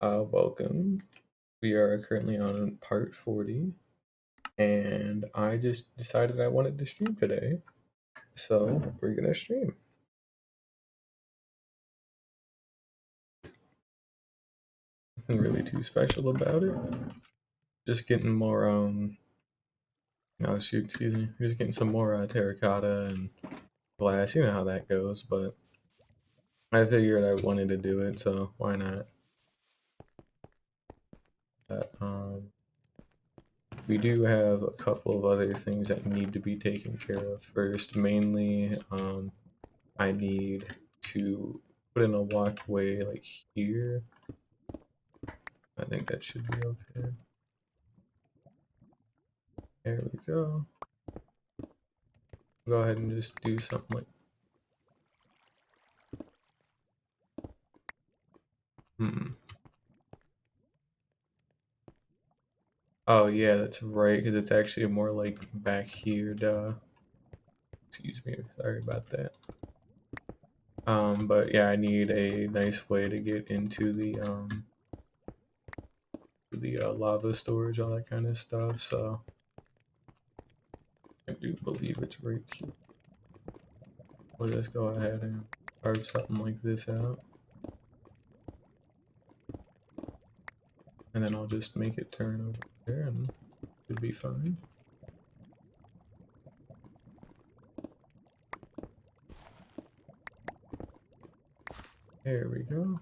Welcome. We are currently on part 40, and I just decided I wanted to stream today, so we're gonna stream. Nothing really too special about it. Just getting more, oh shoot, excuse me. Just getting some more terracotta and glass. You know how that goes, but I figured I wanted to do it, so why not? But, we do have a couple of other things that need to be taken care of first. Mainly, I need to put in a walkway like here. I think that should be okay. There we go. Go ahead and just do something like, Oh yeah, that's right, because it's actually more like back here, duh. Excuse me, sorry about that. But yeah, I need a nice way to get into the lava storage, all that kind of stuff, so I do believe it's right here. We'll just go ahead and carve something like this out. And then I'll just make it turn over there and it'll be fine. There we go.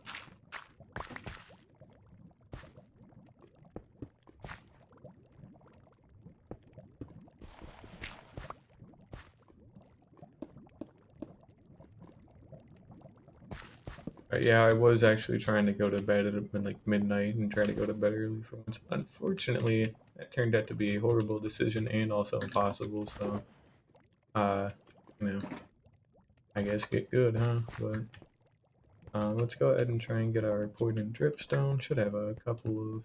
Yeah, I was actually trying to go to bed at like midnight and try to go to bed early for once. Unfortunately, that turned out to be a horrible decision and also impossible. So, uh, you know, I guess get good, huh? But let's go ahead and try and get our poison dripstone. Should have a couple of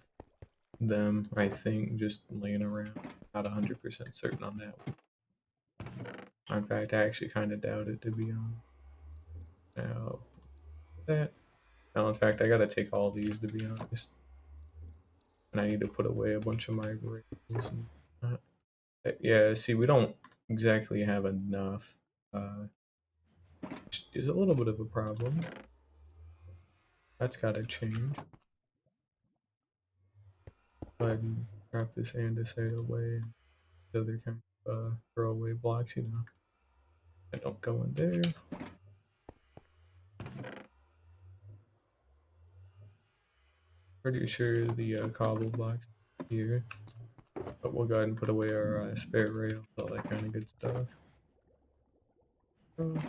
them, I think, just laying around. Not 100% certain on that one. In fact, I actually kind of doubt it, to be honest. Now, that. Now, in fact, I gotta take all these, to be honest. And I need to put away a bunch of my rails and yeah, see, we don't exactly have enough, which is a little bit of a problem. That's gotta change. Go ahead and drop this andesite away. The other kind of throwaway blocks, you know, that don't go in there. Pretty sure the cobble blocks here, but we'll go ahead and put away our spare rails, all that kind of good stuff. And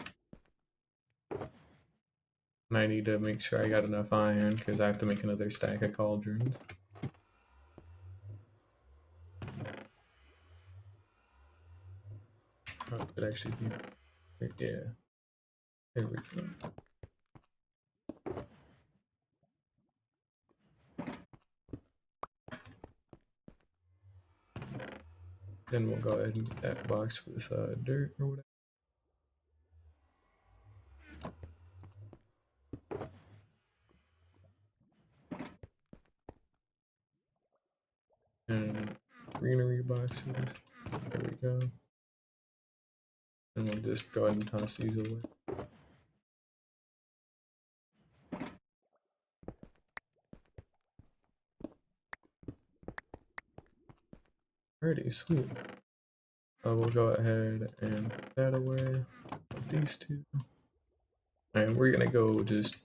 I need to make sure I got enough iron because I have to make another stack of cauldrons. Oh, it could actually be right, yeah. There we go. Then we'll go ahead and get that box with dirt or whatever. And greenery boxes. There we go. And we'll just go ahead and toss these away. Alrighty, sweet. We'll go ahead and put that away. Put these two. And we're gonna go just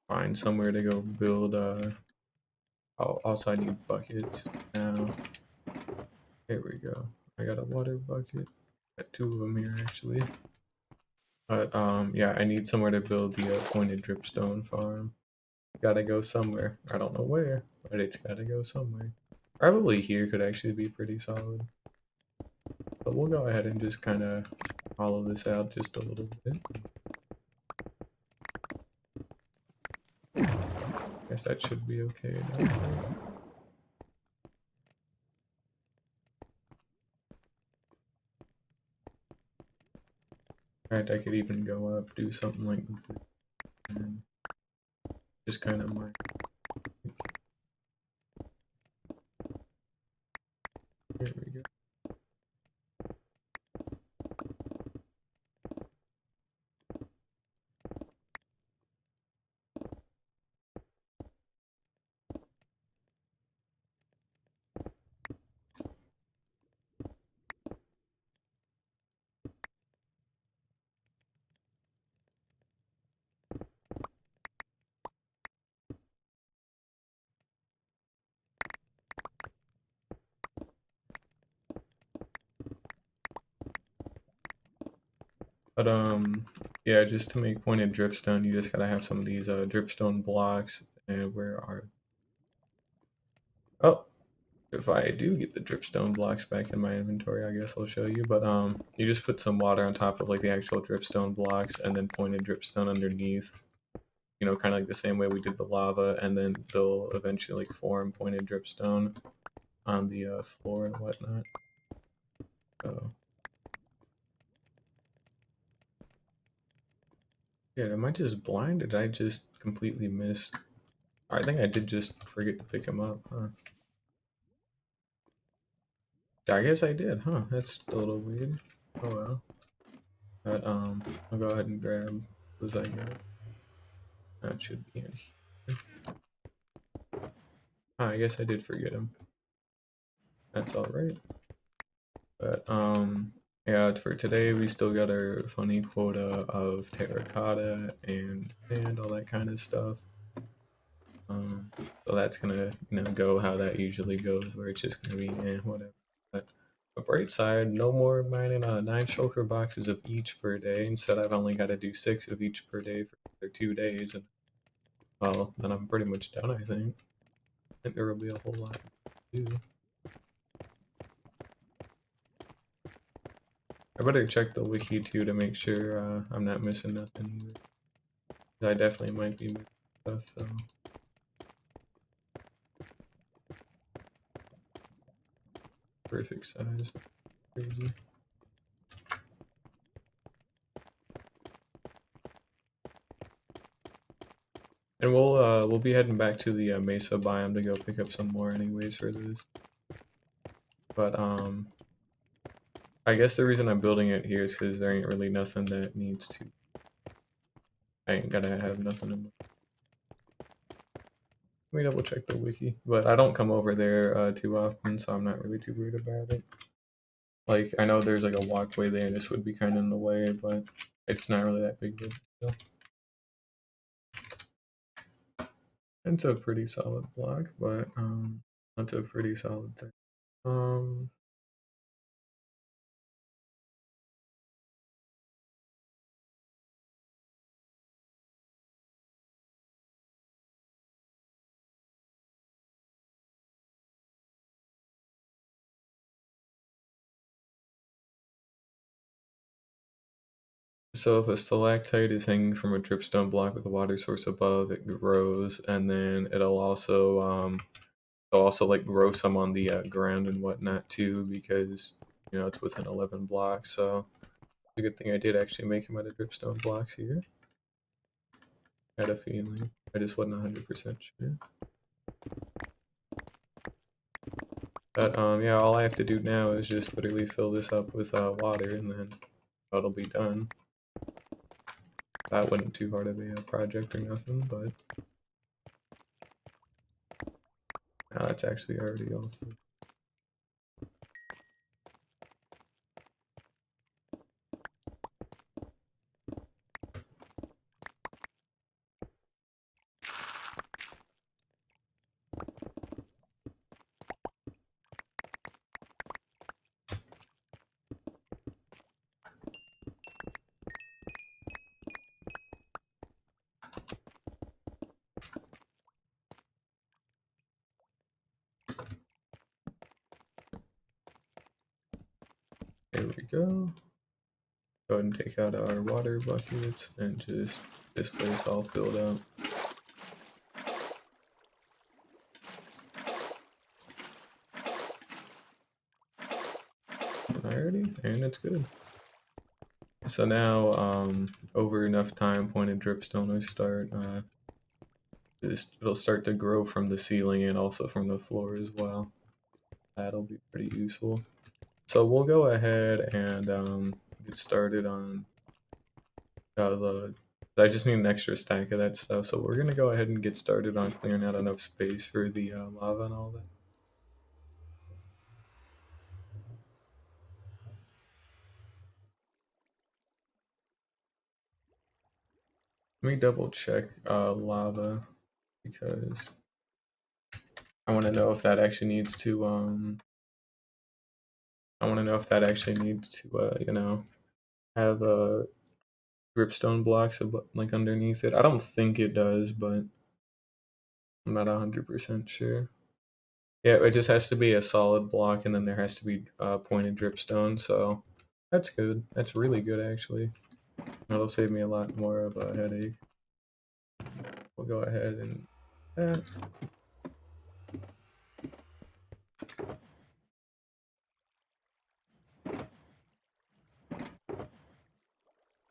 find somewhere to go build. Also, I need buckets now. There we go. I got a water bucket. Got two of them here actually. But yeah, I need somewhere to build the pointed dripstone farm. Gotta go somewhere. I don't know where, but it's gotta go somewhere. Probably here could actually be pretty solid. But we'll go ahead and just kind of hollow this out just a little bit. Guess that should be okay now. Alright, I could even go up, do something like this, and just kind of mark. There we go. But yeah, just to make pointed dripstone, you just gotta have some of these dripstone blocks. And where are? Oh, if I do get the dripstone blocks back in my inventory, I guess I'll show you. But you just put some water on top of like the actual dripstone blocks, and then pointed dripstone underneath. You know, kind of like the same way we did the lava, and then they'll eventually like form pointed dripstone on the floor and whatnot. So yeah, am I just blind? Did I just completely miss? I think I did just forget to pick him up, huh? I guess I did, huh? That's a little weird. Oh well. But I'll go ahead and grab those I got. That should be in here. Ah, I guess I did forget him. That's alright. But yeah, for today we still got our funny quota of terracotta and sand, all that kind of stuff. So that's gonna, go how that usually goes, where it's just gonna be whatever. But a bright side, no more mining 9 shulker boxes of each per day. Instead, I've only got to do 6 of each per day for another 2 days, and well, then I'm pretty much done. I think there will be a whole lot to do. I better check the wiki too to make sure I'm not missing nothing either. I definitely might be missing stuff. So. Perfect size. Crazy. And we'll be heading back to the Mesa biome to go pick up some more anyways for this. But I guess the reason I'm building it here is because there ain't really nothing that needs to. I ain't gotta have nothing in. Let me double check the wiki, but I don't come over there too often, so I'm not really too worried about it. Like, I know there's like a walkway there, and this would be kind of in the way, but it's not really that big of a deal. It's a pretty solid block, but that's a pretty solid thing. So if a stalactite is hanging from a dripstone block with a water source above, it grows, and then it'll also like grow some on the ground and whatnot too, because it's within 11 blocks. So it's a good thing I did actually make him out of dripstone blocks here. I had a feeling, I just wasn't 100% sure. But yeah, all I have to do now is just literally fill this up with water, and then that'll be done. That wasn't too hard of a project or nothing, but now that's actually already all through. There we go. Go ahead and take out our water buckets and just this place all filled up. Alrighty, and it's good. So now, over enough time, pointed dripstone will start. It'll start to grow from the ceiling and also from the floor as well. That'll be pretty useful. So we'll go ahead and get started on the. I just need an extra stack of that stuff, so we're gonna go ahead and get started on clearing out enough space for the lava and all that. Let me double check lava because I want to know if that actually needs to I want to know if that actually needs to have dripstone blocks like underneath it. I don't think it does, but I'm not 100% sure. Yeah, it just has to be a solid block, and then there has to be pointed dripstone. So that's good. That's really good, actually. That'll save me a lot more of a headache. We'll go ahead and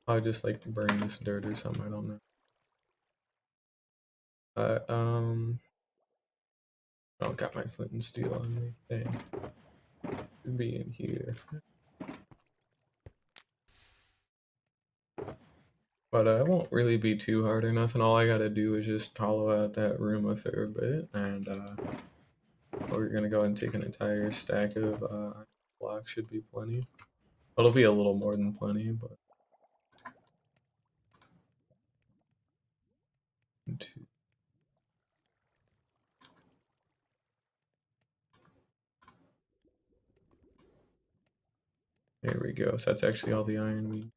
I'll just like burn this dirt or something. I don't know. I don't got my flint and steel on me. Dang, should be in here. But it won't really be too hard or nothing. All I gotta do is just hollow out that room a fair bit, and we're gonna go and take an entire stack of blocks. Should be plenty. It'll be a little more than plenty, but two. There we go. So that's actually all the iron we.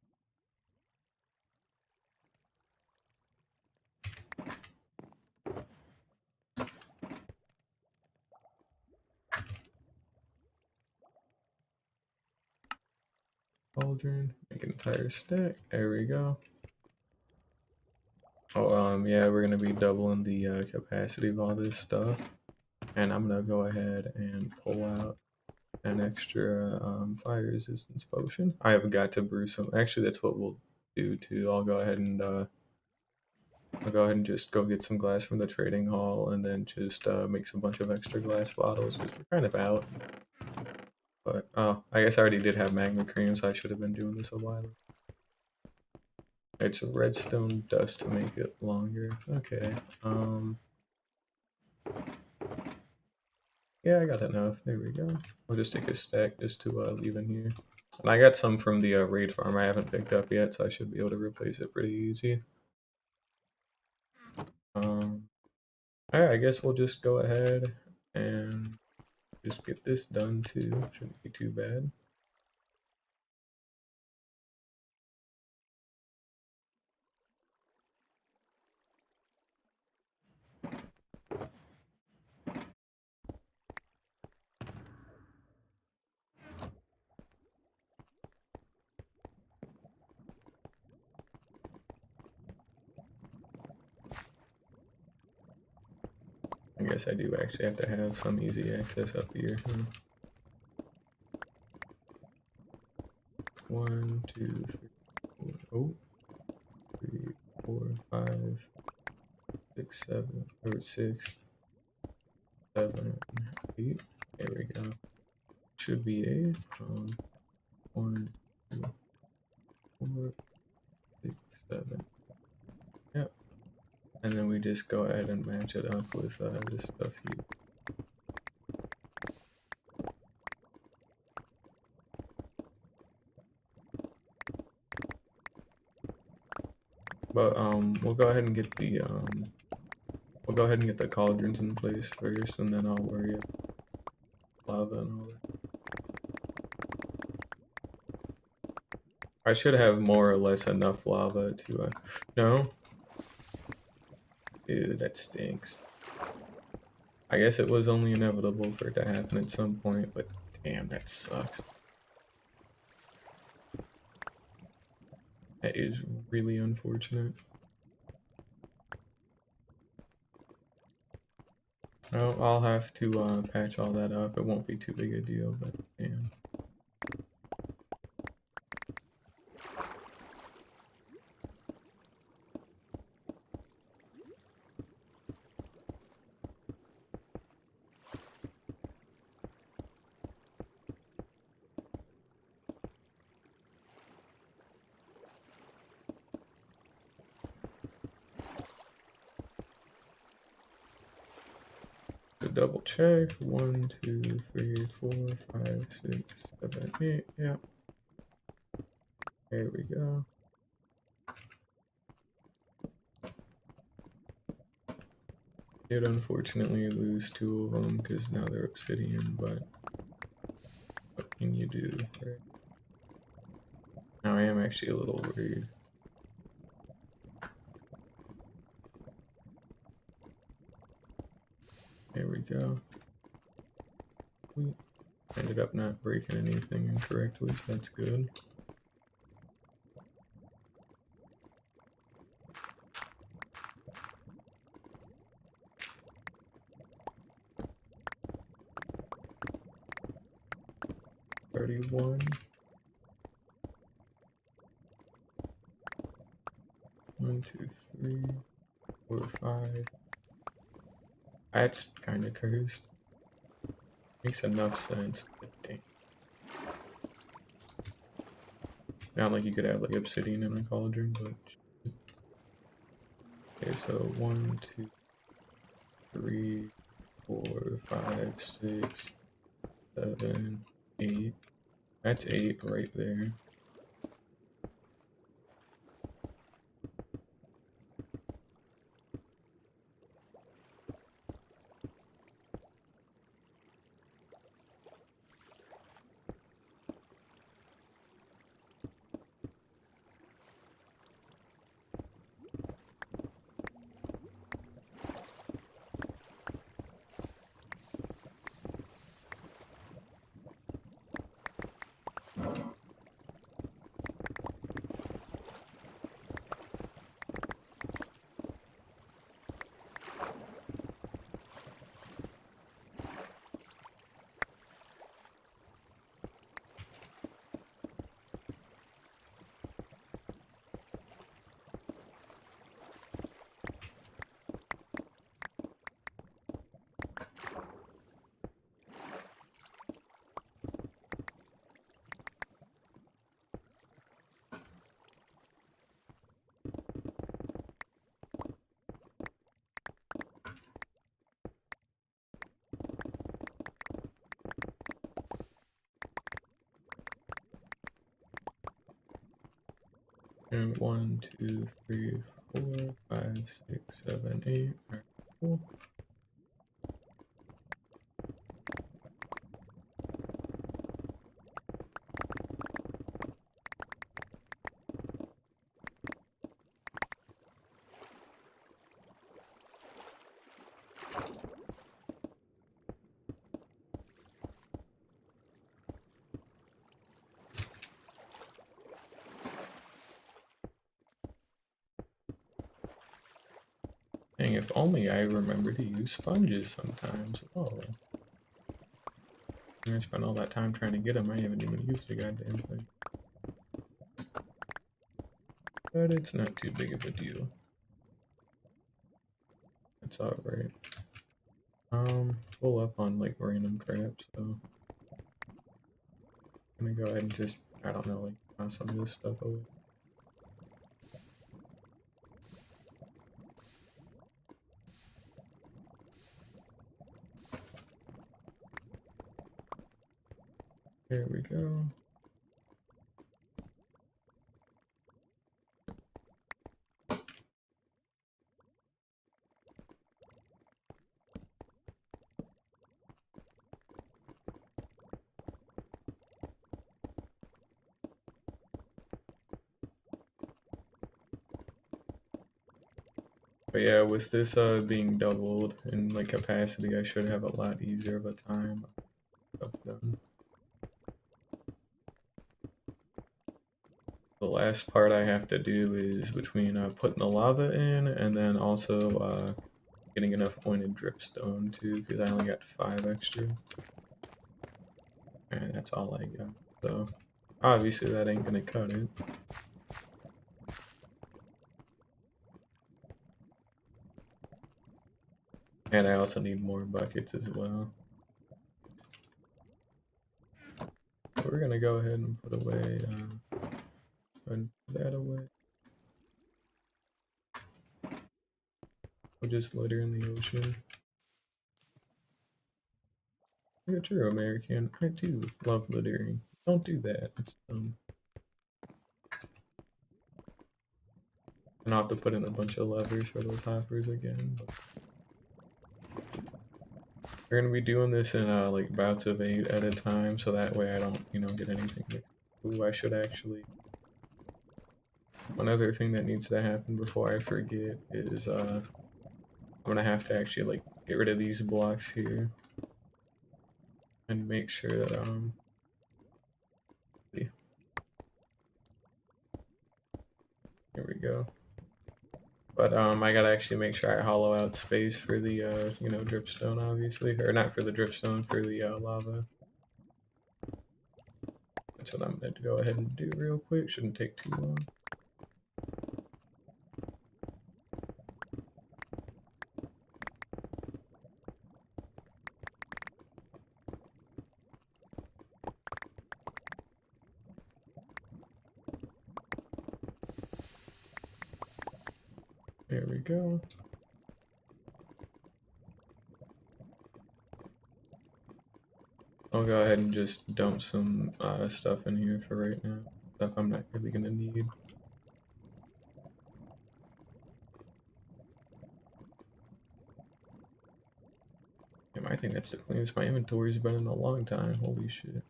Cauldron. Make an entire stack. There we go. Oh, yeah, we're gonna be doubling the capacity of all this stuff, and I'm gonna go ahead and pull out an extra fire resistance potion. I have got to brew some. Actually, that's what we'll do too. I'll go ahead and just go get some glass from the trading hall, and then just make some bunch of extra glass bottles because we're kind of out. But oh, I guess I already did have magma cream, so I should have been doing this a while ago. It's a redstone dust to make it longer. Okay. Yeah, I got enough. There we go. I'll just take a stack just to leave in here. And I got some from the raid farm I haven't picked up yet, so I should be able to replace it pretty easy. Alright, I guess we'll just go ahead and just get this done too. Shouldn't be too bad. I guess I do actually have to have some easy access up here. Huh? 1, 2, 3, 4. Oh, 3, 4, 5, 6, 7, or 6, 7, 8. There we go. Should be 8. 1, 2, 4, 6, 7. Yep. And then we just go ahead and match it up with this stuff here. But we'll go ahead and get the cauldrons in place first, and then I'll worry about lava and all that. I should have more or less enough lava to no. Dude, that stinks. I guess it was only inevitable for it to happen at some point, but damn, that sucks. That is really unfortunate. Well, I'll have to patch all that up. It won't be too big a deal, but damn. So double check. 1, 2, 3, 4, 5, 6, 7, 8. Yeah. There we go. Did unfortunately lose 2 of them because now they're obsidian, but what can you do, right? Now I am actually a little worried. There we go. We ended up not breaking anything incorrectly, so that's good. $31. 1, 2, 3, 4, 5. That's kind of cursed. Makes enough sense, but dang. Not like you could have like obsidian in a cauldron, but okay. So 1, 2, 3, 4, 5, 6, 7, 8. That's 8 right there. And 1, 2, 3, 4, 5, 6, 7, 8. Alright, cool. Dang, if only I remember to use sponges sometimes. Oh. I spent all that time trying to get them, I haven't even used the goddamn thing. But it's not too big of a deal. It's alright. Full up on like random crap, so I'm gonna go ahead and just, I don't know, like toss some of this stuff away. There we go. But yeah, with this being doubled in like capacity, I should have a lot easier of a time of done. The last part I have to do is between putting the lava in and then also getting enough pointed dripstone too, because I only got 5 extra. And that's all I got. So obviously that ain't gonna cut it. And I also need more buckets as well. So we're gonna go ahead and put away that away. We'll just litter in the ocean. You're a true American. I too love littering. Don't do that. It's and I'll have to put in a bunch of levers for those hoppers again. But we're gonna be doing this in like bouts of 8 at a time, so that way I don't, get anything mixed. Ooh, I should actually. One other thing that needs to happen before I forget is I'm gonna have to actually like get rid of these blocks here and make sure that here we go. But I gotta actually make sure I hollow out space for the dripstone, obviously, or not for the dripstone, for the lava. That's what I'm going to go ahead and do real quick. Shouldn't take too long. There we go. I'll go ahead and just dump some stuff in here for right now. Stuff I'm not really going to need. Damn, I think that's the cleanest my inventory's been in a long time. Holy shit.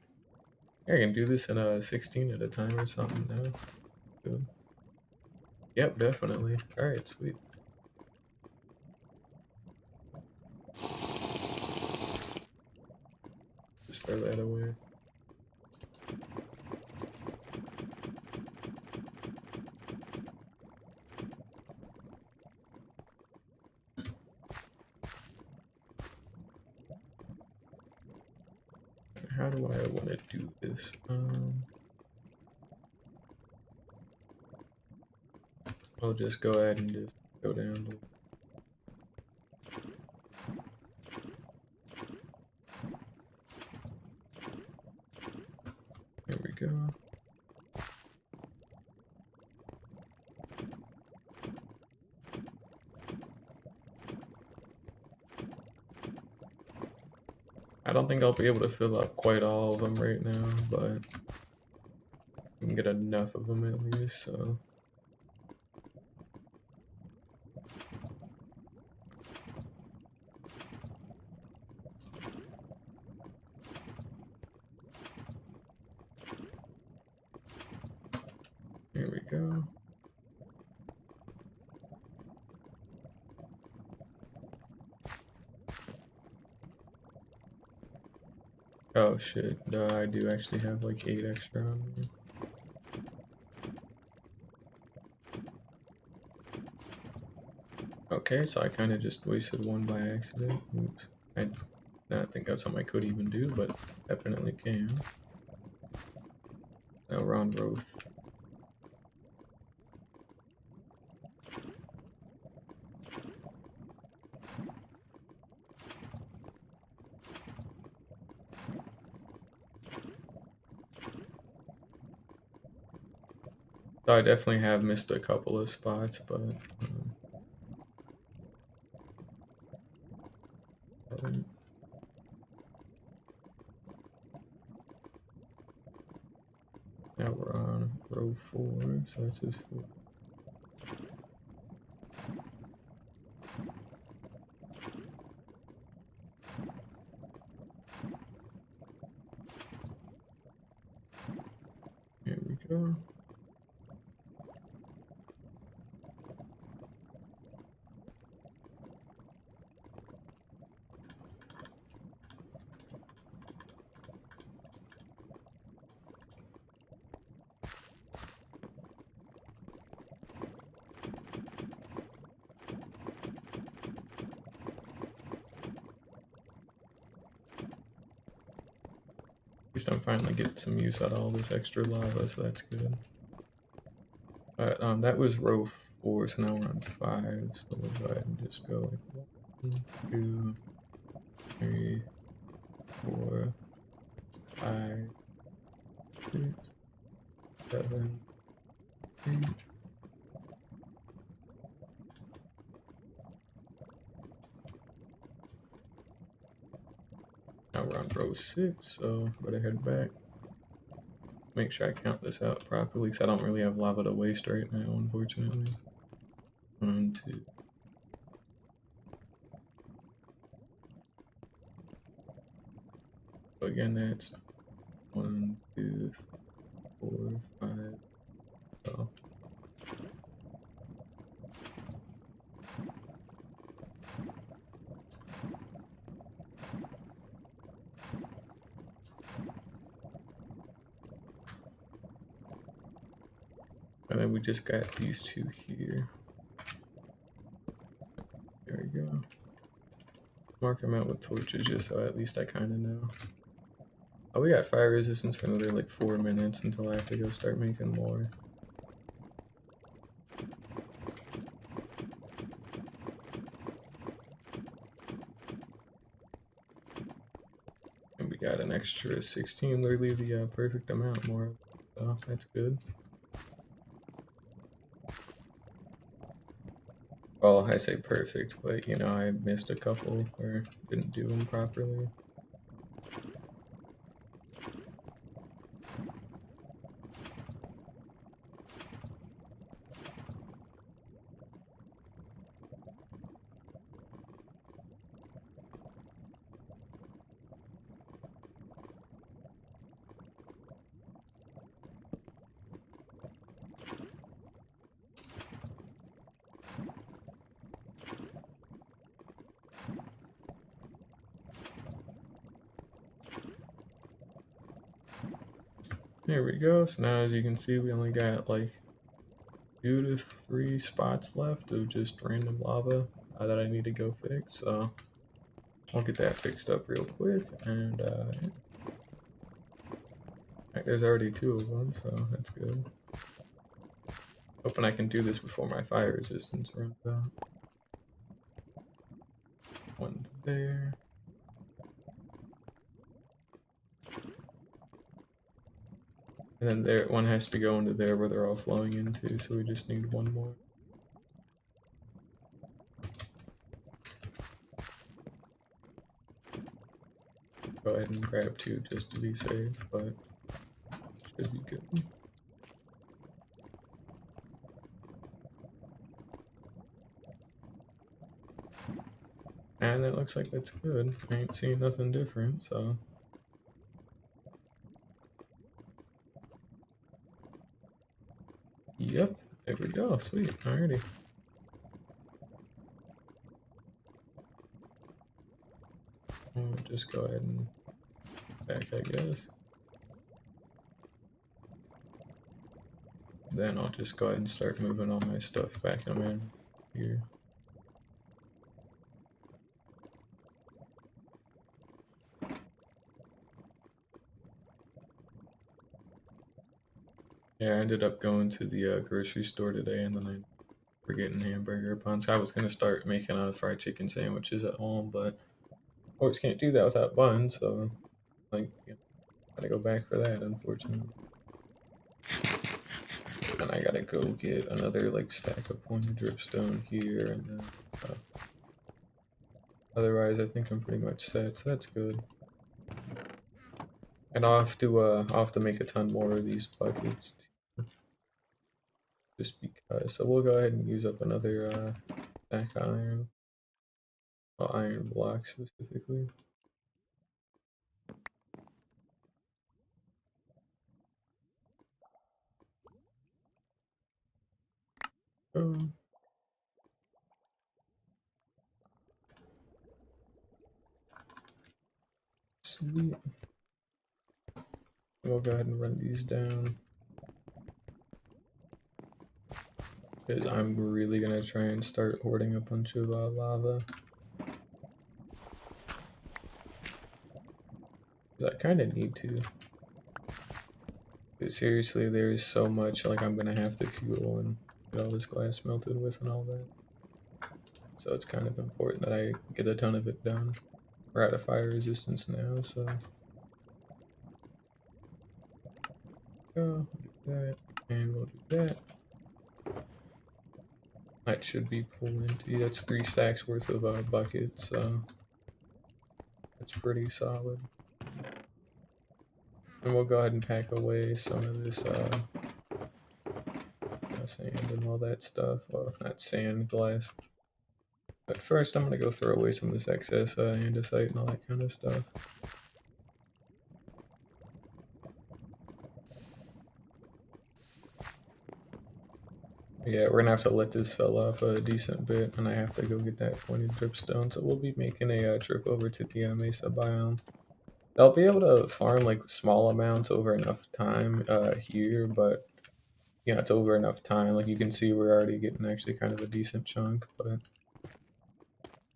I can do this in a 16 at a time or something now. Good. Yep, definitely. Alright, sweet. Just throw that away. How do I want to do this? I'll just go ahead and just go down. There we go. I don't think I'll be able to fill up quite all of them right now, but we can get enough of them at least, so. Here we go. Oh shit, no, I do actually have like 8 extra on me. Okay, so I kind of just wasted one by accident. Oops. I don't think that's something I could even do, but definitely can. Now we're on row 3. So I definitely have missed a couple of spots, but now we're on row 4, so that's his 4. Here we go. At least I'm finally getting some use out of all this extra lava, so that's good. But that was row 4, so now we're on 5. So we'll go ahead and just go like 1, 2, 3, 4, 5, 6, 7, 8. Now we're on row 6, so better head back. Make sure I count this out properly, because I don't really have lava to waste right now, unfortunately. 1, 2. So again, that's 1, 2, 3, 4, 5. So. And then we just got these two here. There we go. Mark them out with torches just so at least I kind of know. Oh, we got fire resistance for another like 4 minutes until I have to go start making more. And we got an extra 16, literally the perfect amount more. So that's good. Well, I say perfect, but you know, I missed a couple or didn't do them properly. There we go. So now, as you can see, we only got like 2 to 3 spots left of just random lava that I need to go fix. So I'll get that fixed up real quick. And there's already 2 of them, so that's good. Hoping I can do this before my fire resistance runs out. 1 there. And then there, one has to go into there where they're all flowing into, so we just need 1 more. Go ahead and grab 2 just to be safe, but should be good. And it looks like that's good. I ain't seen nothing different, so. Yep, there we go, sweet, alrighty. We'll just go ahead and back, I guess. Then I'll just go ahead and start moving all my stuff back in here. Yeah, I ended up going to the grocery store today, and then I were getting hamburger buns. I was gonna start making fried chicken sandwiches at home, but of course can't do that without buns, so like, you know, gotta go back for that, unfortunately. And I gotta go get another like stack of pointed dripstone here, and then otherwise I think I'm pretty much set, so that's good. And I'll have to make a ton more of these buckets too, just because. So we'll go ahead and use up another stack of iron. Well, iron blocks specifically. Sweet. We'll go ahead and run these down, because I'm really gonna try and start hoarding a bunch of lava. I kind of need to. But seriously, there is so much like I'm gonna have to fuel and get all this glass melted with and all that. So it's kind of important that I get a ton of it done. We're out of fire resistance now, so we'll do that, and we'll do that. That should be plenty. That's 3 stacks worth of buckets, so That's pretty solid. And we'll go ahead and pack away some of this sand and all that stuff. Well, not sand, glass. But first, I'm gonna go throw away some of this excess andesite and all that kind of stuff. Yeah, we're gonna have to let this fill up a decent bit, and I have to go get that pointed dripstone. So we'll be making a trip over to the mesa biome. I'll be able to farm like small amounts over enough time here, but yeah, it's over enough time. Like you can see, we're already getting actually kind of a decent chunk, but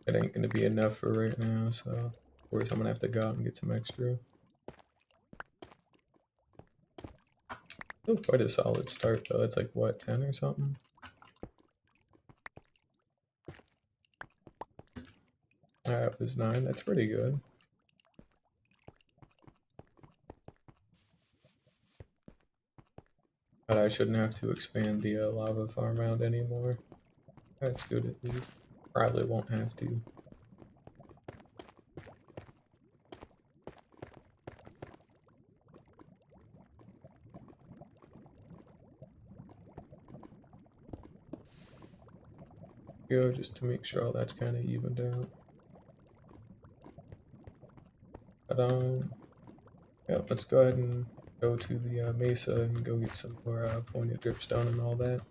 it ain't gonna be enough for right now. So, of course, I'm gonna have to go out and get some extra. Oh, quite a solid start though. It's like what, 10 or something? That was 9. That's pretty good. But I shouldn't have to expand the lava farm out anymore. That's good at least. Probably won't have to. Go just to make sure all that's kind of evened out. But yeah, let's go ahead and go to the mesa and go get some more pointed dripstone and all that.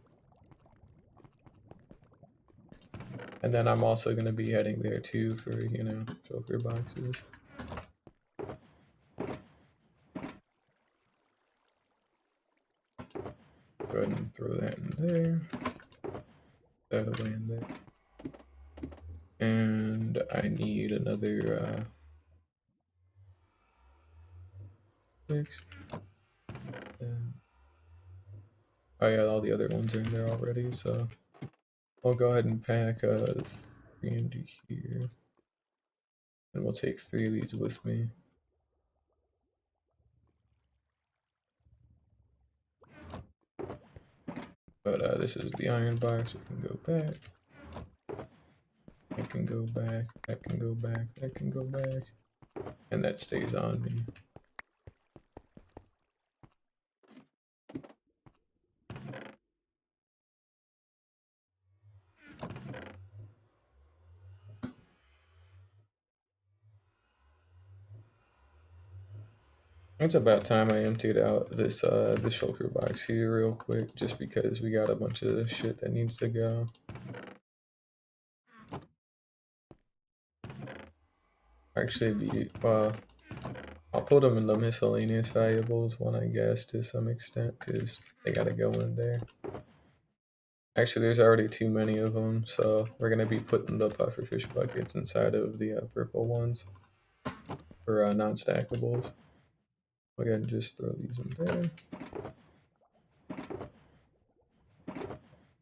And then I'm also going to be heading there too for, you know, shulker boxes. Go ahead and throw that in there. That away in there. And I need another 6. Oh yeah, all the other ones are in there already, so I'll go ahead and pack 3 into here. And we'll take 3 of these with me. But this is the iron box. We can go back. That can go back. That can go back. That can go back. And that stays on me. It's about time I emptied out this this shulker box here real quick, just because we got a bunch of shit that needs to go. Actually, I'll put them in the miscellaneous valuables one, I guess, to some extent, because they gotta go in there. Actually, there's already too many of them, so we're gonna be putting the pufferfish buckets inside of the purple ones for non-stackables. Go ahead and just throw these in there.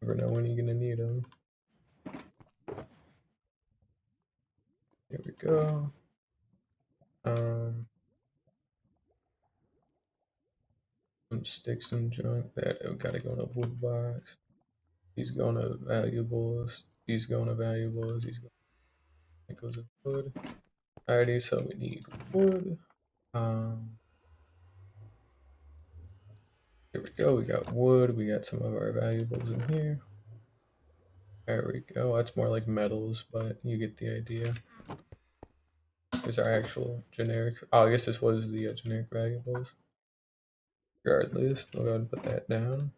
Never know when you're gonna need them. Here we go. Some sticks and junk that gotta go in a wood box. These going to valuables. These going to valuables. These going. It goes in wood. Alrighty, so we need wood. Here we go. We got wood. We got some of our valuables in here. There we go. That's more like metals, but you get the idea. Here's our actual generic. Oh, I guess this was the generic valuables. Regardless, we'll go ahead and put that down.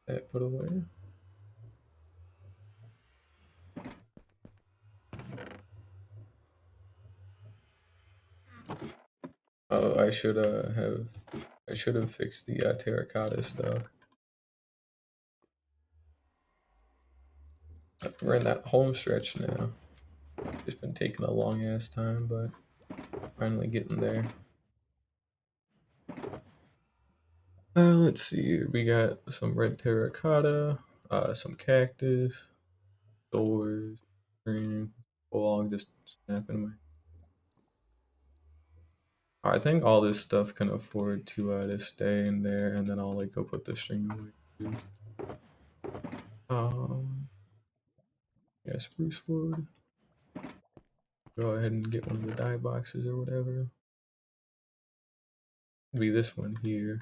That put away. Oh, I should have fixed the terracotta stuff. We're in that home stretch now. It's been taking a long ass time, but finally getting there. Let's see. We got some red terracotta, some cactus, doors, green, log just snapping my. I think all this stuff can afford to stay in there, and then I'll like go put the string away too. Yeah, spruce wood. Go ahead and get one of the dye boxes or whatever. It'll be this one here.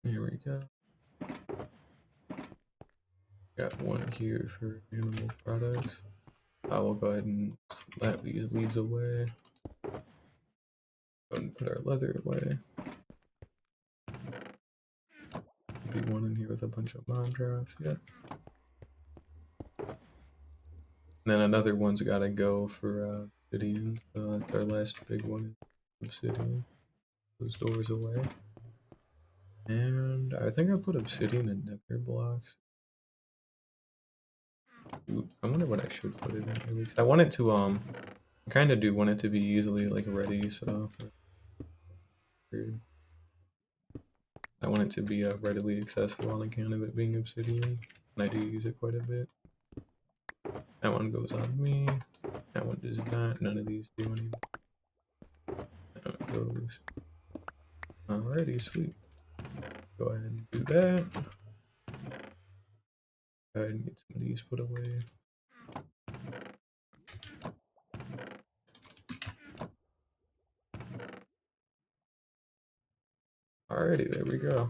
Here we go. Got one here for animal products. I will go ahead and slap these leads away. Go ahead and put our leather away. Be one in here with a bunch of bomb drops. Yep. And then another one's gotta go for obsidian. So that's our last big one. Obsidian. Those doors away. And I think I put obsidian in nether blocks. Ooh, I wonder what I should put it in. Because I want it to I kind of do want it to be easily like ready. So I want it to be readily accessible on account of it being obsidian. And I do use it quite a bit. That one goes on me. That one does not. None of these do anything. That one goes. Alrighty, sweet. Go ahead and do that. Go ahead and get some of these put away. Alrighty, there we go.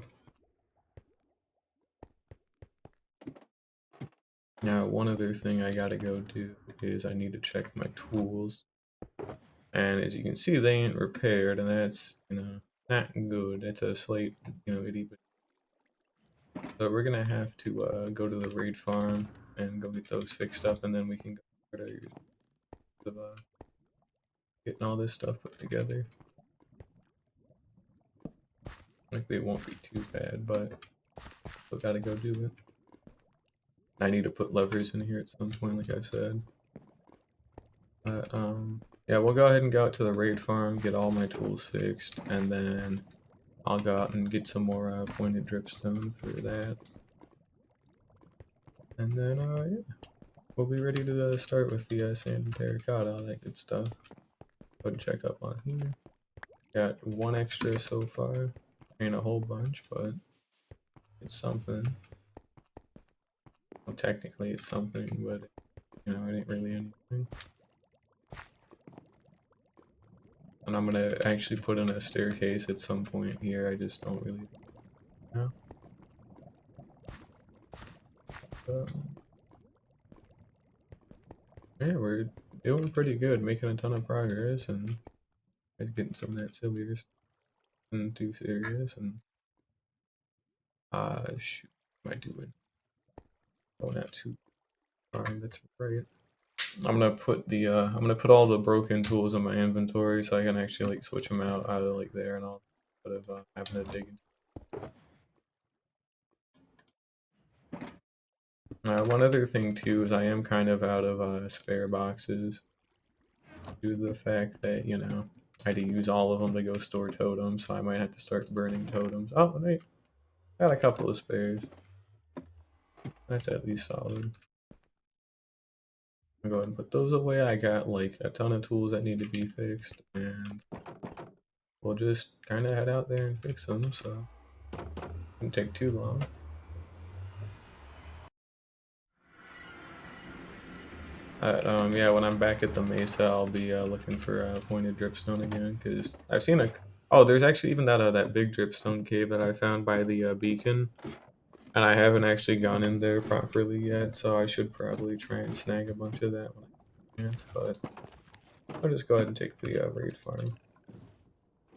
Now, one other thing I gotta go do is I need to check my tools. And as you can see, they ain't repaired, and that's, not good. It's a slate, itty bitty. So we're gonna have to go to the raid farm and go get those fixed up, and then we can go to getting all this stuff put together. Like, they won't be too bad, but still gotta go do it. I need to put levers in here at some point, like I said. But, yeah, we'll go ahead and go out to the raid farm, get all my tools fixed, and then I'll go out and get some more pointed dripstone for that. And then, yeah, we'll be ready to start with the sand and terracotta, all that good stuff. Go and check up on here. Got one extra so far. Ain't a whole bunch, but it's something. Well, technically it's something, but, it ain't really anything. And I'm gonna actually put in a staircase at some point here, I just don't really know. Yeah, we're doing pretty good, making a ton of progress, and getting some of that sillier stuff and too serious, and shoot, what am I doing? Oh, not too far, that's right. I'm gonna put all the broken tools in my inventory so I can actually like switch them out of like there and all instead of having to dig into. One other thing too is I am kind of out of spare boxes due to the fact that I had to use all of them to go store totems, so I might have to start burning totems. Oh, wait, got a couple of spares. That's at least solid. I'll go ahead and put those away. I got like a ton of tools that need to be fixed, and we'll just kind of head out there and fix them, so it won't take too long. Yeah, when I'm back at the mesa, I'll be looking for pointed dripstone again, because I've seen oh, there's actually even that big dripstone cave that I found by the beacon, and I haven't actually gone in there properly yet, so I should probably try and snag a bunch of that when I can, but I'll just go ahead and take the raid farm.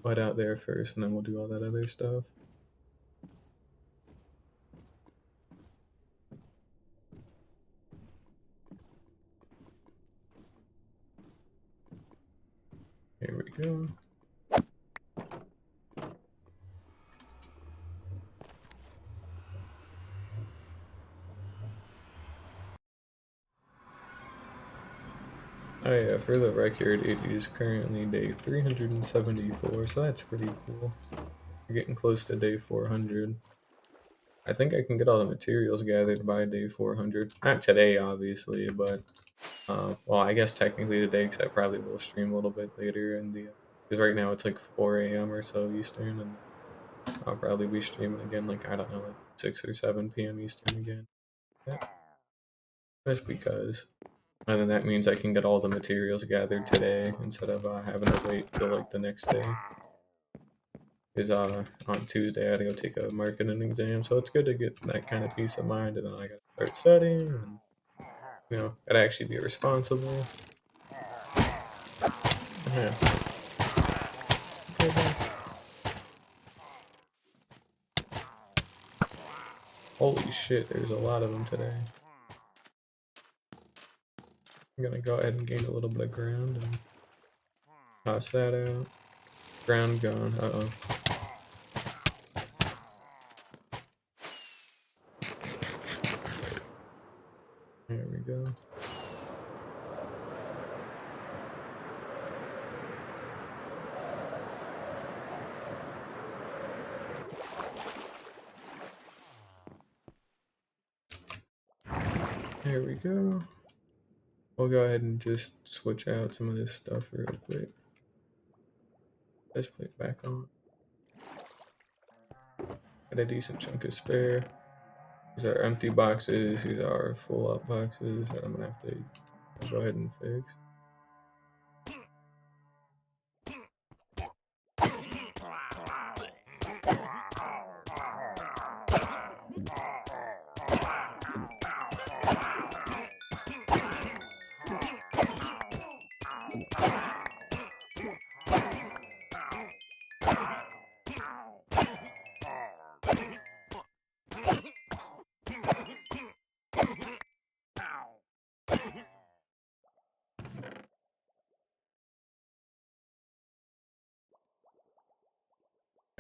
Head out there first, and then we'll do all that other stuff. Here we go. Oh yeah, for the record, it is currently day 374, so that's pretty cool. We're getting close to day 400. I think I can get all the materials gathered by day 400. Not today, obviously, but, well, I guess technically today, because I probably will stream a little bit later in the, because right now it's like 4 a.m. or so Eastern, and I'll probably be streaming again, like, I don't know, like 6 or 7 p.m. Eastern again. Yeah. Just because. And then that means I can get all the materials gathered today instead of having to wait till like the next day. Because on Tuesday I had to go take a marketing exam, so it's good to get that kind of peace of mind, and then I gotta start studying, and gotta actually be responsible. Yeah. Holy shit, there's a lot of them today. I'm gonna go ahead and gain a little bit of ground and toss that out. Ground gone. Uh-oh. There we go. There we go. We'll go ahead and just switch out some of this stuff real quick. Let's put it back on. Got a decent chunk of spare. These are empty boxes. These are full up boxes that I'm gonna have to go ahead and fix.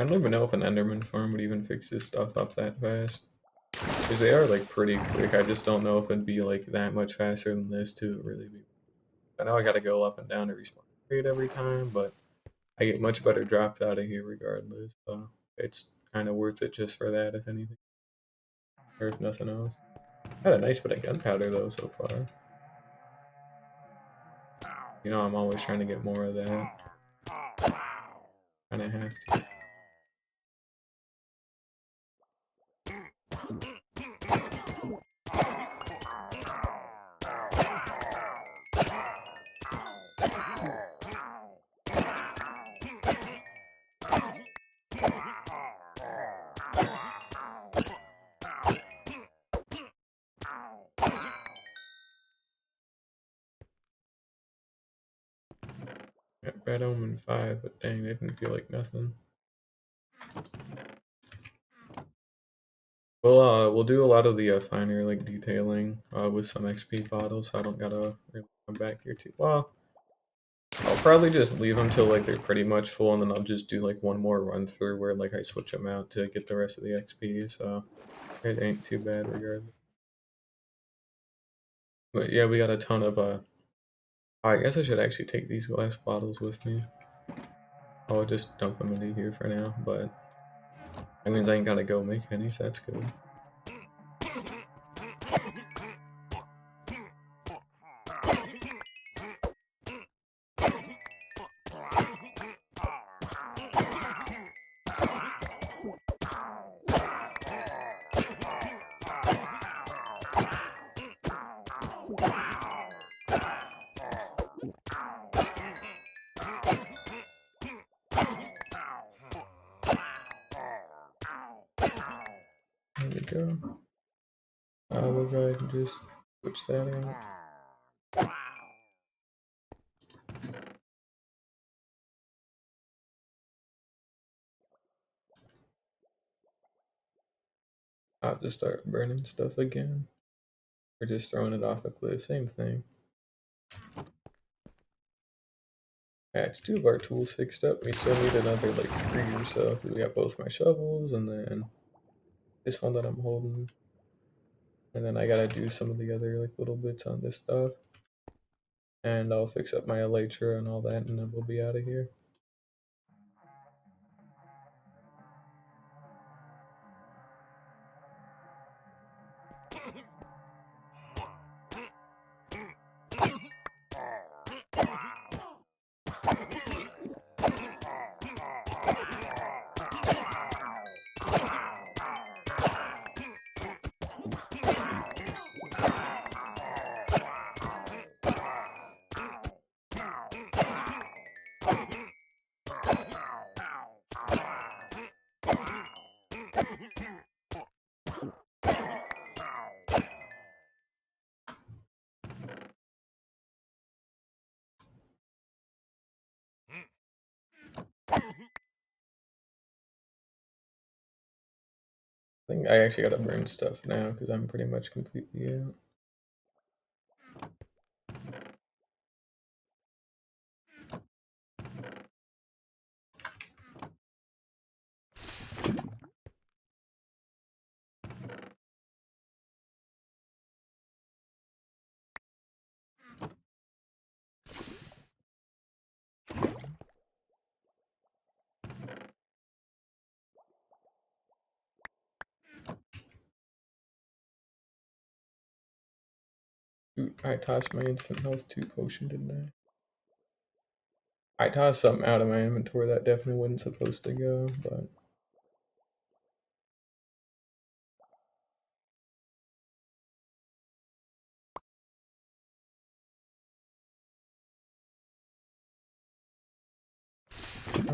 I don't even know if an Enderman farm would even fix this stuff up that fast. Because they are like pretty quick. I just don't know if it'd be like that much faster than this to really be. I know I gotta go up and down to respawn rate every time, but I get much better drops out of here regardless. So it's kind of worth it just for that, if anything. Or if nothing else. Had a nice bit of gunpowder though so far. I'm always trying to get more of that. Kinda have to. Got Red Omen 5, but dang, they didn't feel like nothing. We'll do a lot of the finer like detailing with some XP bottles, so I don't gotta really come back here too. Well, I'll probably just leave them till like they're pretty much full, and then I'll just do like one more run through where like I switch them out to get the rest of the XP, so it ain't too bad regardless. But yeah, we got a ton of I guess I should actually take these glass bottles with me. I'll just dump them into here for now, but that means I ain't gotta go make any, so that's good. There we go. We'll go ahead and just switch that out. I'll have to start burning stuff again. Or just throwing it off a cliff, same thing. Yeah, it's 2 of our tools fixed up. We still need another like 3 or so. We got both my shovels and then this one that I'm holding. And then I gotta do some of the other like little bits on this stuff. And I'll fix up my elytra and all that, and then we'll be out of here. think I actually gotta burn stuff now because I'm pretty much completely out. Ooh, I tossed my instant health 2 potion, didn't I? I tossed something out of my inventory that definitely wasn't supposed to go, but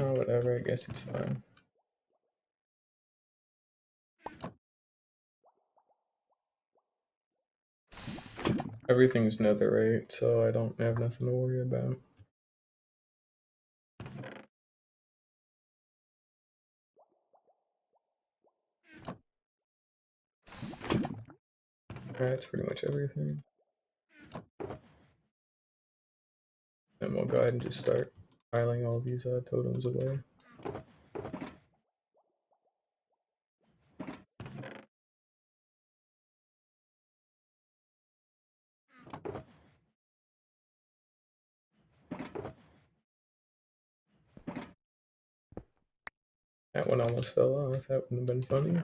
oh, whatever, I guess it's fine. Everything's netherite, so I don't have nothing to worry about. That's pretty much everything. And we'll go ahead and just start piling all these totems away. That one almost fell off. That wouldn't have been funny.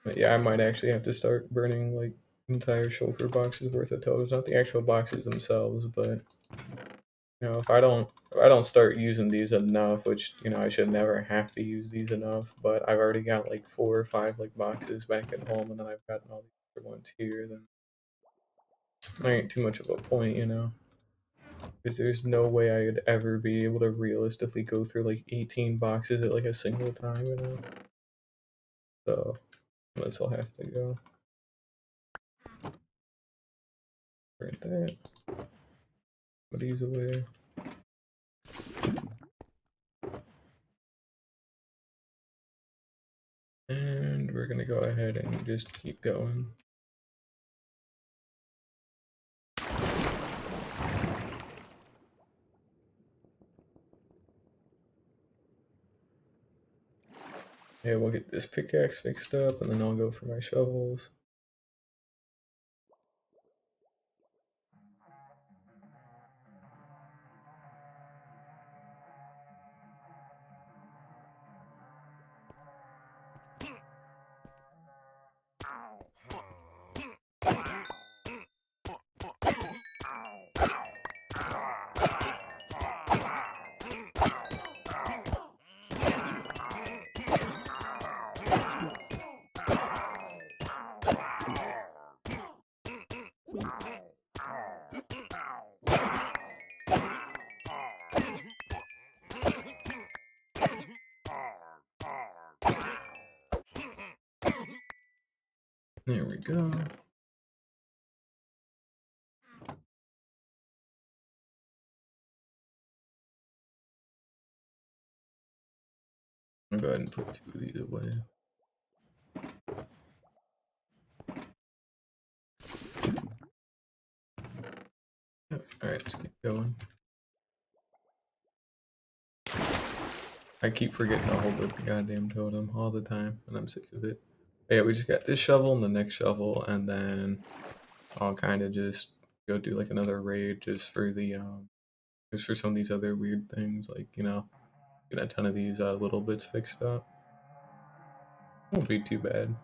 But yeah, I might actually have to start burning like entire shulker boxes worth of totems. Not the actual boxes themselves, but you know, if I don't start using these enough, which you know I should never have to use these enough, but I've already got like 4 or 5 like boxes back at home, and then I've gotten all these other ones here. Then there ain't too much of a point, you know. Because there's no way I would ever be able to realistically go through like 18 boxes at like a single time, you know? So, this will have to go. Right there. Put these away. And we're gonna go ahead and just keep going. Yeah, we'll get this pickaxe fixed up, and then I'll go for my shovels. There we go. I'll go ahead and put 2 of these away. Alright, let's keep going. I keep forgetting to hold the goddamn totem all the time, and I'm sick of it. But yeah, we just got this shovel and the next shovel, and then I'll kind of just go do like another raid just for the just for some of these other weird things, like you know, get a ton of these little bits fixed up. Won't be too bad.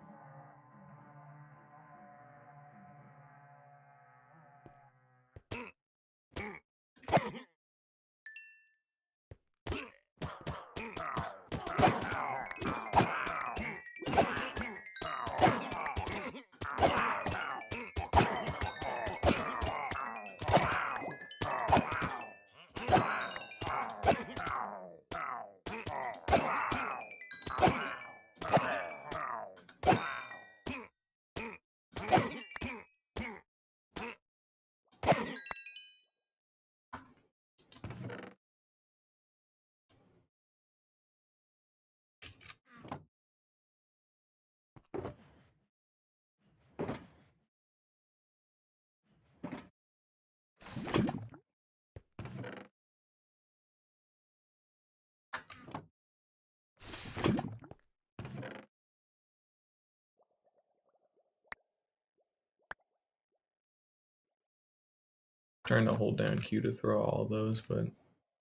Trying to hold down Q to throw all those, but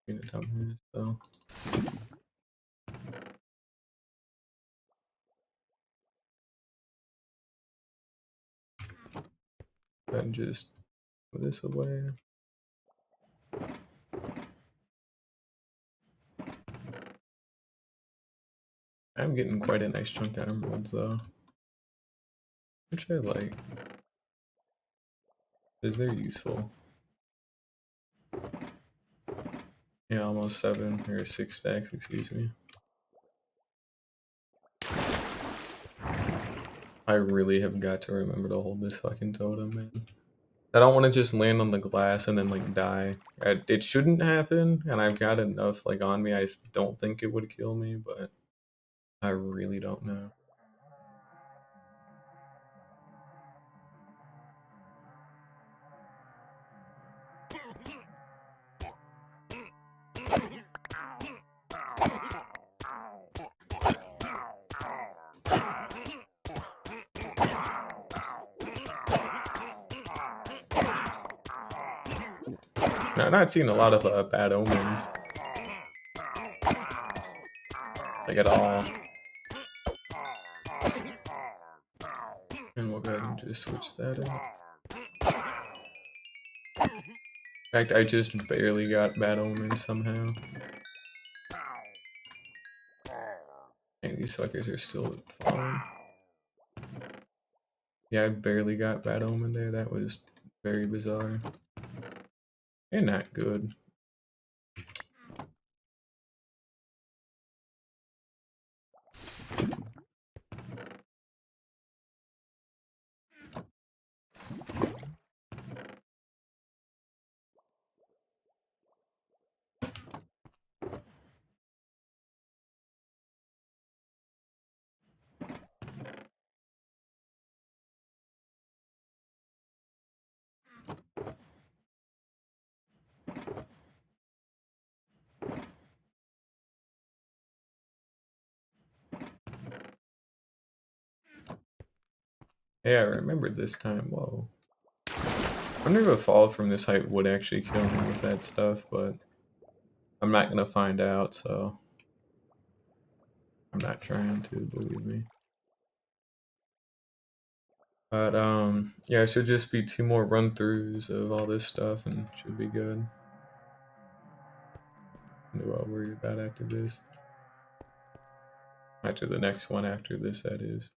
being a dumbass, so. And just put this away. I'm getting quite a nice chunk of emeralds though, which I like, because they're useful. Yeah, almost 7 or 6 stacks, excuse me. I really have got to remember to hold this fucking totem, man. I don't want to just land on the glass and then like die. It shouldn't happen, and I've got enough like on me. I don't think it would kill me, but I really don't know. No, I'm not seeing a lot of bad omens, like at all. And we'll go ahead and just switch that out. In fact, I just barely got bad omens somehow. And these fuckers are still falling. Yeah, I barely got bad omen there. That was very bizarre. And not good. Yeah, I remembered this time. Whoa. I wonder if a fall from this height would actually kill me with that stuff, but I'm not gonna find out, so I'm not trying to, believe me. But yeah, it should just be 2 more run-throughs of all this stuff and should be good. No, I'll worry about after this. After the next one after this, that is.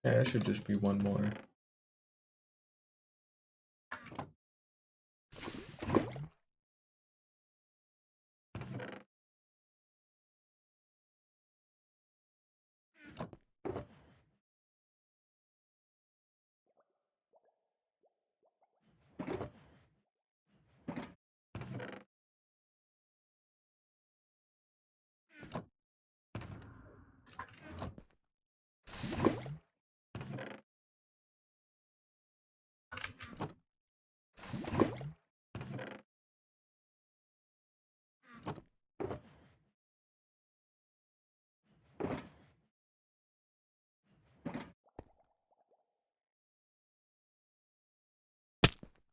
Yeah, it should just be 1 more.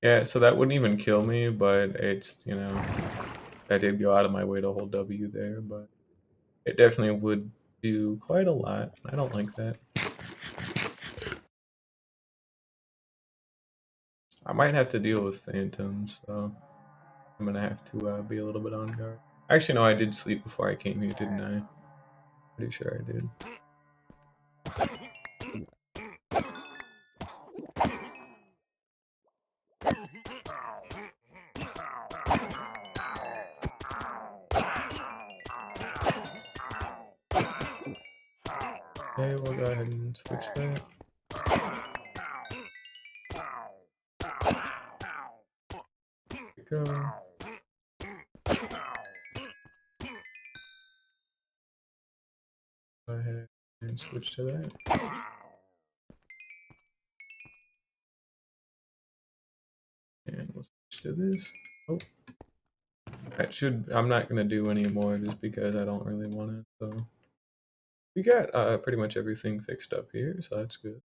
Yeah, so that wouldn't even kill me, but it's, you know, I did go out of my way to hold W there, but it definitely would do quite a lot. I don't like that. I might have to deal with phantoms, so I'm gonna have to be a little bit on guard. Actually, no, I did sleep before I came here, didn't I? Pretty sure I did. Okay, we'll go ahead and switch that. There we go. and switch to that. And we'll switch to this. Oh, that should. I'm not gonna do any more just because I don't really want it. So we got pretty much everything fixed up here, so that's good.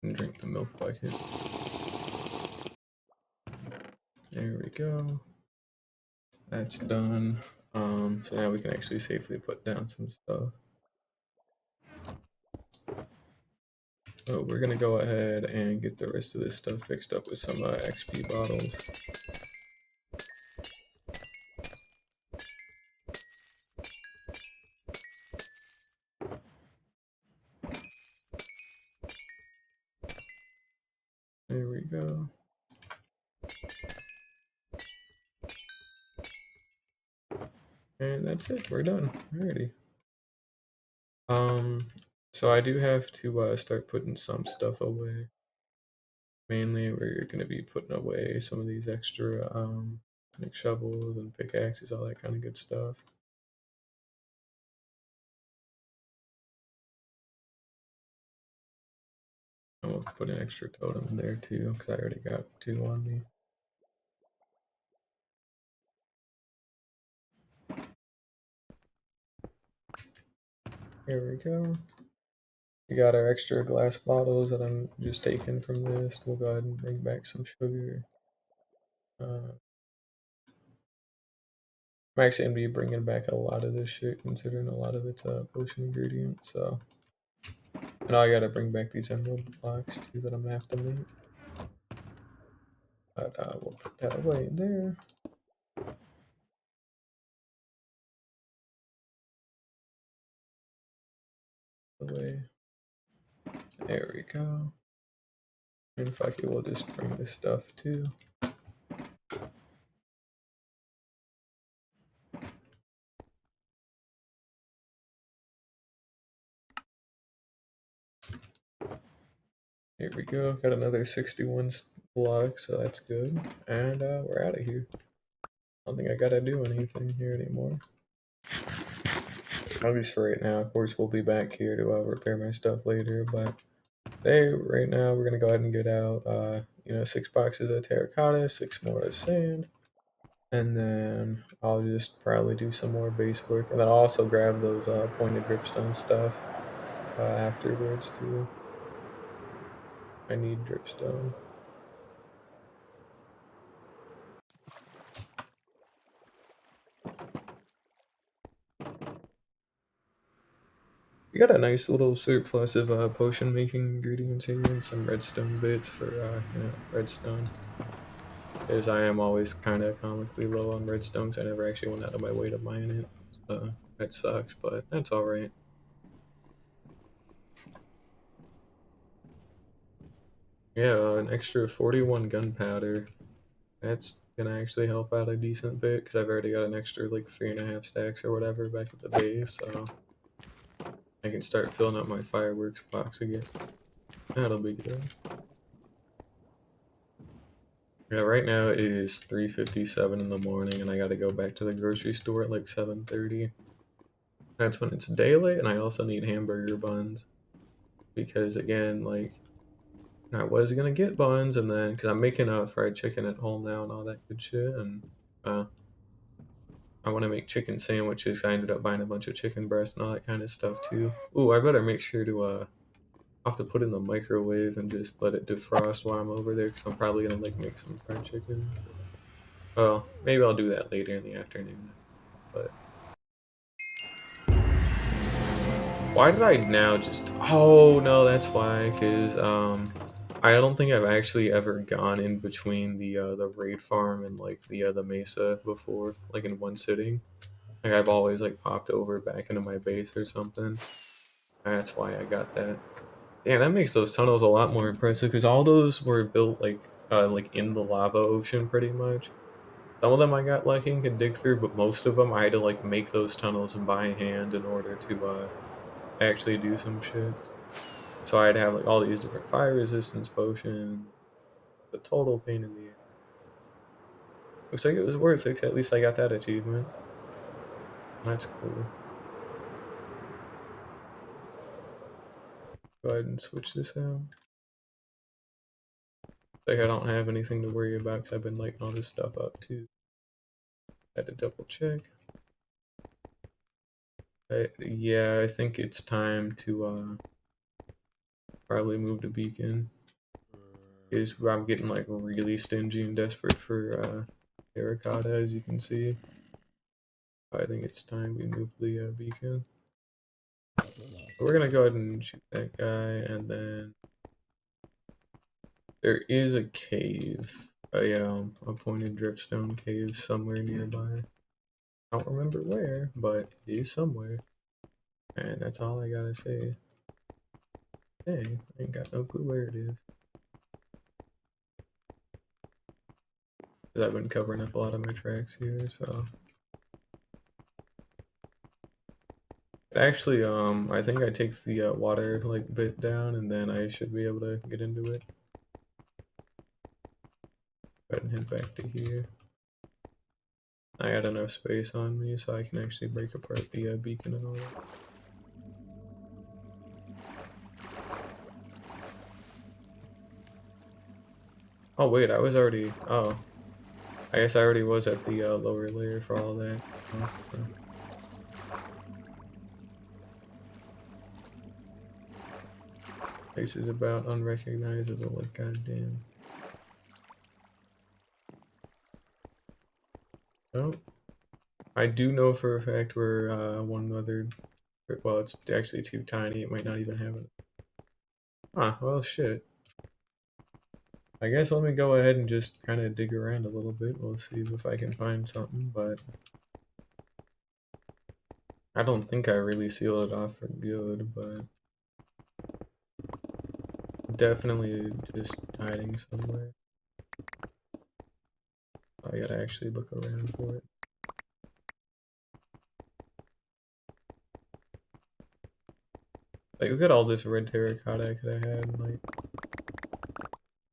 And drink the milk bucket. There we go. That's done. So now we can actually safely put down some stuff. So we're gonna go ahead and get the rest of this stuff fixed up with some XP bottles. There we go. And that's it, we're done. Alrighty. So I do have to start putting some stuff away. Mainly we're gonna be putting away some of these extra like shovels and pickaxes, all that kind of good stuff. And we'll put an extra totem in there too, because I already got 2 on me. Here we go. We got our extra glass bottles that I'm just taking from this. We'll go ahead and bring back some sugar. I'm actually going to be bringing back a lot of this shit, considering a lot of it's potion ingredients. So, and I got to bring back these emerald blocks too that I'm going to have to make. But we'll put that away in there. Away. There we go. And fuck it, we'll just bring this stuff too. Here we go. Got another 61 blocks, so that's good. And we're out of here. I don't think I gotta do anything here anymore. At least for right now. Of course, we'll be back here to repair my stuff later. But today, right now, we're gonna go ahead and get out, 6 boxes of terracotta, 6 more of sand, and then I'll just probably do some more base work, and then I'll also grab those pointed dripstone stuff afterwards too. I need dripstone. We got a nice little surplus of potion making ingredients here and some redstone bits for redstone. Because I am always kind of comically low on redstone, so I never actually went out of my way to mine it. So that sucks, but that's alright. Yeah, an extra 41 gunpowder. That's gonna actually help out a decent bit, because I've already got an extra like 3.5 stacks or whatever back at the base, so I can start filling up my fireworks box again. That'll be good. Yeah, right now it is 3:57 in the morning, and I gotta go back to the grocery store at like 7:30. That's when it's daylight, and I also need hamburger buns. Because again, like, I was gonna get buns, and then, because I'm making a fried chicken at home now and all that good shit, and I want to make chicken sandwiches. I ended up buying a bunch of chicken breasts and all that kind of stuff too. Ooh, I better make sure to I'll have to put it in the microwave and just let it defrost while I'm over there, because I'm probably gonna like make some fried chicken. Well, maybe I'll do that later in the afternoon. But why did I now just? Oh no, that's why. Cause I don't think I've actually ever gone in between the raid farm and like the mesa before, like in one sitting. Like I've always like popped over back into my base or something. That's why I got that. Yeah, that makes those tunnels a lot more impressive because all those were built like in the lava ocean pretty much. Some of them I got lucky and could dig through, but most of them I had to like make those tunnels by hand in order to actually do some shit. So I'd have like all these different fire resistance potions. The total pain in the ass. Looks like it was worth it. At least I got that achievement. That's cool. Go ahead and switch this out. Like I don't have anything to worry about because I've been lighting all this stuff up too. Had to double check. Yeah, I think it's time to probably move to Beacon. Is I'm getting like really stingy and desperate for terracotta, as you can see. I think it's time we move the Beacon. So we're gonna go ahead and shoot that guy, and then there is a cave, a pointed dripstone cave somewhere nearby. I don't remember where, but it is somewhere. And that's all I gotta say. Dang, I ain't got no clue where it is. Because I've been covering up a lot of my tracks here, so. Actually, I think I take the water like bit down, and then I should be able to get into it. Go ahead and head back to here. I had enough space on me, so I can actually break apart the beacon and all that. Oh wait, I was already. Oh, I guess I already was at the lower layer for all that. Oh, okay. Place is about unrecognizable, like goddamn. Oh, I do know for a fact we're one other. Well, it's actually too tiny. It might not even have it. Ah, well, shit. I guess let me go ahead and just kind of dig around a little bit. We'll see if I can find something, but I don't think I really sealed it off for good, but definitely just hiding somewhere. I gotta actually look around for it. Like, look at all this red terracotta I could have had. Like,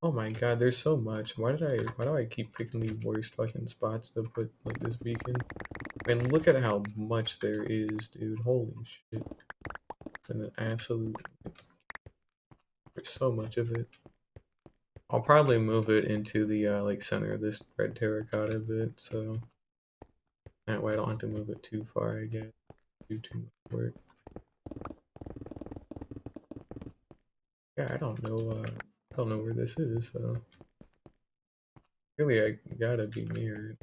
oh my god, there's so much. Why do I keep picking the worst fucking spots to put like this beacon? I mean, look at how much there is, dude. Holy shit. And an absolute, there's so much of it. I'll probably move it into the like center of this red terracotta bit, so that way I don't have to move it too far. I guess do too much work. Yeah, I don't know where this is. So really, I gotta be near it.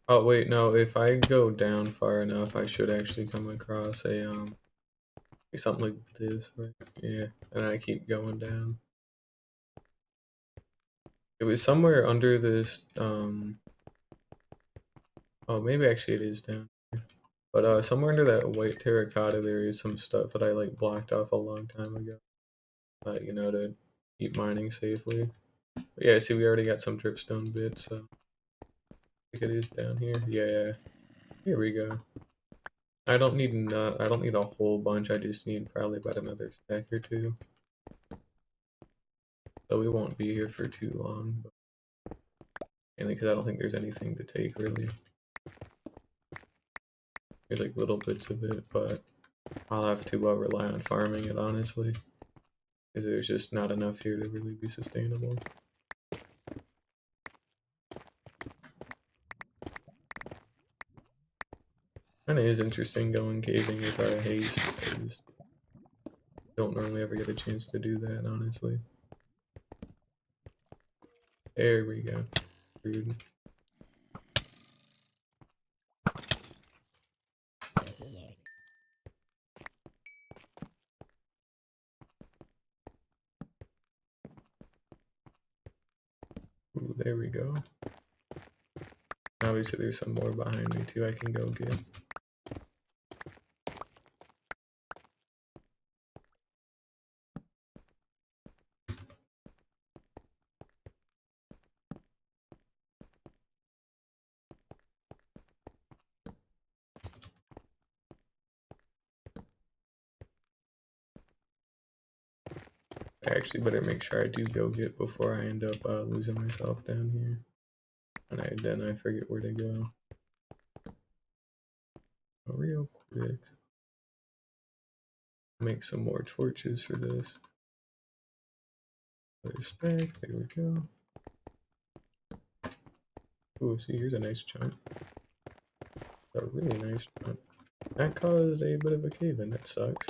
Oh wait, no. If I go down far enough, I should actually come across a something like this, right? Yeah, and I keep going down. It was somewhere under this. Oh, maybe actually it is down. But somewhere under that white terracotta, there is some stuff that I like blocked off a long time ago. You know, to keep mining safely. But yeah, see, we already got some dripstone bits, so I think it is down here. Yeah, here we go. I don't need a whole bunch. I just need probably about another stack or two. So we won't be here for too long. But mainly because I don't think there's anything to take really. There's like little bits of it, but I'll have to rely on farming it honestly, because there's just not enough here to really be sustainable. Kinda is interesting going caving with our haste, because don't normally ever get a chance to do that, honestly. There we go. Rude. Ooh, there we go. Obviously, there's some more behind me too I can go get. I actually better make sure I do go get before I end up losing myself down here. And then I forget where to go. Real quick. Make some more torches for this. Another stack, there we go. Ooh, see, here's a nice chunk. A really nice chunk. That caused a bit of a cave-in, that sucks.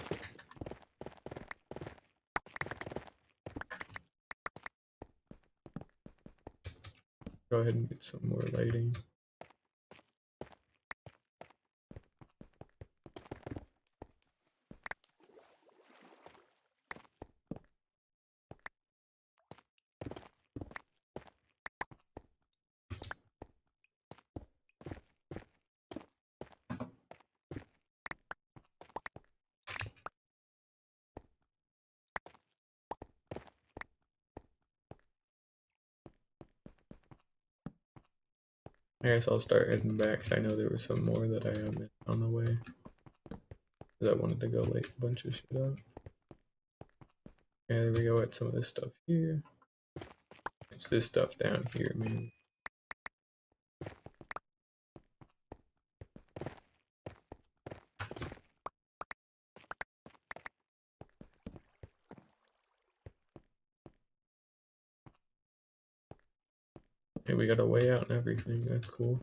Go ahead and get some more lighting. I guess I'll start heading back because I know there was some more that I missed on the way. Because I wanted to go light a bunch of shit up. Yeah, there we go at some of this stuff here. It's this stuff down here, man. Hey, we got a way out and everything, that's cool.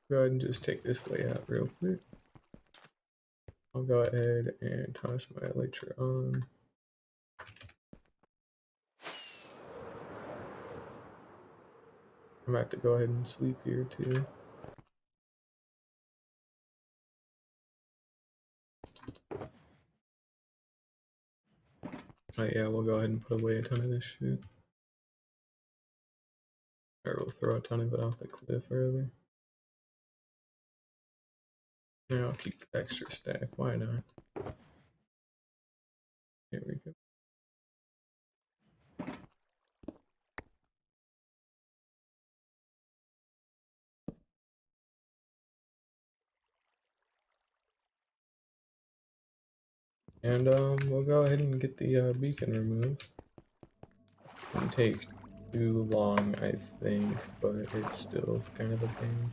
Go ahead and just take this way out real quick. I'll go ahead and toss my elytra on. I'm about to go ahead and sleep here too. Oh yeah, we'll go ahead and put away a ton of this shit. Or we'll throw a ton of it off the cliff early. Yeah, I'll keep the extra stack, why not? Here we go. And we'll go ahead and get the beacon removed. Won't take too long, I think, but it's still kind of a pain.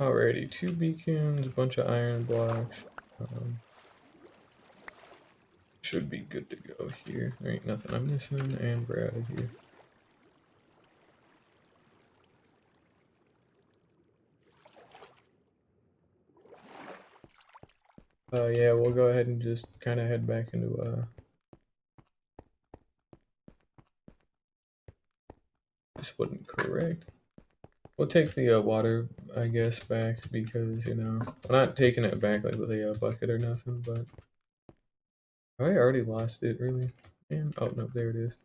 Alrighty, 2 beacons, a bunch of iron blocks. Should be good to go here. There ain't nothing I'm missing, and we're out of here. Yeah, we'll go ahead and just kind of head back into, this wasn't correct. We'll take the water, I guess, back because, you know, I'm not taking it back like with a bucket or nothing, but I already lost it, really. And, oh, no, there it is.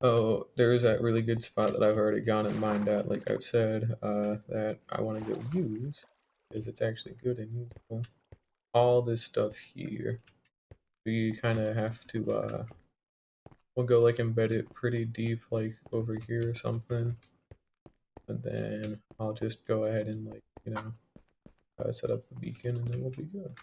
Oh, there is that really good spot that I've already gone and mined at, like I've said, that I want to go use, because it's actually good and useful. All this stuff here, we kind of have to, we'll go like embed it pretty deep, like over here or something, and then I'll just go ahead and like, you know, set up the beacon and then we'll be good.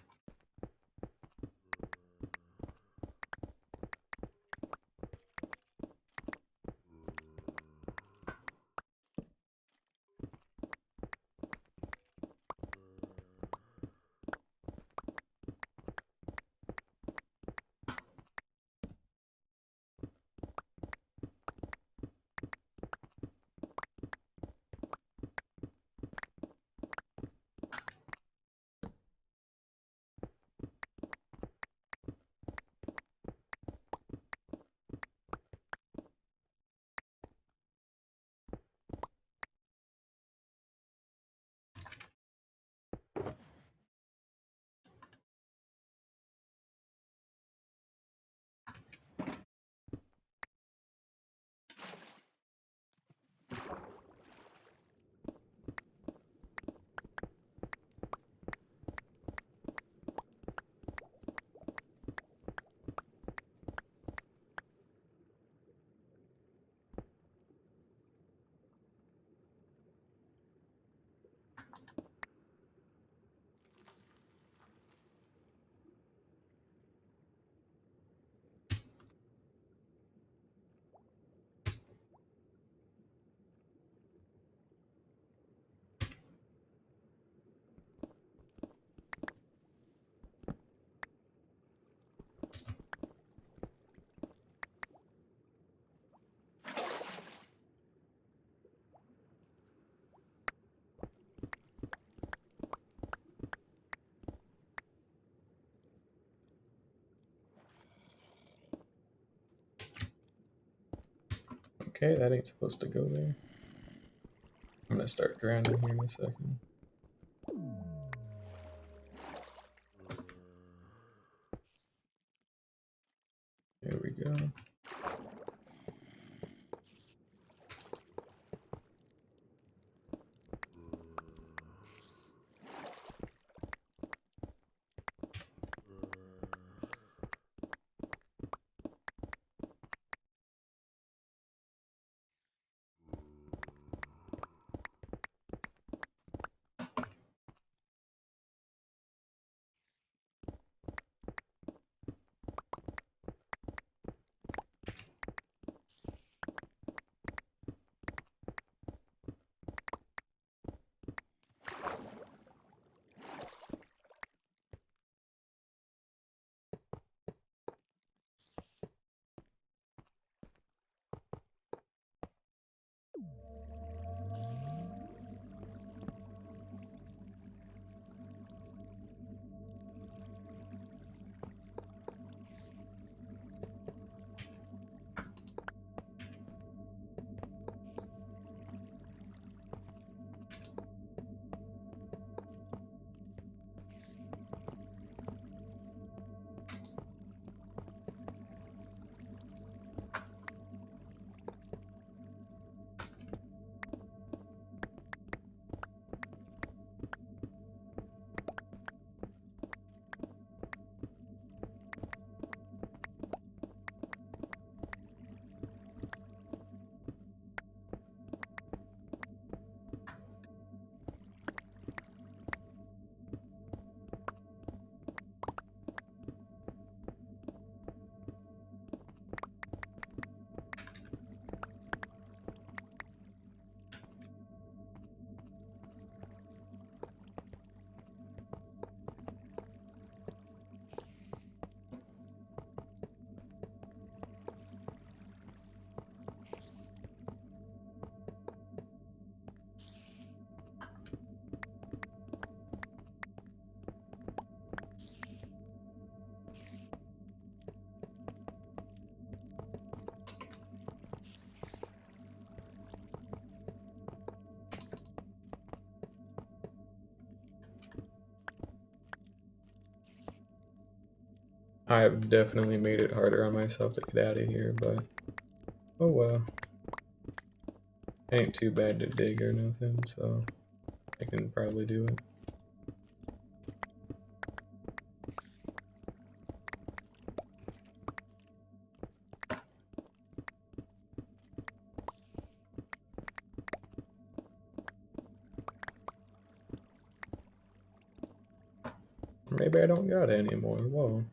Okay, that ain't supposed to go there. I'm gonna start drowning here in a second. There we go. I've definitely made it harder on myself to get out of here, but oh well. Ain't too bad to dig or nothing, so I can probably do it. Maybe I don't got it anymore. Whoa.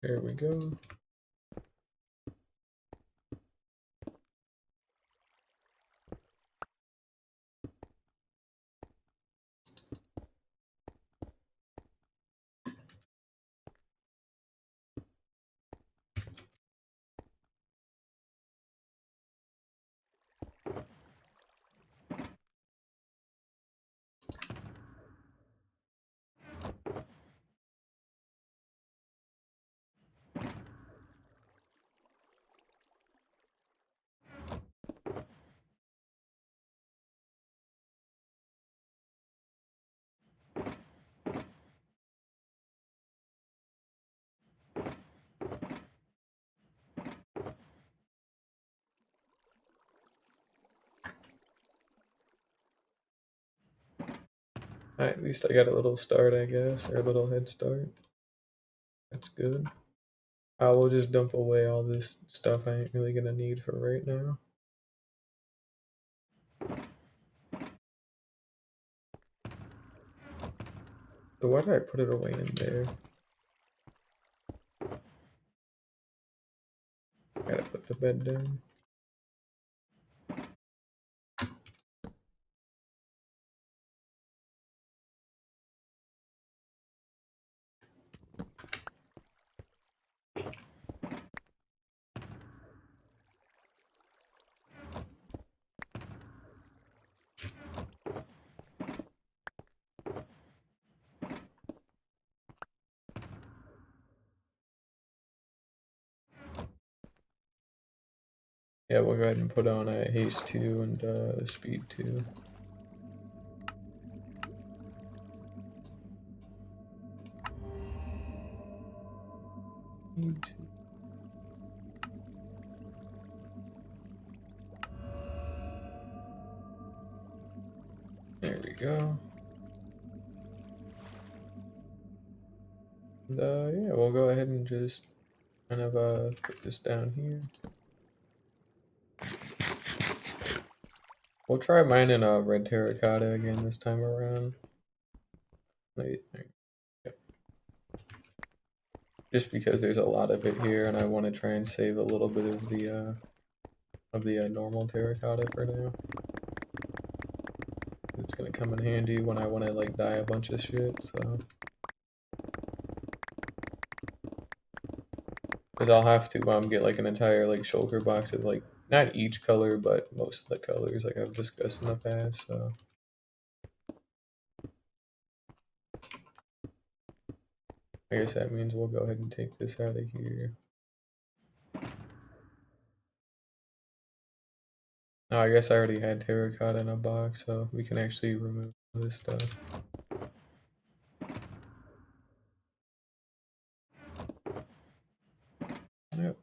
There we go. Alright, at least I got a little start, I guess, or a little head start. That's good. I will just dump away all this stuff I ain't really gonna need for right now. So why did I put it away in there? Gotta put the bed down. Yeah, we'll go ahead and put on a haste 2 and speed 2. Speed 2. There we go. And yeah, we'll go ahead and just kind of put this down here. We'll try mining a red terracotta again this time around. Wait, just because there's a lot of it here, and I want to try and save a little bit of the normal terracotta for now. It's gonna come in handy when I want to like dye a bunch of shit. So, because I'll have to get like an entire like shulker box of like not each color, but most of the colors, like I've discussed in the past. So. I guess that means we'll go ahead and take this out of here. Oh, I guess I already had terracotta in a box, so we can actually remove this stuff. Yep.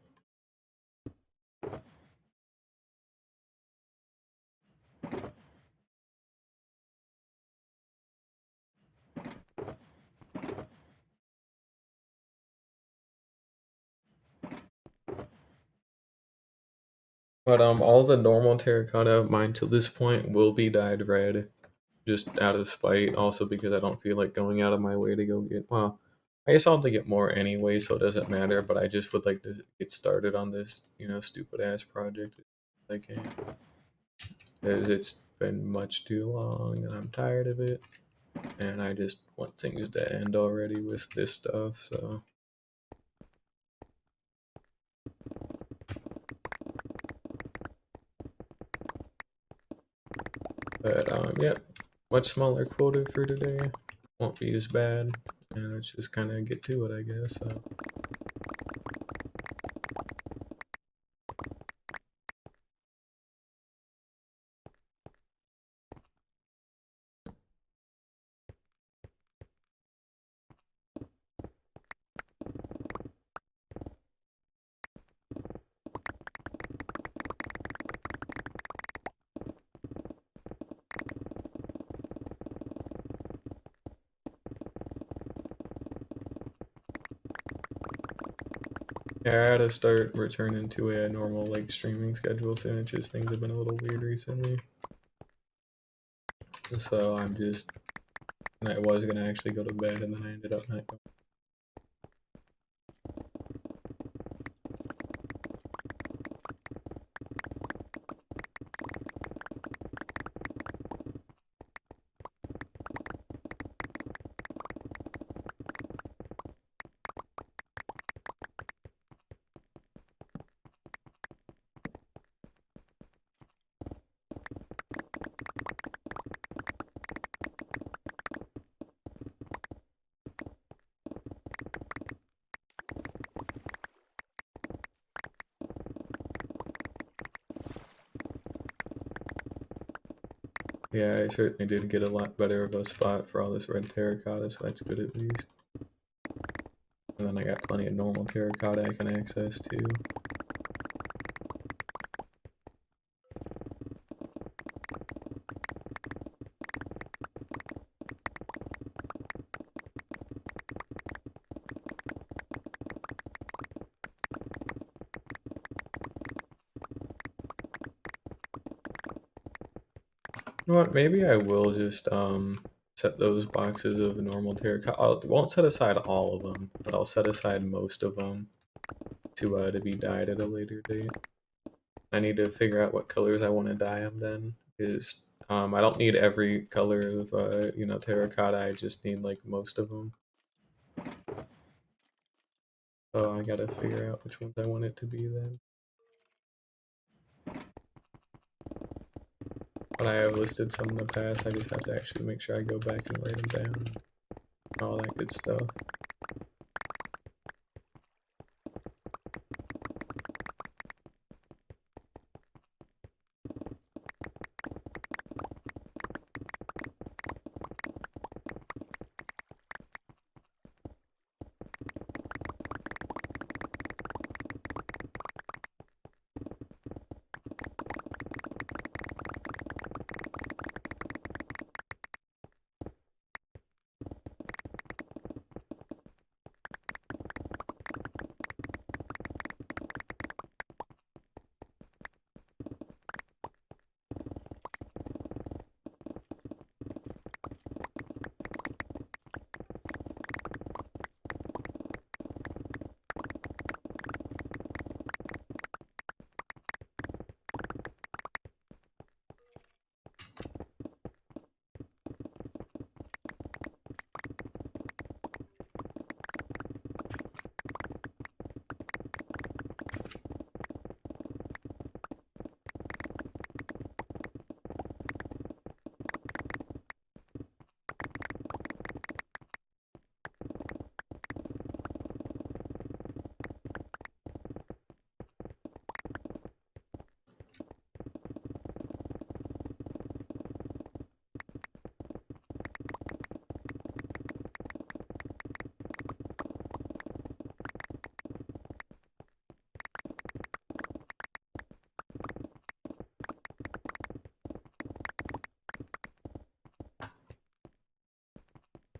But all the normal terracotta of mine till this point will be dyed red, just out of spite. Also because I don't feel like going out of my way to go get. Well, I guess I'll have to get more anyway, so it doesn't matter. But I just would like to get started on this, stupid ass project. I can, because it's been much too long, and I'm tired of it. And I just want things to end already with this stuff. So, but yeah, much smaller quota for today. Won't be as bad. And let's just kind of get to it, I guess. So. Yeah, I had to start returning to a normal like streaming schedule soon. It's just things have been a little weird recently. So I'm just, and I was gonna actually go to bed, and then I ended up not going. Yeah, I certainly did get a lot better of a spot for all this red terracotta, so that's good at least. And then I got plenty of normal terracotta I can access too. You know what? Maybe I will just set those boxes of normal terracotta. I won't set aside all of them, but I'll set aside most of them to be dyed at a later date. I need to figure out what colors I want to dye them then, because I don't need every color of terracotta. I just need like most of them. So I gotta figure out which ones I want it to be then. But I have listed some in the past. I just have to actually make sure I go back and write them down and all that good stuff.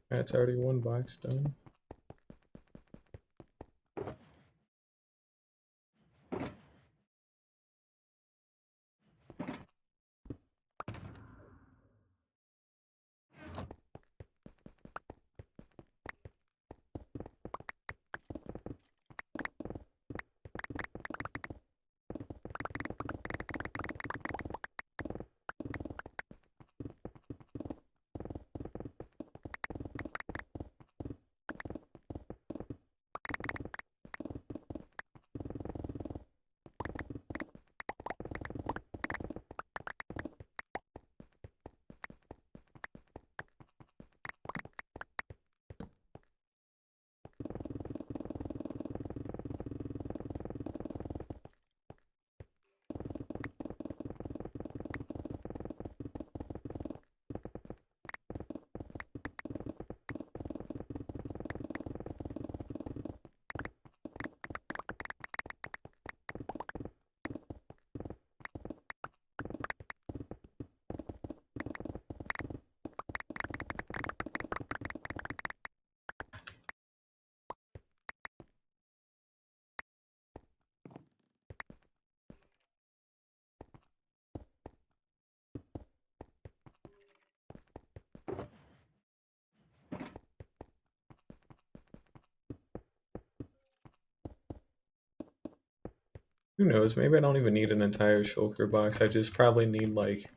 That's already one box done. Who knows? Maybe I don't even need an entire shulker box. I just probably need like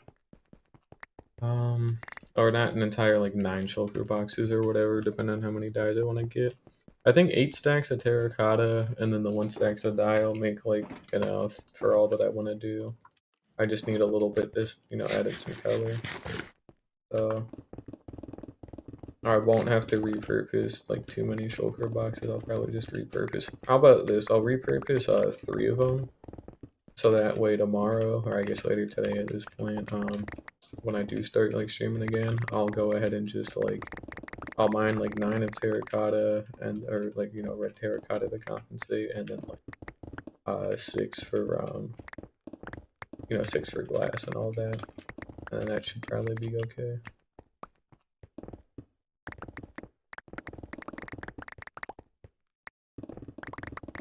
or not an entire like 9 shulker boxes or whatever, depending on how many dyes I want to get. I think 8 stacks of terracotta and then the 1 stacks of dye will make like enough for all that I want to do. I just need a little bit this, added some color. So I won't have to repurpose like too many shulker boxes. I'll probably just repurpose. How about this? I'll repurpose 3 of them. So that way tomorrow, or I guess later today at this point, when I do start like streaming again, I'll go ahead and just like I'll mine like 9 of terracotta and or like red terracotta to compensate, and then like 6 for 6 for glass and all that, and that should probably be okay.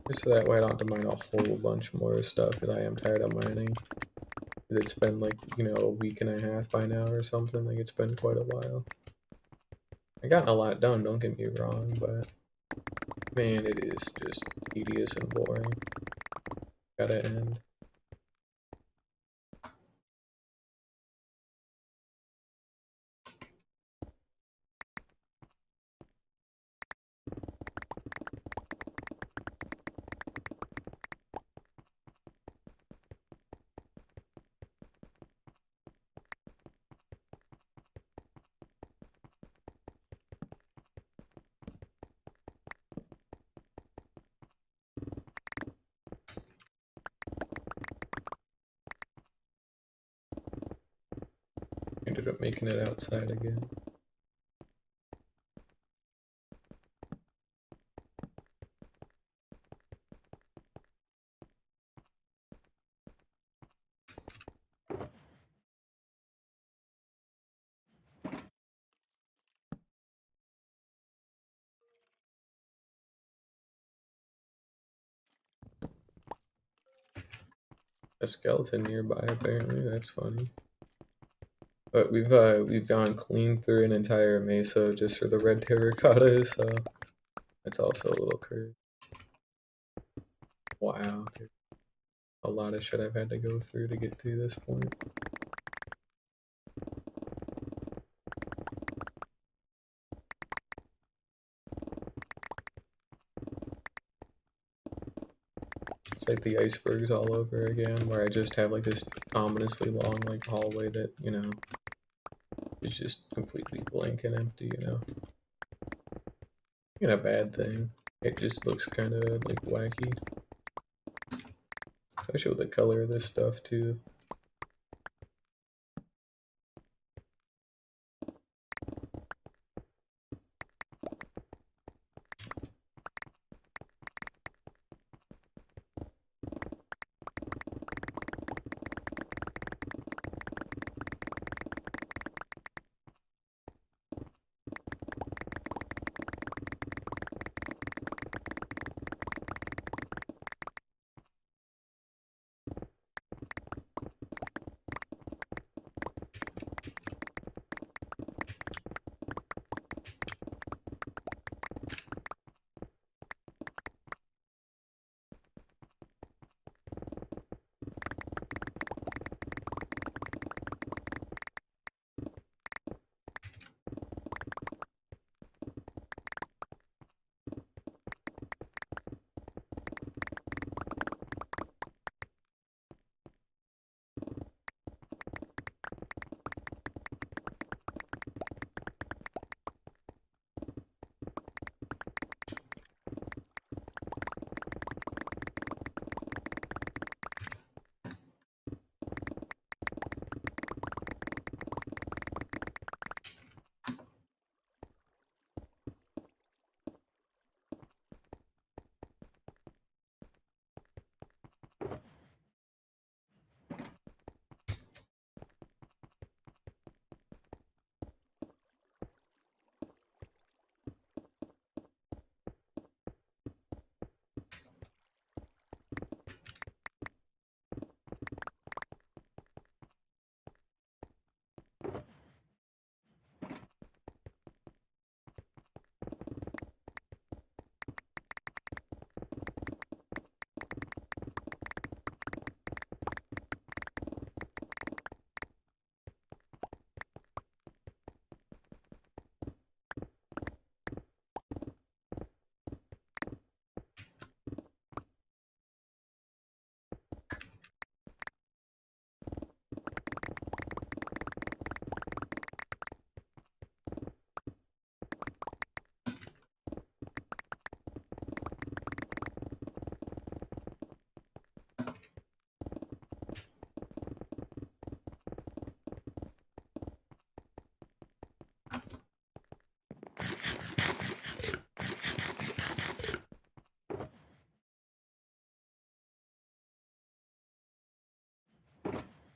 Just so that way I don't have to mine a whole bunch more stuff, because I am tired of mining. It's been like, a week and a half by now or something. Like, it's been quite a while. I got a lot done, don't get me wrong, but man, it is just tedious and boring. Gotta end. Ended up making it outside again. A skeleton nearby, apparently. That's funny. But we've gone clean through an entire mesa just for the red terracotta, so that's also a little cursed. Wow, a lot of shit I've had to go through to get to this point. It's like the icebergs all over again, where I just have like this ominously long like hallway that, is just completely blank and empty, Ain't a bad thing. It just looks kind of like wacky. Especially with the color of this stuff too.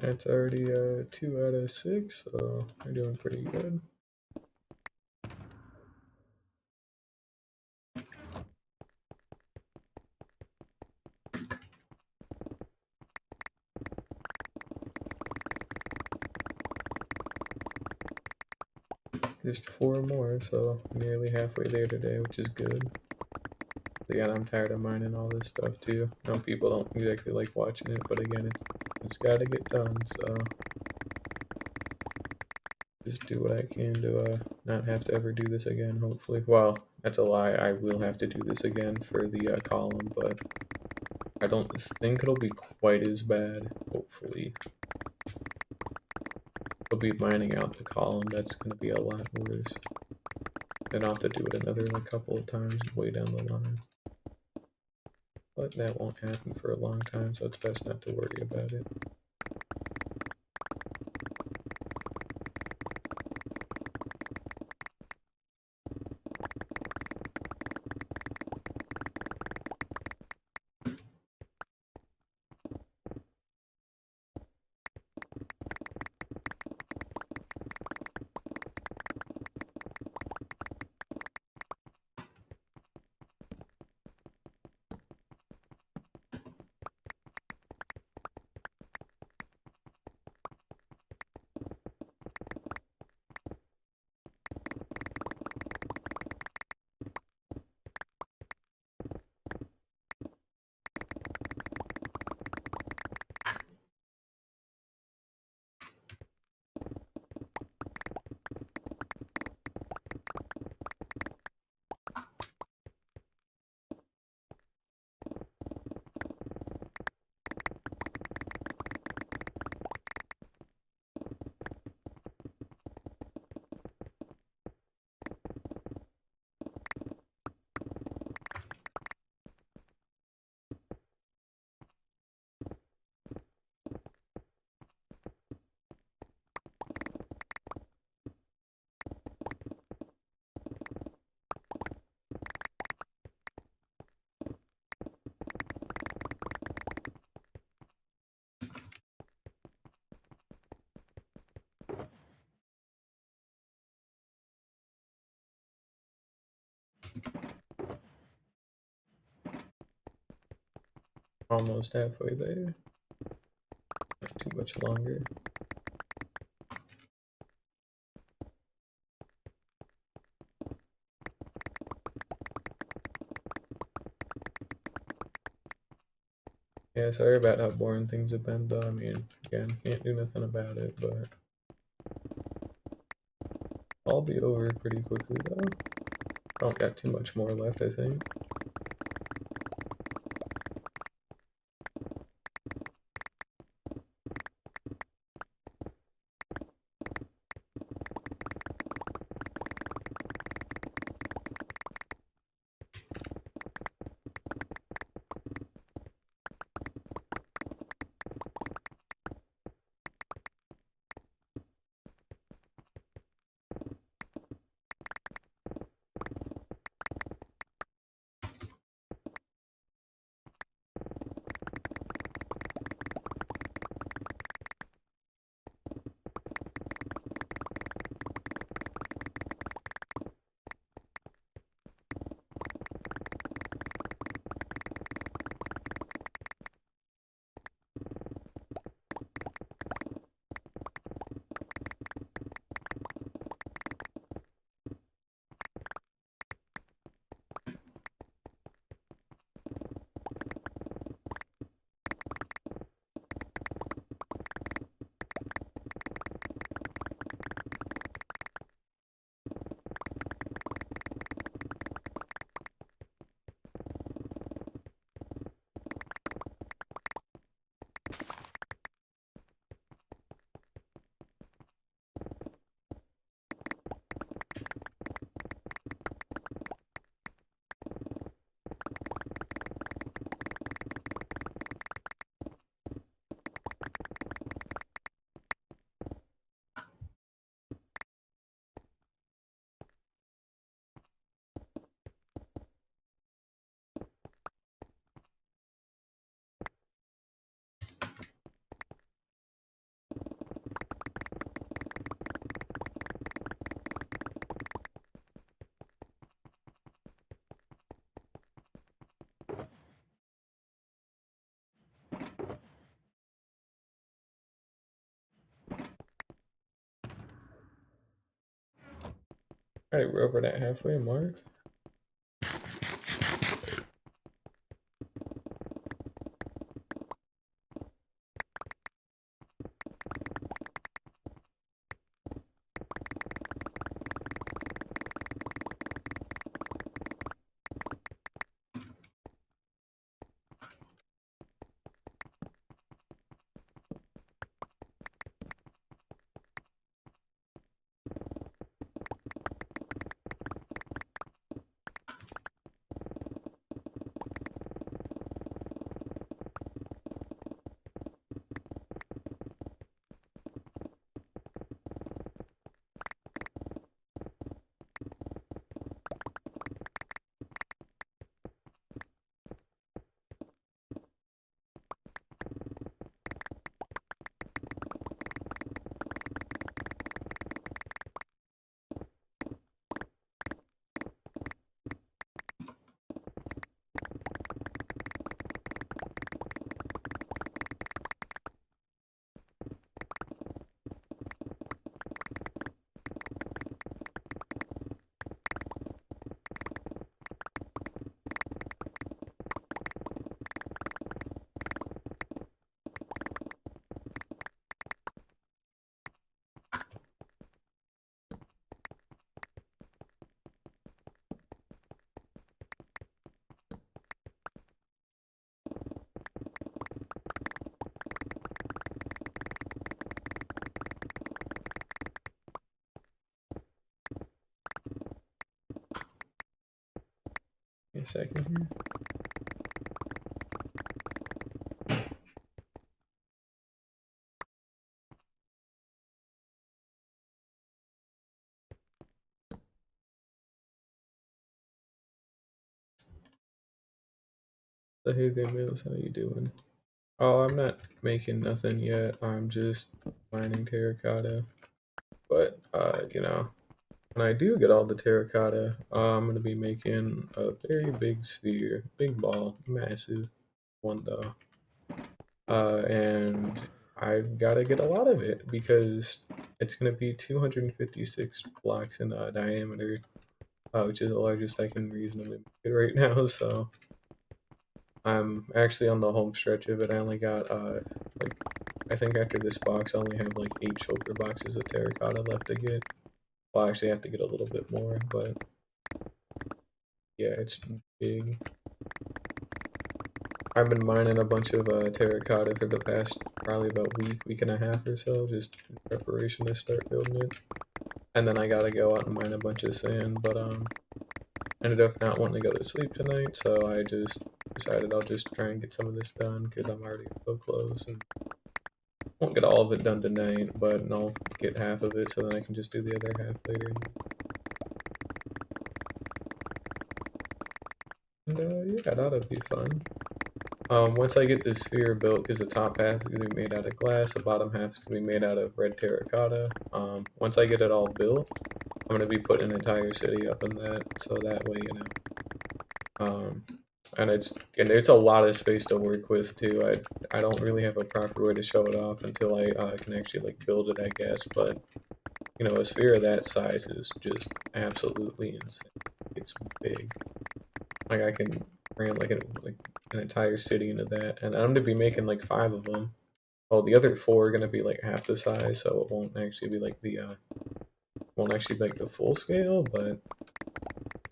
That's already 2 out of 6, so we're doing pretty good. Just 4 more, so nearly halfway there today, which is good. Again, I'm tired of mining all this stuff too. I know people don't exactly like watching it, but again, it's got to get done, so just do what I can to not have to ever do this again, hopefully. Well, that's a lie. I will have to do this again for the column, but I don't think it'll be quite as bad, hopefully. I'll be mining out the column. That's going to be a lot worse. Then I'll have to do it another couple of times way down the line. But that won't happen for a long time, so it's best not to worry about it. Almost halfway there. Not too much longer. Yeah, sorry about how boring things have been though. I mean, again, can't do nothing about it, but I'll be over pretty quickly though. Don't got too much more left, I think. Alright, we're over that halfway mark. Give me a second here. So hey there, Mills, how you doing? Oh, I'm not making nothing yet. I'm just mining terracotta. But you know, when I do get all the terracotta, I'm gonna be making a very big sphere, big ball, massive one though. And I've got to get a lot of it because it's gonna be 256 blocks in diameter, which is the largest I can reasonably make it right now. So I'm actually on the home stretch of it. I only got like I think after this box I only have like 8 choker boxes of terracotta left to get. Well, I actually have to get a little bit more, but yeah, it's big. I've been mining a bunch of terracotta for the past probably about week and a half or so, just in preparation to start building it. And then I gotta go out and mine a bunch of sand, but ended up not wanting to go to sleep tonight, so I just decided I'll just try and get some of this done because I'm already so close and won't get all of it done tonight, but I'll get half of it so then I can just do the other half later. And yeah, that'll be fun. Once I get this sphere built, because the top half is going to be made out of glass, the bottom half is going to be made out of red terracotta. Once I get it all built, I'm going to be putting an entire city up in that, so that way, you know. And it's a lot of space to work with too. I don't really have a proper way to show it off until I can actually like build it, I guess. But you know, a sphere of that size is just absolutely insane. It's big. Like I can cram like an entire city into that, and I'm gonna be making like 5 of them. Well, the other 4 are gonna be like half the size, so it won't actually be like the full scale, but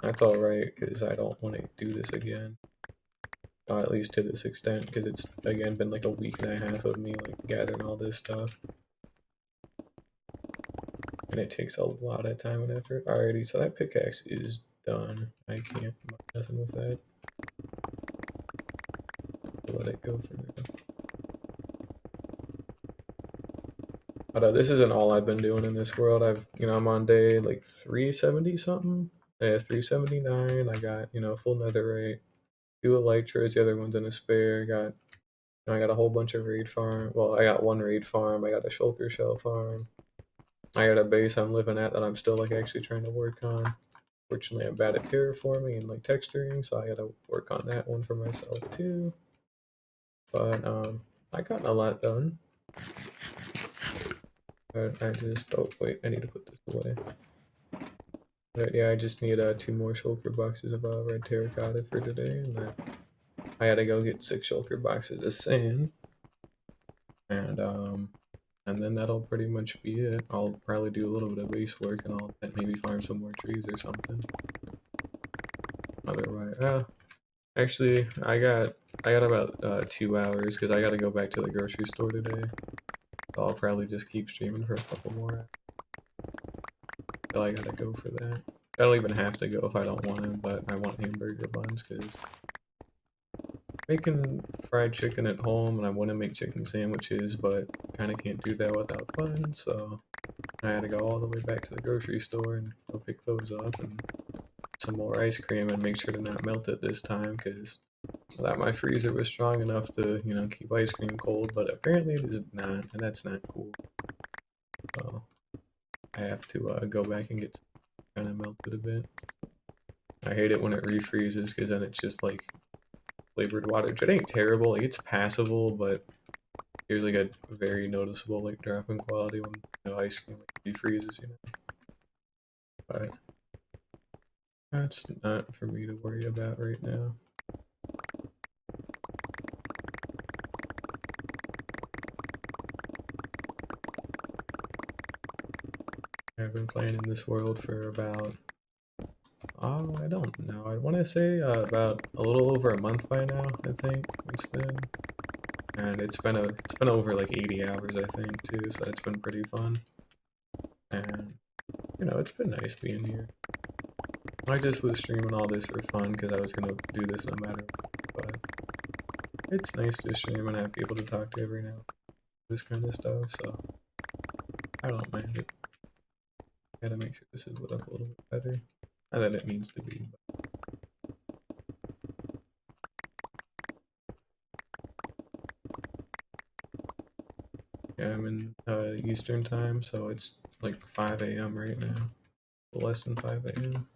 that's all right because I don't want to do this again. At least to this extent, because it's again been like a week and a half of me like gathering all this stuff, and it takes a lot of time and effort. Alrighty, so that pickaxe is done. I can't do nothing with that. Let it go for now. But this isn't all I've been doing in this world. I'm on day like 370 something. 379. I got, full netherite, 2 elytras, the other one's in a spare. I got a whole bunch of raid farm. Well, I got 1 raid farm. I got a shulker shell farm. I got a base I'm living at that I'm still like actually trying to work on. Fortunately, I'm bad at terraforming and like texturing, so I gotta work on that one for myself too. But I got a lot done. But I just, oh wait, I need to put this away. But yeah, I just need 2 more shulker boxes of red terracotta for today, and then I gotta go get 6 shulker boxes of sand, and and then that'll pretty much be it. I'll probably do a little bit of base work, and I'll maybe farm some more trees or something. Otherwise, actually, I got about 2 hours because I gotta go back to the grocery store today. So I'll probably just keep streaming for a couple more. Till I gotta go for that. I don't even have to go if I don't want to, but I want hamburger buns because making fried chicken at home, and I want to make chicken sandwiches, but kind of can't do that without buns, so I had to go all the way back to the grocery store and go pick those up, and some more ice cream, and make sure to not melt it this time because I thought my freezer was strong enough to, keep ice cream cold, but apparently it is not, and that's not cool. So I have to go back and get kind of melted a bit. I hate it when it refreezes because then it's just like flavored water, which it ain't terrible. Like, it's passable, but there's like a very noticeable like drop in quality when ice cream like defreezes, But that's not for me to worry about right now. I've been playing in this world for about I don't know. I want to say about a little over a month by now. I think it's been, and it's been over like 80 hours I think too. So it's been pretty fun, and it's been nice being here. I just was streaming all this for fun because I was gonna do this no matter what, but it's nice to stream and have people to talk to every now and this kind of stuff, so I don't mind it. Gotta make sure this is lit up a little bit better. Not that it needs to be, but yeah, I'm in Eastern time, so it's like 5 a.m. right now. Less than 5 a.m.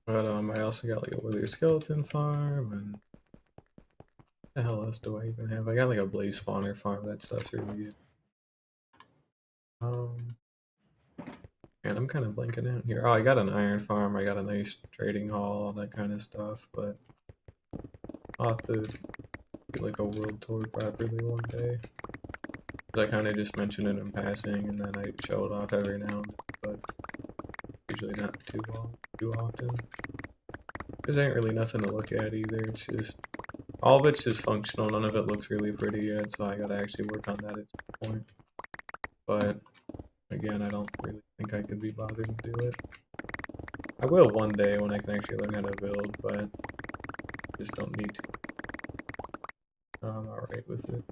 But I also got like a wither skeleton farm, and what the hell else do I even have? I got like a blaze spawner farm. That stuff's really easy. Um, and I'm kind of blanking out here. Oh, I got an iron farm. I got a nice trading hall, all that kind of stuff. But I'll have to do like a world tour properly one day. I kind of just mentioned it in passing, and then I show it off every now and then, but usually not too often. There's ain't really nothing to look at either. It's just all of it's just functional. None of it looks really pretty yet, so I gotta actually work on that at some point. But again, I don't really think I could be bothered to do it. I will one day when I can actually learn how to build, but just don't need to. I'm alright with it.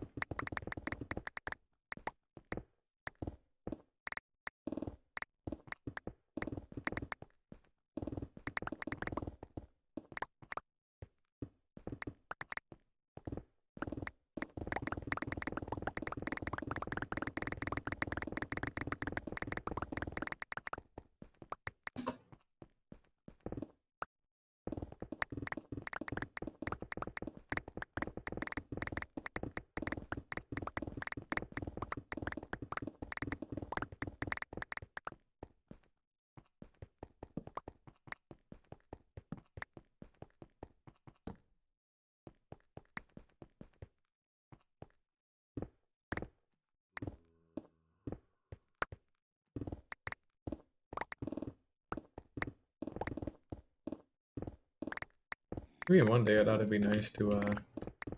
Maybe one day I thought it'd be nice to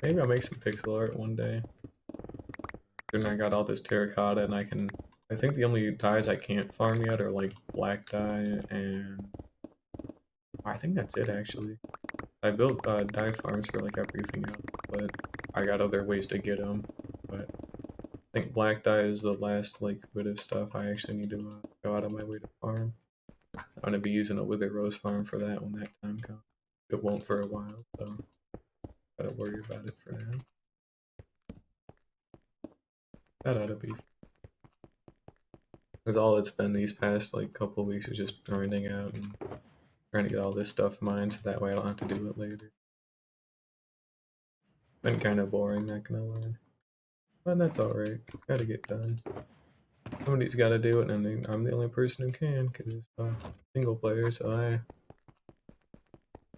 maybe I'll make some pixel art one day. And I got all this terracotta, and I think the only dyes I can't farm yet are like black dye, and I think that's it actually. I built dye farms for like everything else, but I got other ways to get them. But I think black dye is the last like bit of stuff I actually need to go out of my way to farm. I'm gonna be using a wither rose farm for that when that time comes. It won't for a while, so gotta worry about it for now. That ought to be. Because all it's been these past like couple weeks is just grinding out and Trying to get all this stuff mined so that way I don't have to do it later. Been kind of boring, not gonna lie. But that's alright. It's gotta get done. Somebody's gotta do it, and I'm the only person who can, because it's a single player, so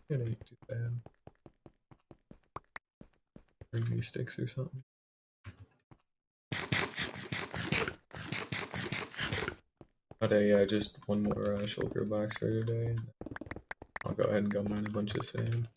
it ain't too bad. Bring me sticks or something. But yeah, just one more shulker box for today. I'll go ahead and go mine a bunch of sand.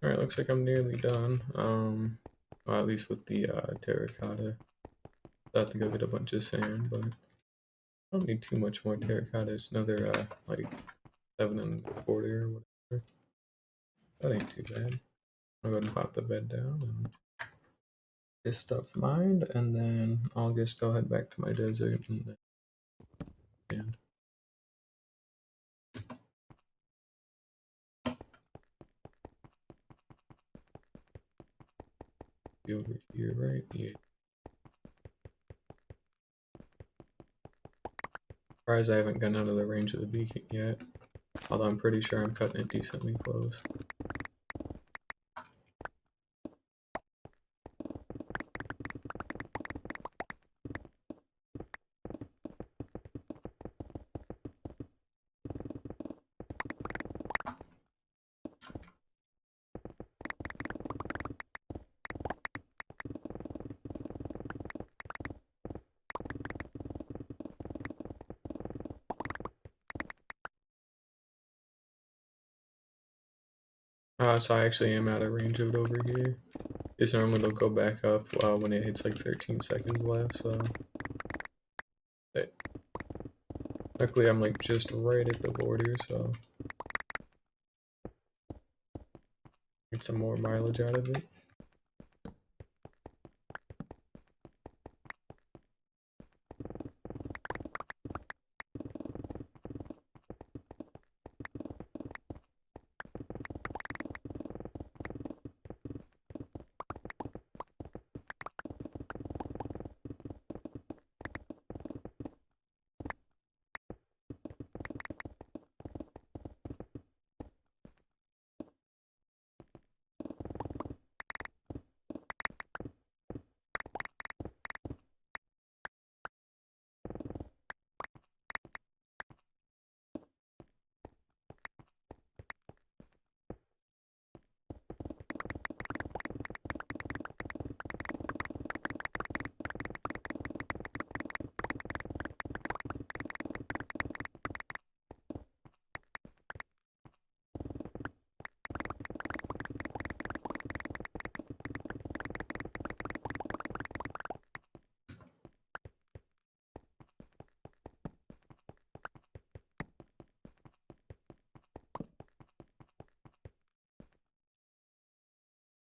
Alright, looks like I'm nearly done. Well, at least with the terracotta. I'll have to go get a bunch of sand, but I don't need too much more terracotta. It's another like 7.25 or whatever. That ain't too bad. I'll go ahead and pop the bed down and get stuff mined, and then I'll just go head back to my desert and then sand. Be over here, right? Yeah. Surprised I haven't gotten out of the range of the beacon yet. Although I'm pretty sure I'm cutting it decently close. So I actually am out of range of it over here. It's normally it'll go back up when it hits like 13 seconds left, so... Luckily I'm like just right at the border, so... Get some more mileage out of it.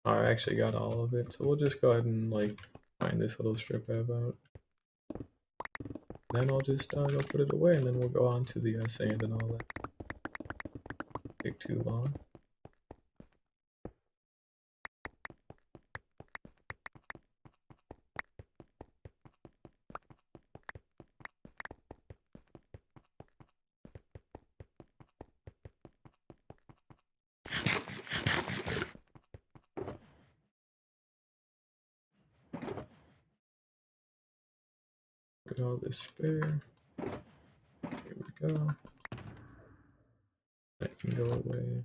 I actually got all of it, so we'll just go ahead and like find this little strip I have out. Then I'll just go put it away, and then we'll go on to the sand and all that. Take too long. Put all this spare. Here we go. That can go away.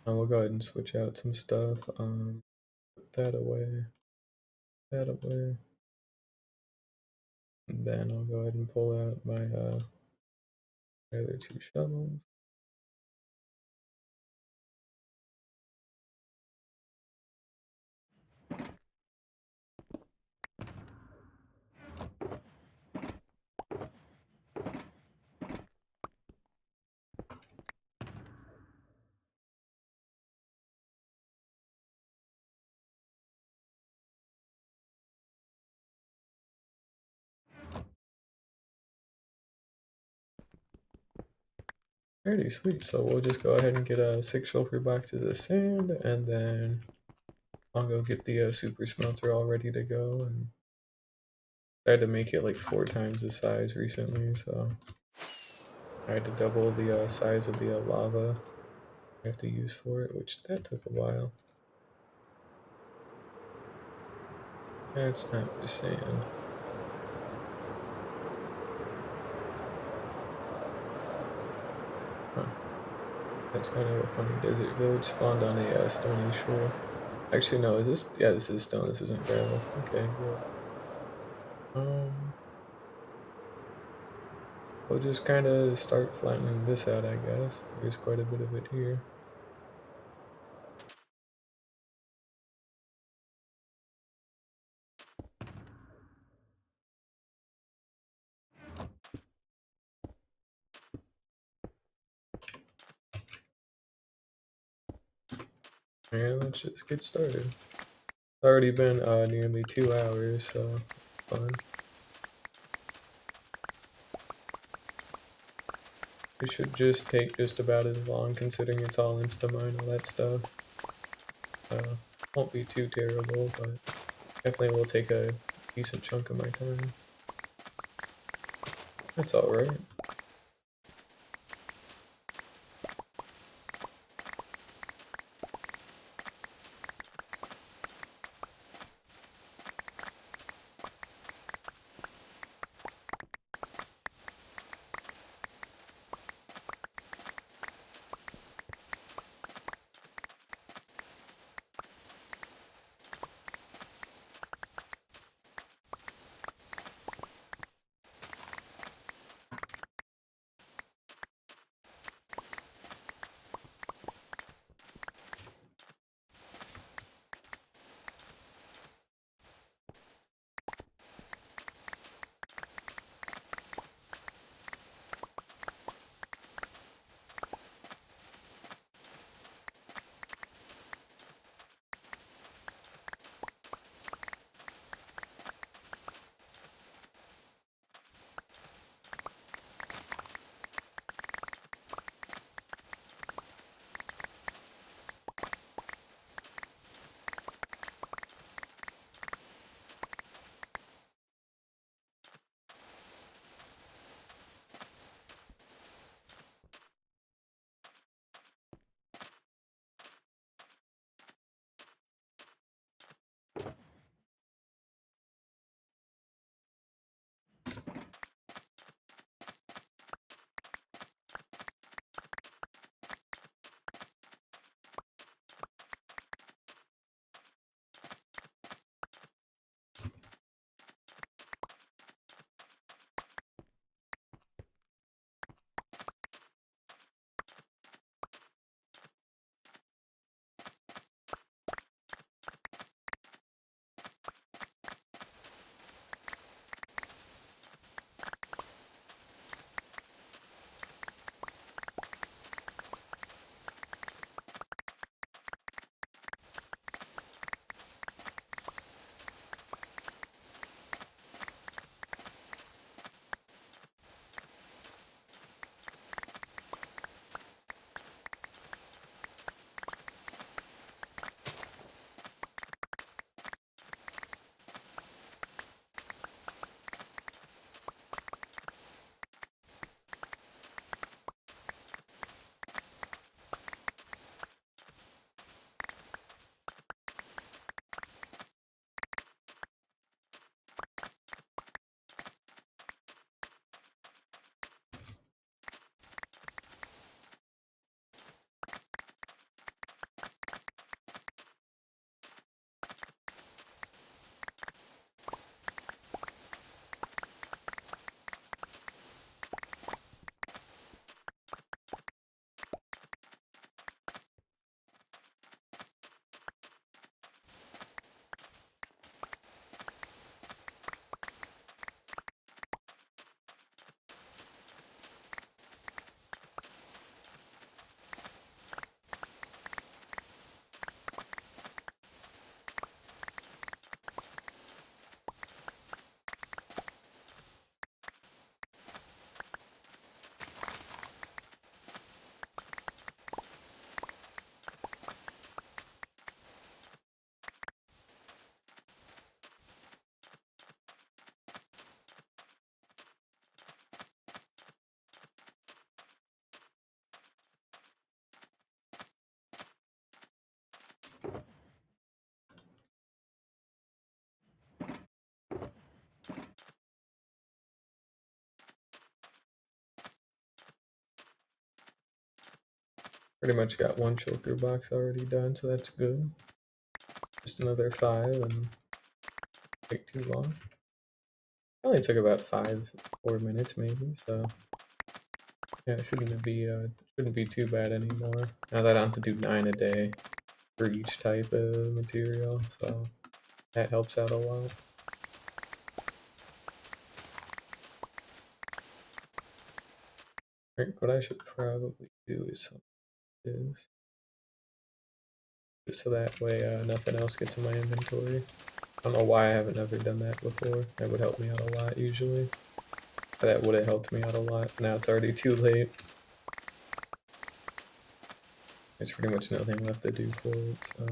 And we'll go ahead and switch out some stuff. Put that away. That away. And then I'll go ahead and pull out my other two shovels. Pretty sweet. So we'll just go ahead and get 6 sulfur boxes of sand, and then I'll go get the super smelter all ready to go. And I had to make it like 4 times the size recently, so I had to double the size of the lava I have to use for it, which that took a while. That's not for sand. Huh. That's kind of a funny desert village spawned on a stony shore. Actually, no, is this? Yeah, this is stone. This isn't gravel. Okay, good. We'll just kind of start flattening this out, I guess. There's quite a bit of it here. And let's just get started. It's already been nearly 2 hours, so fun. It should just take just about as long, considering it's all insta-mine, all that stuff. Won't be too terrible, but definitely will take a decent chunk of my time. That's alright. Pretty much got one choker box already done, so that's good. Just another 5 and take too long. Only took about 4 minutes maybe, so yeah, it shouldn't be too bad anymore. Now that I don't have to do 9 a day for each type of material, so that helps out a lot. I think what I should probably do is just so that way nothing else gets in my inventory. I don't know why I haven't ever done that before. That would help me out a lot usually. That would have helped me out a lot. Now it's already too late. There's pretty much nothing left to do for it, so.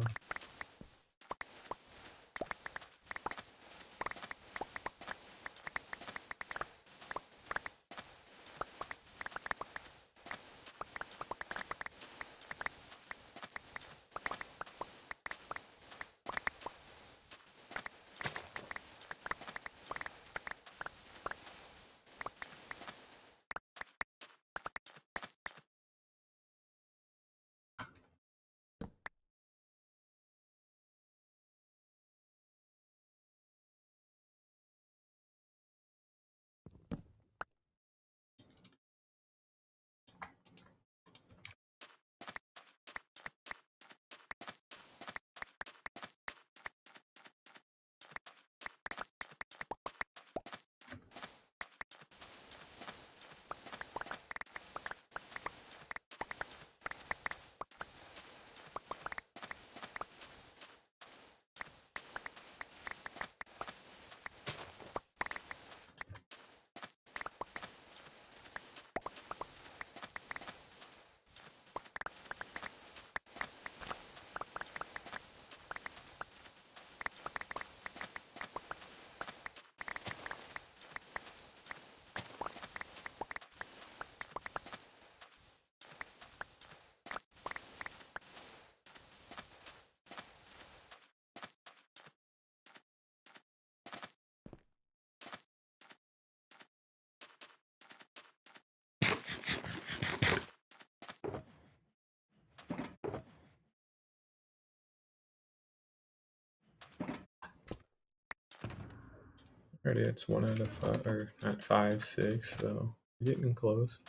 Alrighty, it's 1 out of 5, or not 5, 6, so we're getting close.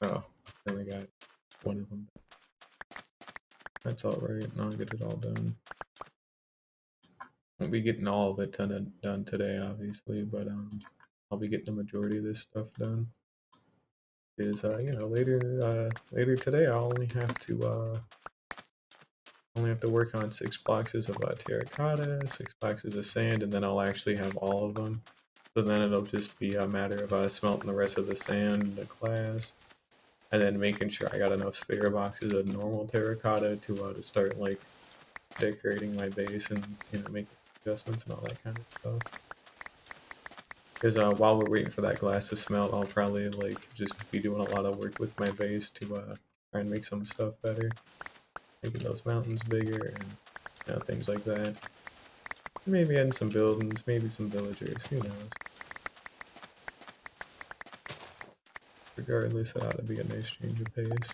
Oh, then we got one of them. That's alright, now I'll get it all done. Won't be getting all of it done today, obviously, but I'll be getting the majority of this stuff done. Is you know, later today I'll only have to work on 6 boxes of terracotta, 6 boxes of sand, and then I'll actually have all of them. So then it'll just be a matter of smelting the rest of the sand in the class, and then making sure I got enough spare boxes of normal terracotta to start like decorating my base and making adjustments and all that kind of stuff. Because while we're waiting for that glass to smelt, I'll probably like just be doing a lot of work with my base to try and make some stuff better, making those mountains bigger and things like that. Maybe adding some buildings, maybe some villagers, who knows. Regardless, it ought to be a nice change of pace.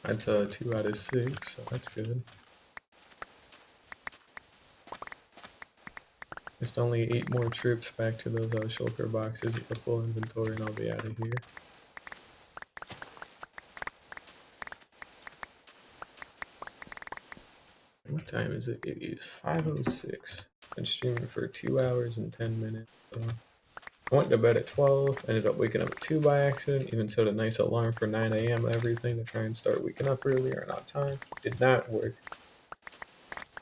That's 2 out of 6, so that's good. Just only 8 more trips back to those shulker boxes with the full inventory, and I'll be out of here. What time is it? It is 5:06. Been streaming for 2 hours and 10 minutes. So I went to bed at 12, ended up waking up at 2 by accident, even set a nice alarm for 9 a.m. and everything to try and start waking up earlier and on time. Did not work.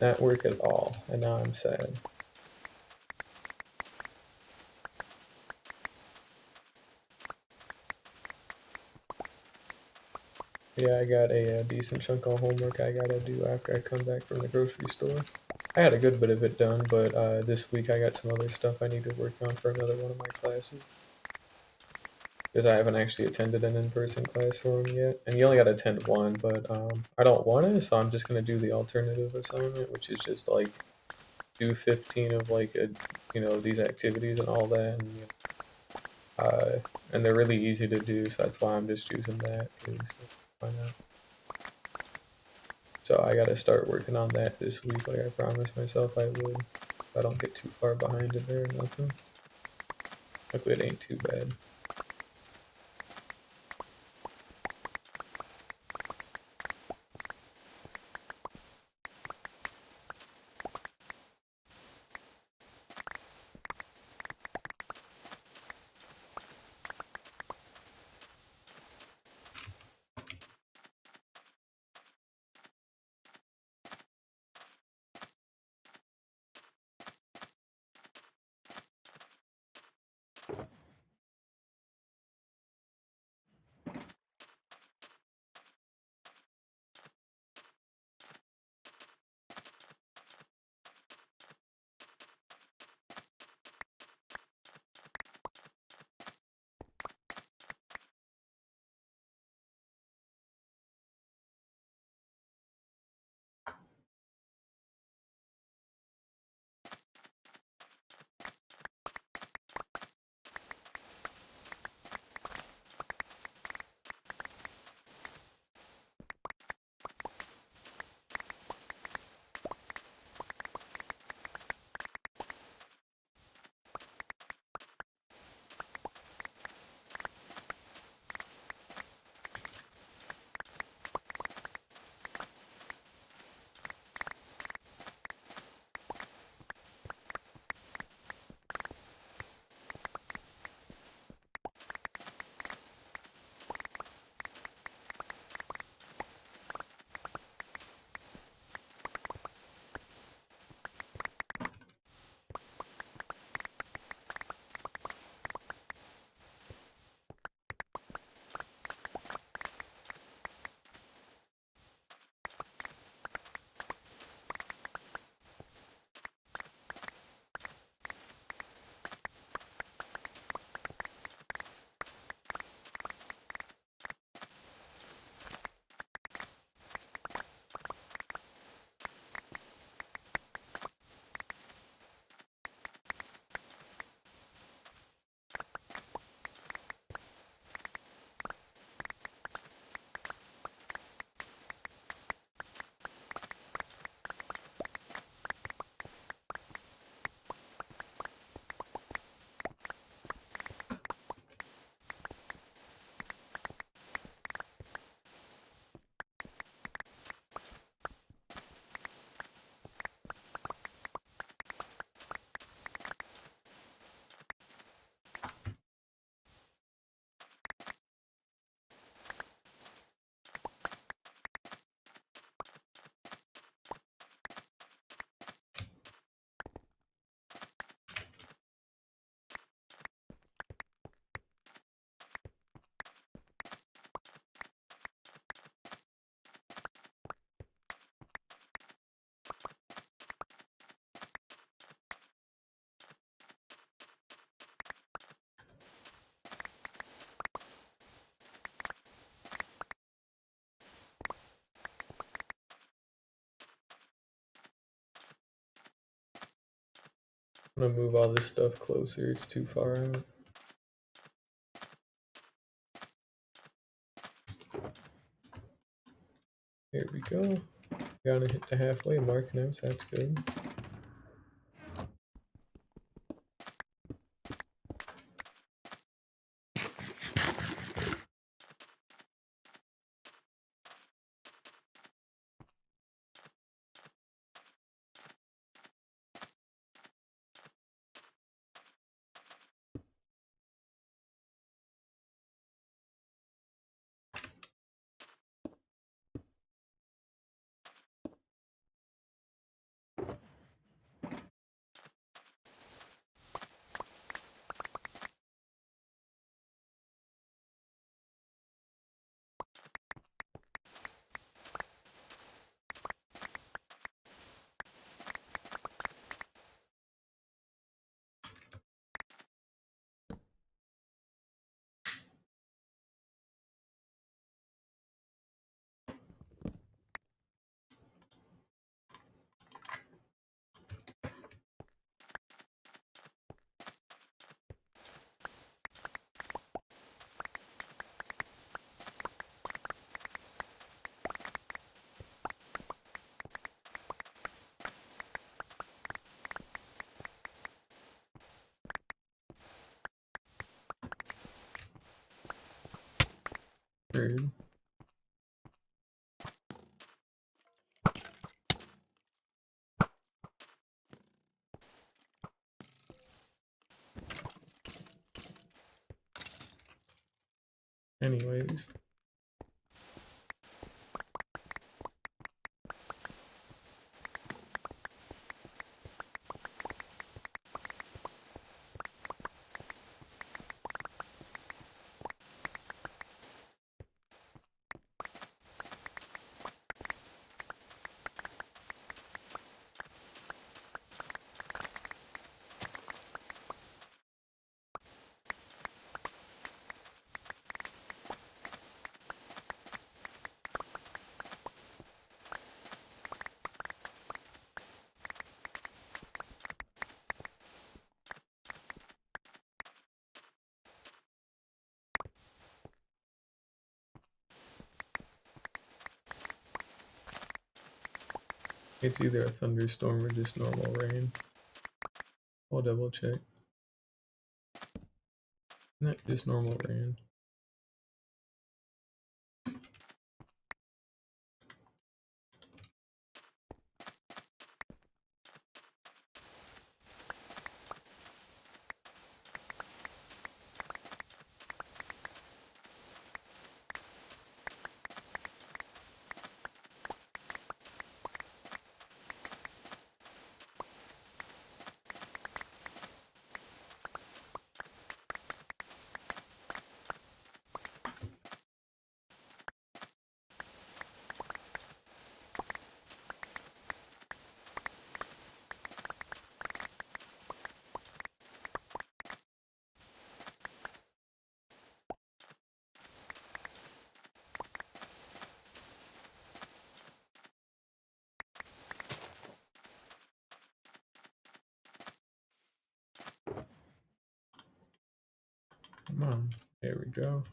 Not work at all, and now I'm sad. Yeah, I got a decent chunk of homework I gotta do after I come back from the grocery store. I had a good bit of it done, but this week I got some other stuff I need to work on for another one of my classes. Because I haven't actually attended an in-person class for them yet. And you only gotta attend one, but I don't want to, so I'm just gonna do the alternative assignment, which is just like do 15 of like these activities and all that, and they're really easy to do, so that's why I'm just choosing that. Why not? So I gotta start working on that this week, like I promised myself I would. If I don't get too far behind in there or nothing. Hopefully it ain't too bad. I'm gonna move all this stuff closer, it's too far out. Here we go. Gotta hit the halfway mark now, so that's good. Rude. Anyways. It's either a thunderstorm or just normal rain. I'll double check. Not just normal rain. Come on. There we go.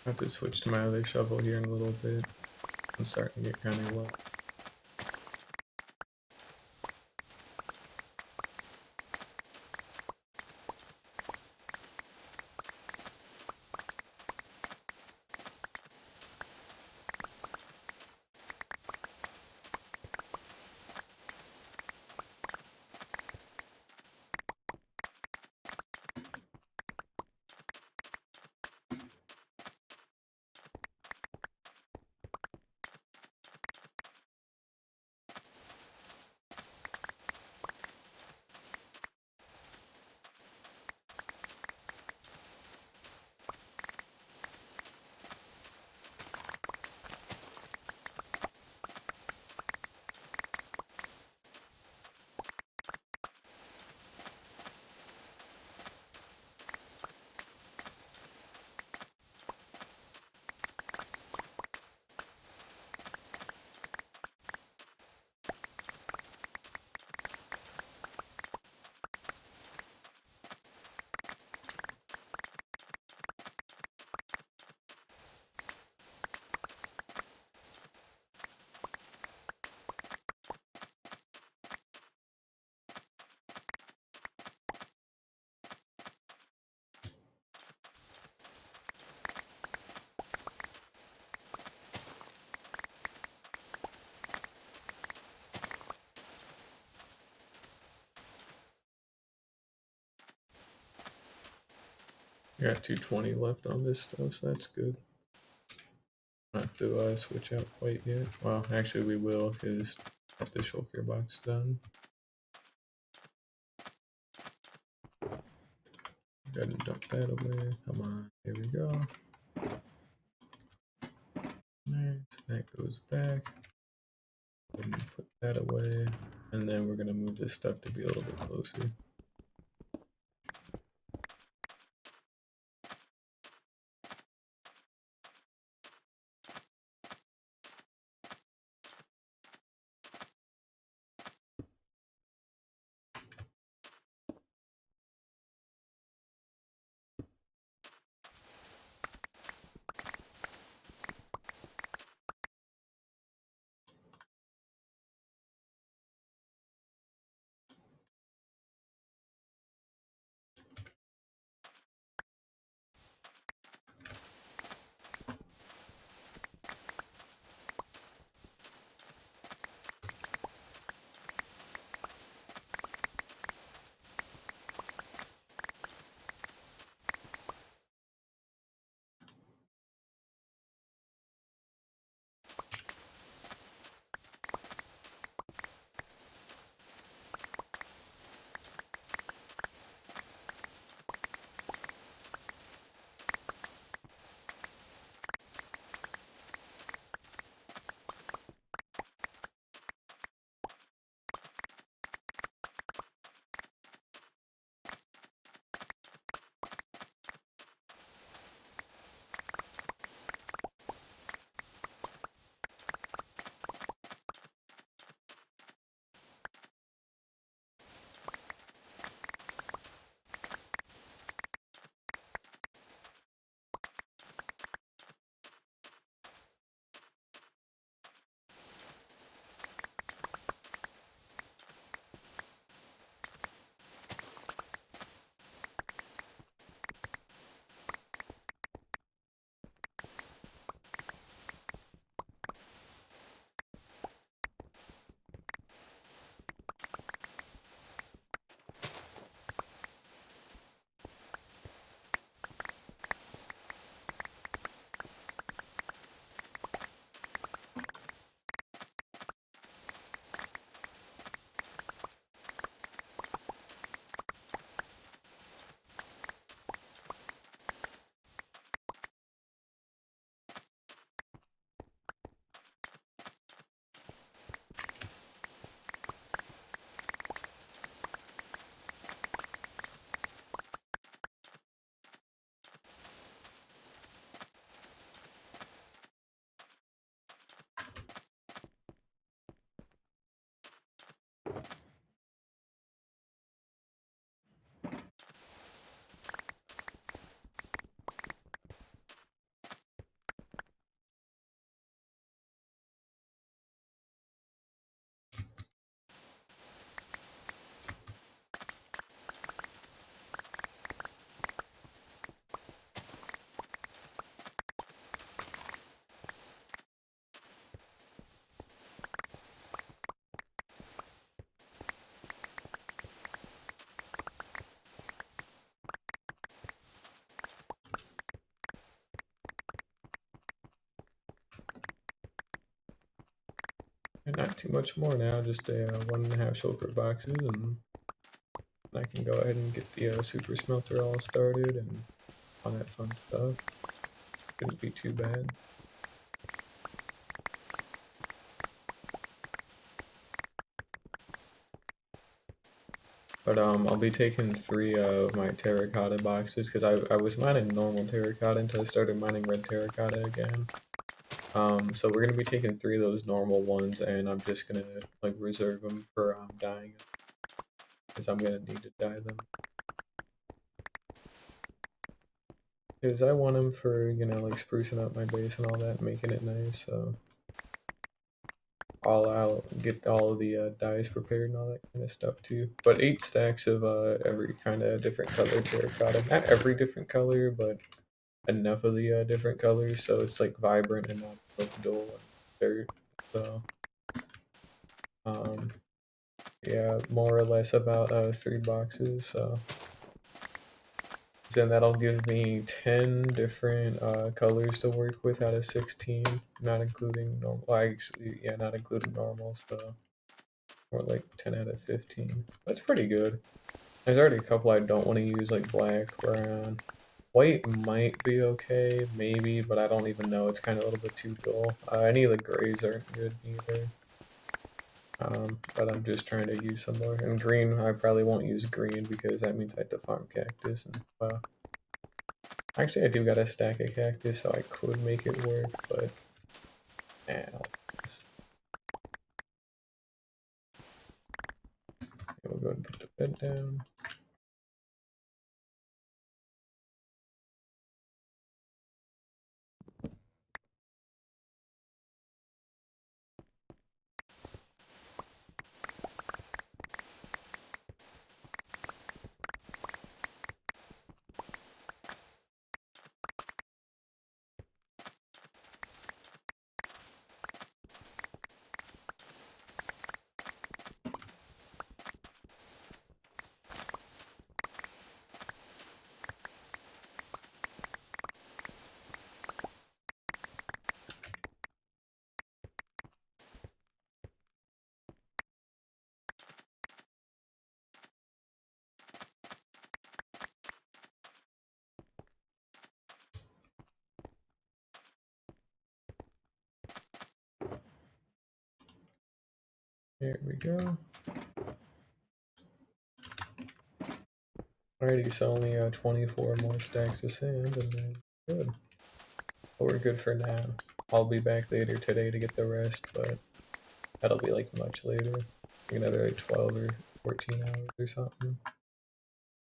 I have to switch to my other shovel here in a little bit. I'm starting to get kind of wet. I got 220 left on this stuff, so that's good. Not have to switch out quite yet. Well, actually we will, because got the shulker box done. Go ahead and dump that away. Come on, here we go. Alright, that goes back. Go ahead and put that away. And then we're gonna move this stuff to be a little bit closer. And not too much more now, just a 1.5 shulker boxes, and I can go ahead and get the super smelter all started and all that fun stuff. Shouldn't be too bad. But I'll be taking 3 of my terracotta boxes, because I was mining normal terracotta until I started mining red terracotta again. So we're gonna be taking 3 of those normal ones, and I'm just gonna like reserve them for dyeing, because I'm gonna need to dye them. Because I want them for, you know, like sprucing up my base and all that, making it nice, so I'll get all of the dyes prepared and all that kind of stuff too. But 8 stacks of every kind of different color terracotta. Not every different color, but enough of the different colors so it's like vibrant and not like dull and dirt. So yeah, more or less about 3 boxes. So and that'll give me 10 different colors to work with out of 16, not including normal. Well, actually, yeah, not including normal, so or like 10 out of 15. That's pretty good. There's already a couple I don't want to use, like black, brown. White might be okay, maybe, but I don't even know. It's kind of a little bit too dull. Any of the grays aren't good either. But I'm just trying to use some more. And green, I probably won't use green because that means I have to farm cactus. And actually, I do got a stack of cactus, so I could make it work, but we'll go ahead and put the bed down. There we go. Alrighty, so only 24 more stacks of sand, and then good. But we're good for now. I'll be back later today to get the rest, but that'll be like much later. Another like 12 or 14 hours or something.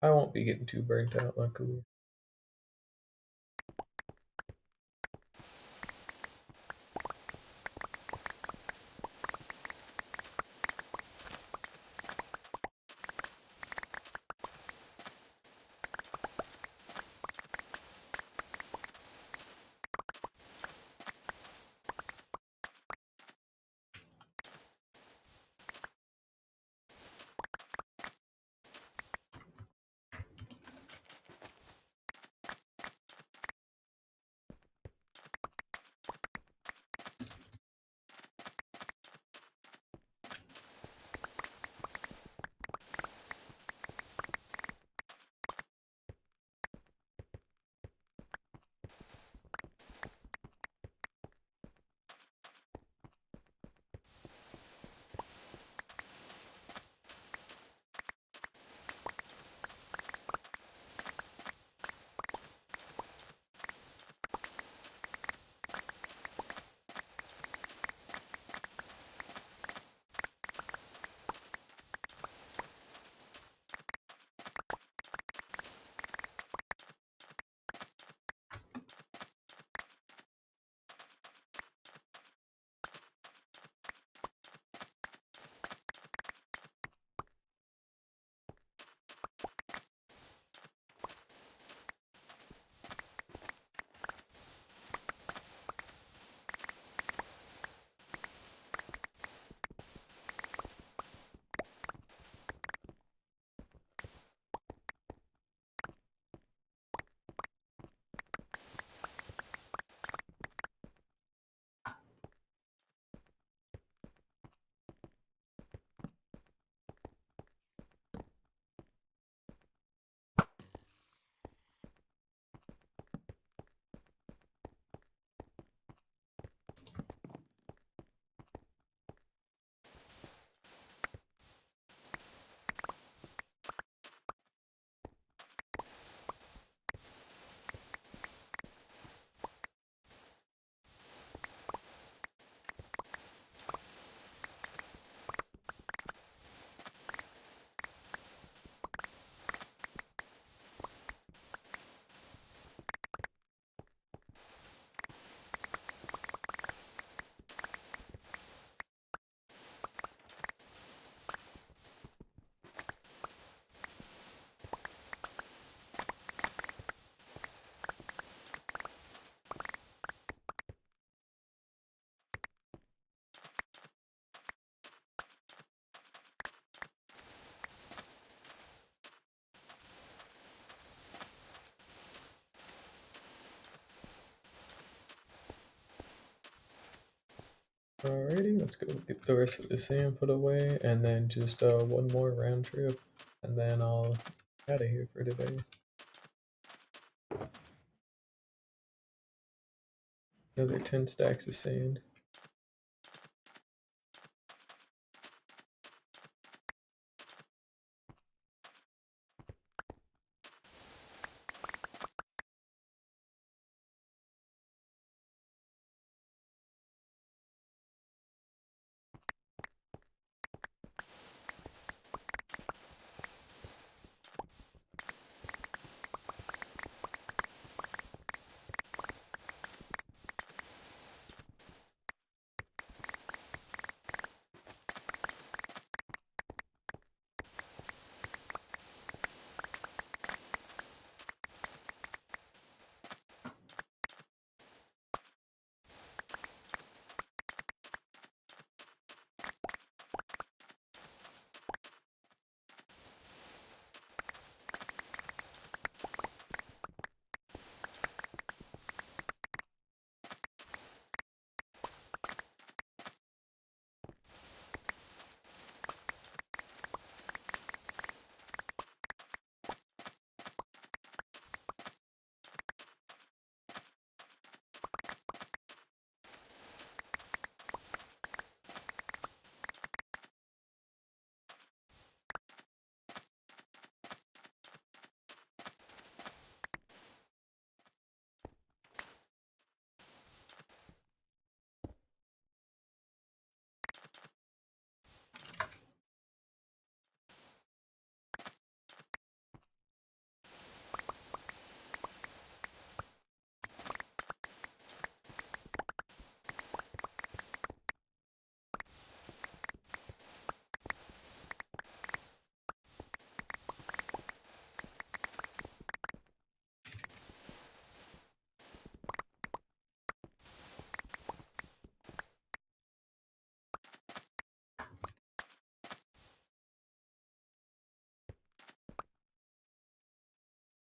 I won't be getting too burnt out, luckily. Alrighty, let's go get the rest of the sand put away, and then just one more round trip, and then I'll out of here for today. Another 10 stacks of sand.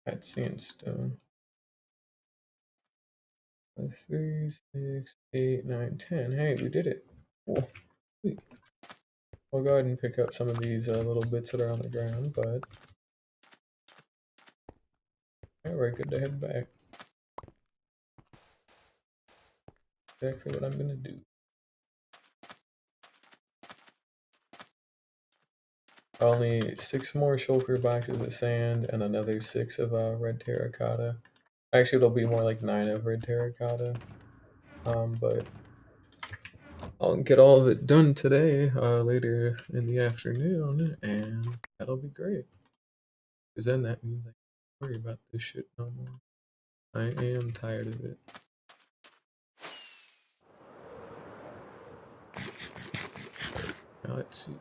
At sandstone. 5, 3, 6, 8, 9, 10. Hey, we did it. Cool. Sweet. I'll go ahead and pick up some of these little bits that are on the ground, but yeah, we're good to head back. Exactly what I'm gonna do. Only 6 more shulker boxes of sand and another 6 of red terracotta. Actually, it'll be more like 9 of red terracotta. But I'll get all of it done today, later in the afternoon, and that'll be great. Because then that means I can't worry about this shit no more. I am tired of it. Now let's see.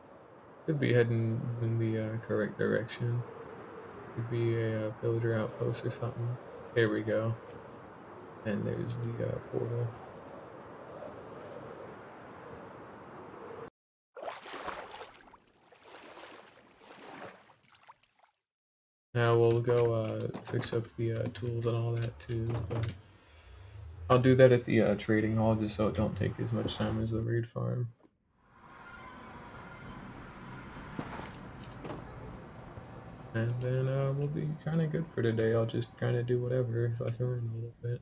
Could be heading in the correct direction. Could be a villager outpost or something. Here we go. And there's the portal. Now we'll go fix up the tools and all that too, but I'll do that at the trading hall just so it don't take as much time as the raid farm. And then we'll be kind of good for today. I'll just kind of do whatever if I can run a little bit.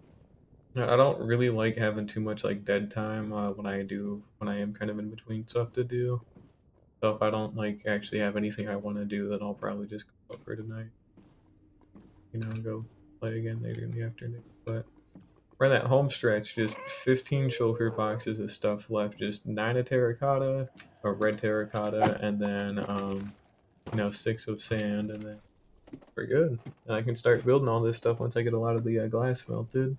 I don't really like having too much like dead time when I am kind of in between stuff to do. So if I don't like actually have anything I want to do, then I'll probably just go out for tonight. You know, go play again later in the afternoon. But for that home stretch, just 15 shulker boxes of stuff left, just 9 of terracotta or red terracotta, and then 6 of sand, and then we're good. And I can start building all this stuff once I get a lot of the glass melted,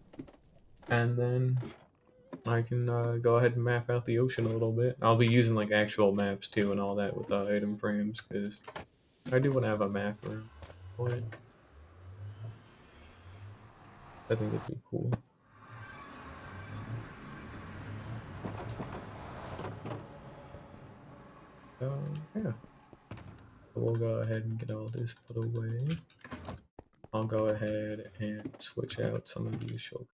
and then I can go ahead and map out the ocean a little bit. I'll be using like actual maps too and all that with item frames because I do want to have a map around point. I think it'd be cool. Yeah. We'll go ahead and get all this put away. I'll go ahead and switch out some of these shulkers.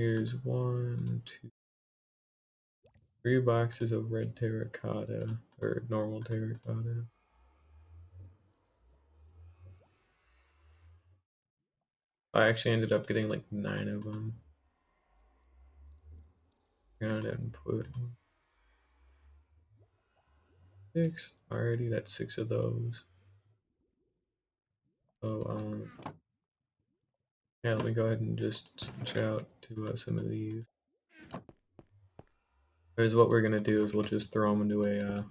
Here's 1, 2, 3 boxes of red terracotta, or normal terracotta. I actually ended up getting like 9 of them. Ground and put 6. Alrighty, that's 6 of those. So, yeah, let me go ahead and just switch out to some of these. Because what we're gonna do is we'll just throw them into a,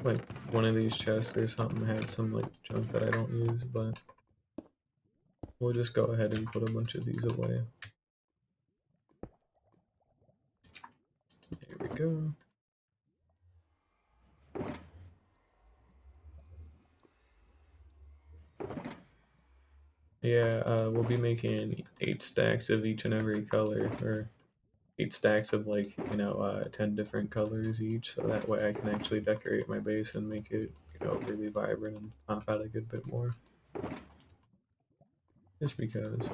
like one of these chests or something had some like junk that I don't use, but we'll just go ahead and put a bunch of these away. There we go. Yeah, we'll be making 8 stacks of each and every color, or 8 stacks of like, 10 different colors each, so that way I can actually decorate my base and make it, really vibrant and pop out a good bit more. Just because.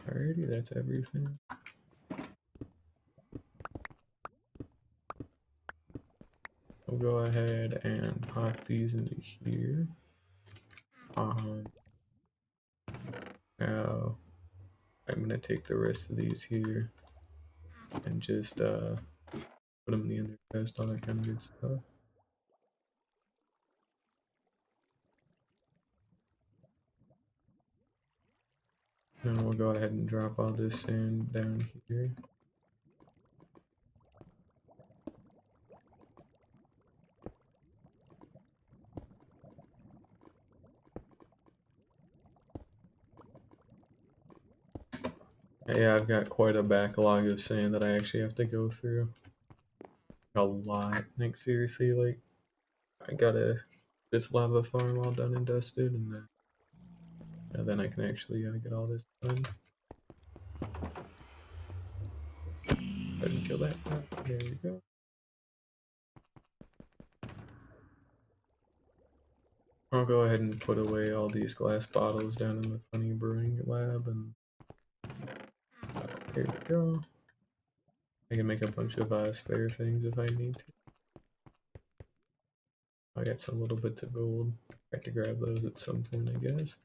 Alrighty, that's everything. We'll go ahead and pop these into here. Now I'm gonna take the rest of these here and just put them in the ender chest, all that kind of good stuff. Then we'll go ahead and drop all this sand down here. Yeah, I've got quite a backlog of sand that I actually have to go through. A lot. Like seriously, like I gotta this lava farm all done and dusted, and then I can actually get all this done. Go ahead and kill that. There we go. I'll go ahead and put away all these glass bottles down in the funny brewing lab, and there we go. I can make a bunch of spare things if I need to. I got some little bits of gold. I have to grab those at some point, I guess.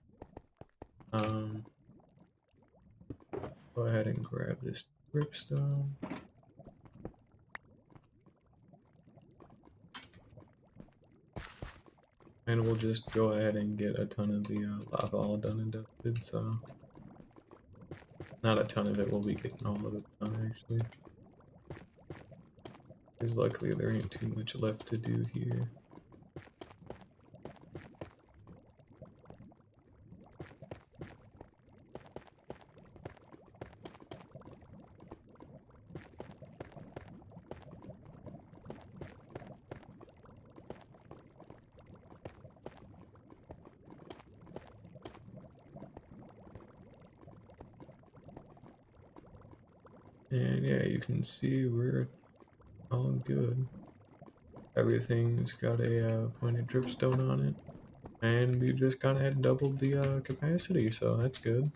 Go ahead and grab this dripstone. And we'll just go ahead and get a ton of the lava all done and dusted, so... Not a ton of it, we'll be getting all of it done, actually. Because luckily there ain't too much left to do here. And yeah, you can see we're all good. Everything's got a pointed dripstone on it. And we just kind of doubled the capacity, so that's good.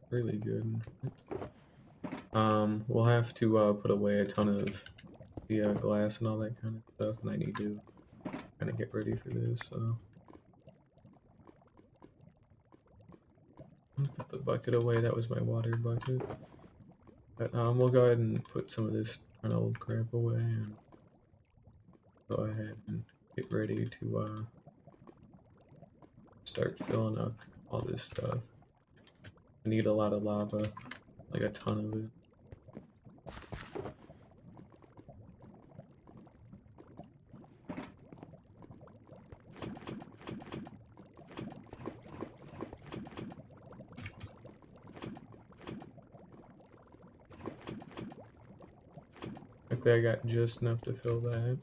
Really good. We'll have to put away a ton of the glass and all that kind of stuff, and I need to kind of get ready for this, so... Put the bucket away, that was my water bucket. But we'll go ahead and put some of this kind of old crap away and go ahead and get ready to start filling up all this stuff. I need a lot of lava, like a ton of it. Luckily I got just enough to fill that.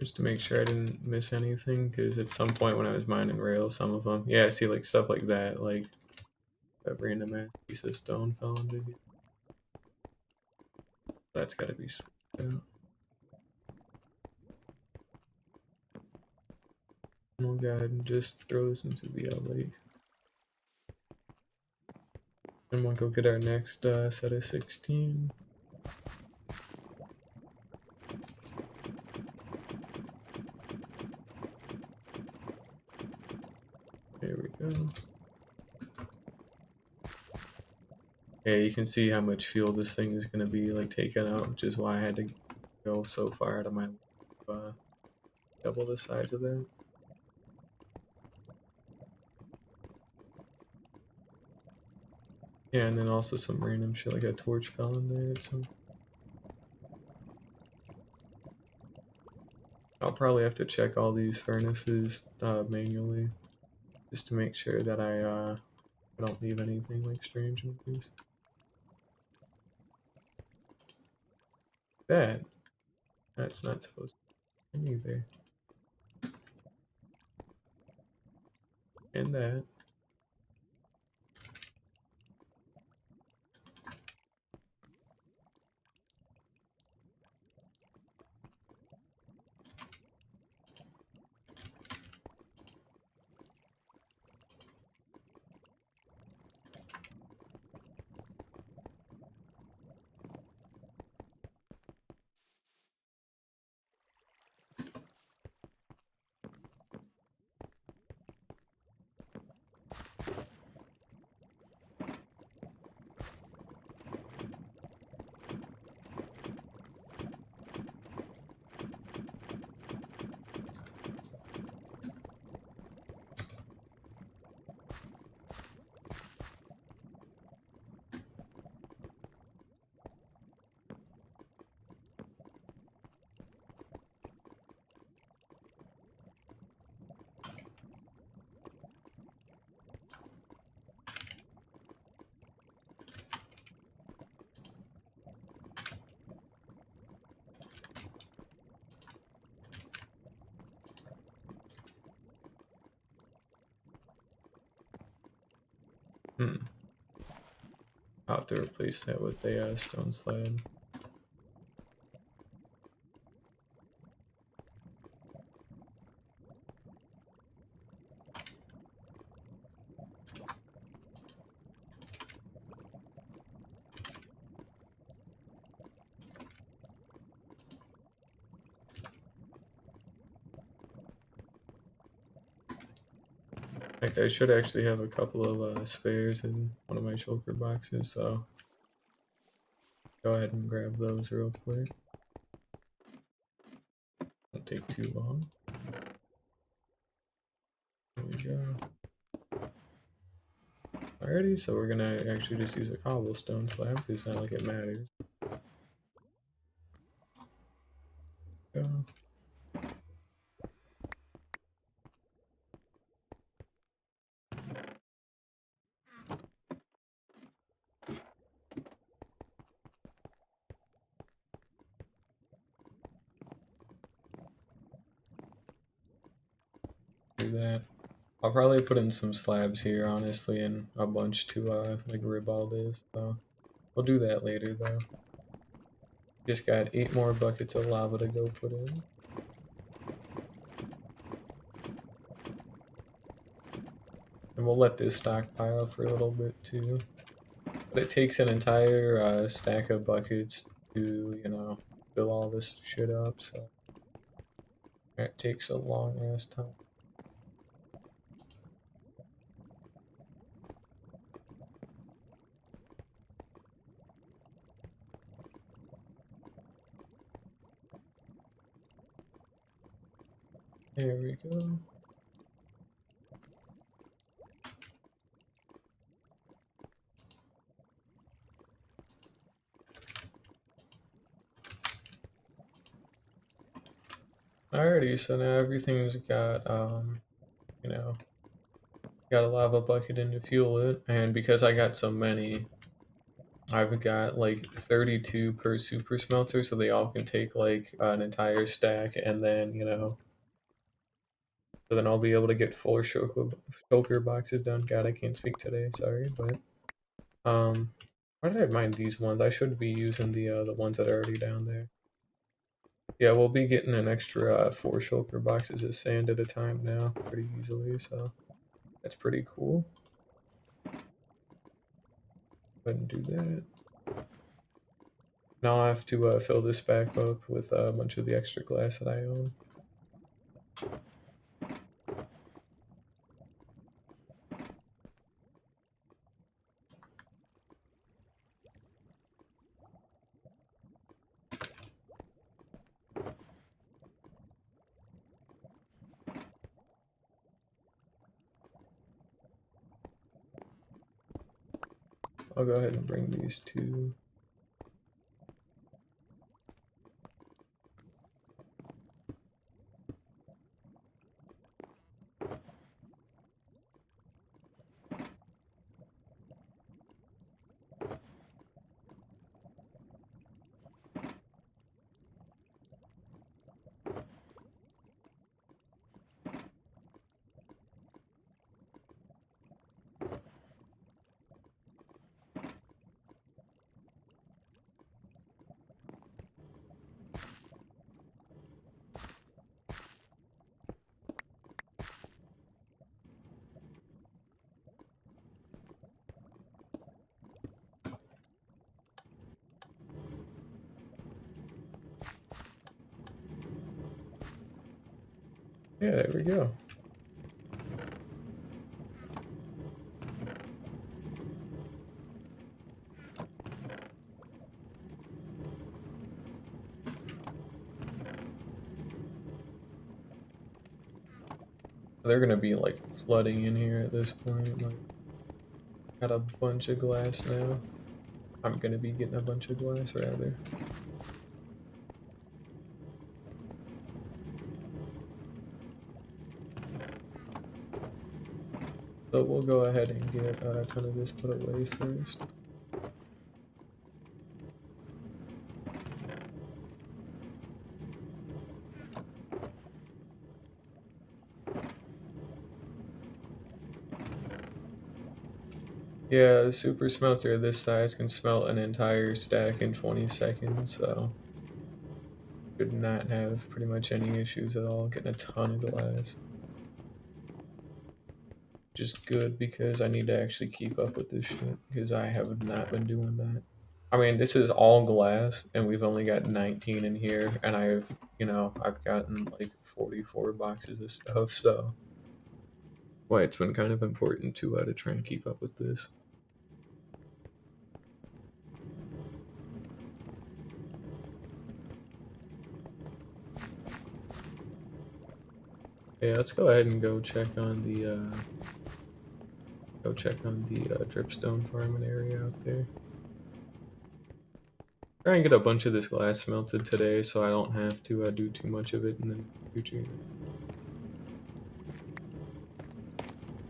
just to make sure I didn't miss anything, because at some point when I was mining rails, some of them, yeah, I see like stuff like that, like a random ass piece of stone fell into here. That's got to be swapped out. We'll go ahead and just throw this into the lake. And we'll go get our next set of 16. There we go. Yeah, you can see how much fuel this thing is going to be like taken out, which is why I had to go so far out of my double the size of that. Yeah, and then also some random shit like a torch fell in there at some. I'll probably have to check all these furnaces manually just to make sure that I don't leave anything like strange in these. That's not supposed to be either. And that. I'll have to replace that with a stone slab. Like I should actually have a couple of spares in one of my shulker boxes, so go ahead and grab those real quick. Won't take too long. There we go. Alrighty, so we're gonna actually just use a cobblestone slab because it's not like it matters. Go. Do that. I'll probably put in some slabs here, honestly, and a bunch to like rib all this. So we'll do that later, though. Just got 8 more buckets of lava to go put in. And we'll let this stockpile for a little bit too. But it takes an entire stack of buckets to, you know, fill all this shit up, so it takes a long ass time. There we go. Alrighty, so now everything's got, you know, got a lava bucket in to fuel it, and because I got so many, I've got like 32 per super smelter, so they all can take like an entire stack, and then so then I'll be able to get 4 shulker boxes done. God, I can't speak today. Sorry, but why did I mind these ones? I should be using the ones that are already down there. Yeah, we'll be getting an extra 4 shulker boxes of sand at a time now, pretty easily. So that's pretty cool. Go ahead and do that. Now I have to fill this back up with a bunch of the extra glass that I own. I'll go ahead and bring these two. Yeah, there we go. They're gonna be like flooding in here at this point. Like, got a bunch of glass now. I'm gonna be getting a bunch of glass rather. So we'll go ahead and get a ton of this put away first. Yeah, the super smelter this size can smelt an entire stack in 20 seconds, so should not have pretty much any issues at all getting a ton of glass. Just good because I need to actually keep up with this shit because I have not been doing that. I mean, this is all glass and we've only got 19 in here and I've gotten like 44 boxes of stuff, so why it's been kind of important to try and keep up with this. Yeah, let's go ahead and go check on the dripstone farming area out there. Try and get a bunch of this glass smelted today so I don't have to do too much of it in the future.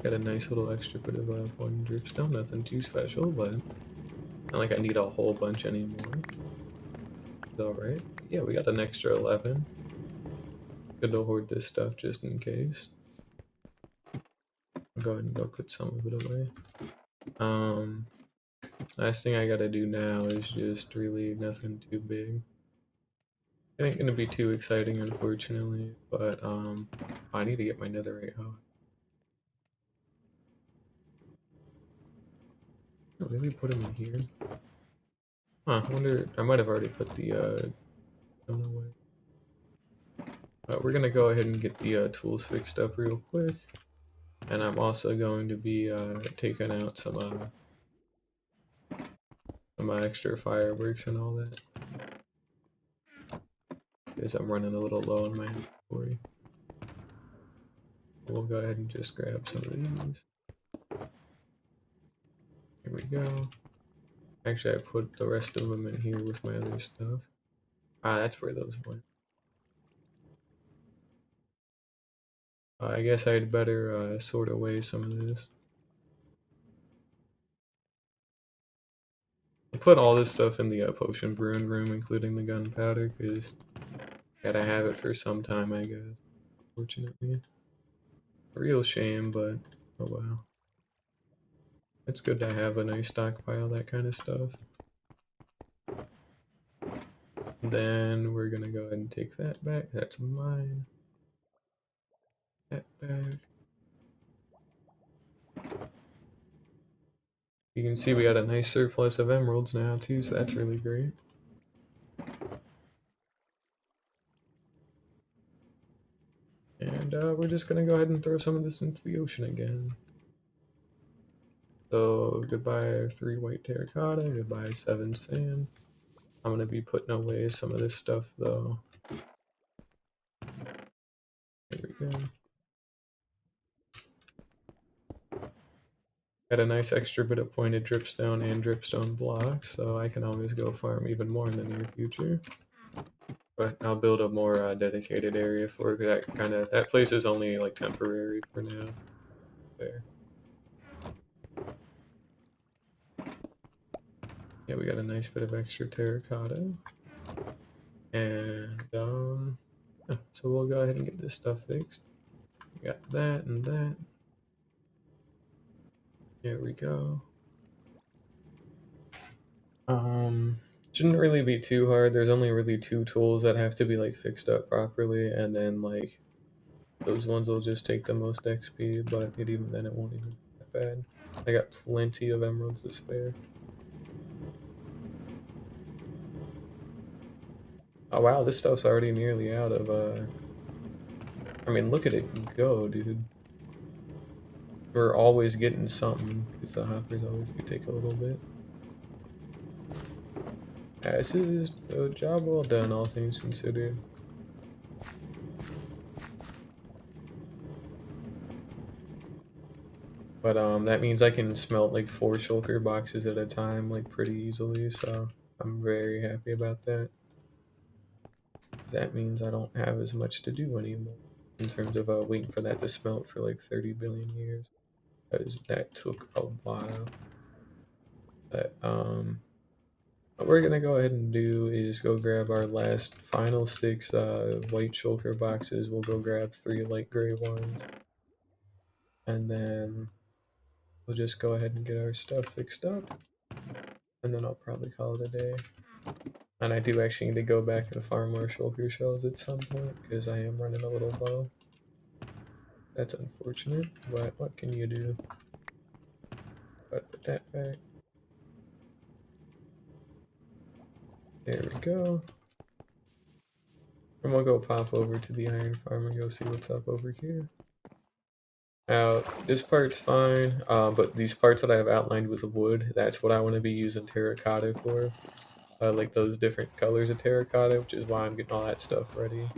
Got a nice little extra bit of one dripstone, nothing too special, but not like I need a whole bunch anymore. It's alright. Yeah, we got an extra 11. Good to hoard this stuff just in case. I'll go ahead and go put some of it away. Last thing I gotta do now is just really nothing too big. It ain't gonna be too exciting, unfortunately, but I need to get my netherite hoe. Oh, did we put them in here? Huh, I wonder, I might have already put the stone away. We're gonna go ahead and get the tools fixed up real quick. And I'm also going to be taking out some extra fireworks and all that. Because I'm running a little low on my inventory. We'll go ahead and just grab some of these. Here we go. Actually, I put the rest of them in here with my other stuff. Ah, that's where those went. I guess I'd better sort away some of this. put all this stuff in the potion brewing room, including the gunpowder, because gotta have it for some time, I guess. Fortunately, a real shame, but oh well. It's good to have a nice stockpile, that kind of stuff. Then we're gonna go ahead and take that back. That's mine. That back. You can see we got a nice surplus of emeralds now too, so that's really great. And we're just gonna go ahead and throw some of this into the ocean again. So goodbye 3 white terracotta, goodbye 7 sand. I'm gonna be putting away some of this stuff though. There we go. Got a nice extra bit of pointed dripstone and dripstone blocks, so I can always go farm even more in the near future. But I'll build a more dedicated area for that that place is only like temporary for now. There. Yeah, we got a nice bit of extra terracotta. And yeah, so we'll go ahead and get this stuff fixed. We got that and that. There we go. Shouldn't really be too hard. There's only really 2 tools that have to be like fixed up properly, and then like those ones will just take the most XP, but even then it won't even be that bad. I got plenty of emeralds to spare. Oh wow, this stuff's already nearly out of I mean, look at it go, dude. We're always getting something, because the hoppers always do take a little bit. Yeah, this is a job well done, all things considered. But that means I can smelt like 4 shulker boxes at a time, like pretty easily, so I'm very happy about that. That means I don't have as much to do anymore in terms of waiting for that to smelt for like 30 billion years. Because that took a while. But what we're gonna go ahead and do is go grab our last final 6 white shulker boxes. We'll go grab 3 light gray ones. And then we'll just go ahead and get our stuff fixed up. And then I'll probably call it a day. And I do actually need to go back and farm more shulker shells at some point, because I am running a little low. That's unfortunate, but what can you do? But put that back. There we go. And we'll go pop over to the iron farm and go see what's up over here. Now, this part's fine, but these parts that I have outlined with wood, that's what I want to be using terracotta for. Like those different colors of terracotta, which is why I'm getting all that stuff ready.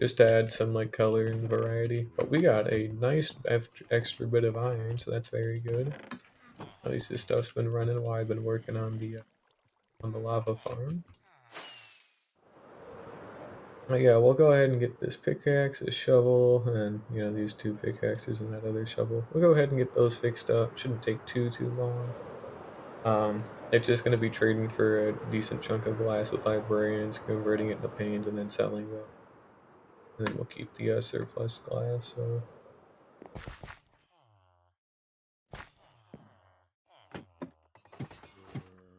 Just to add some like color and variety. But we got a nice extra bit of iron, so that's very good. At least this stuff's been running while I've been working on the lava farm. But yeah, we'll go ahead and get this pickaxe, this shovel, and you know these 2 pickaxes and that other shovel. We'll go ahead and get those fixed up. Shouldn't take too long. It's just going to be trading for a decent chunk of glass with librarians, converting it into panes, and then selling them. And then we'll keep the surplus glass. So.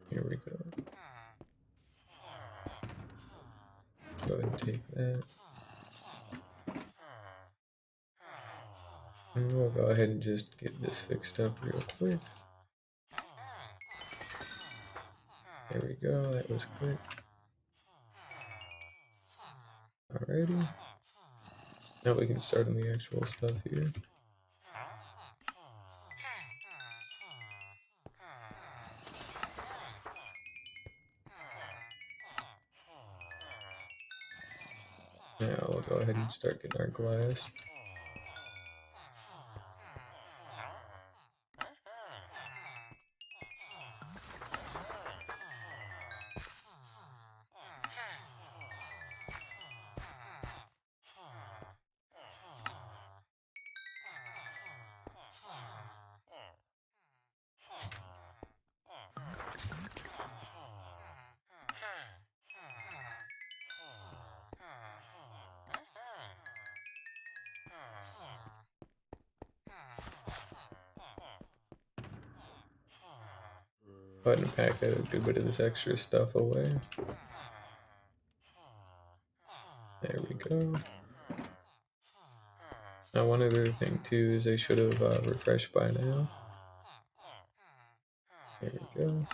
Here we go. Go ahead and take that. And we'll go ahead and just get this fixed up real quick. There we go, that was quick. Alrighty. Now we can start on the actual stuff here. Now we'll go ahead and start getting our glass. Go ahead and pack a good bit of this extra stuff away. There we go. Now one other thing too is they should have refreshed by now. There we go.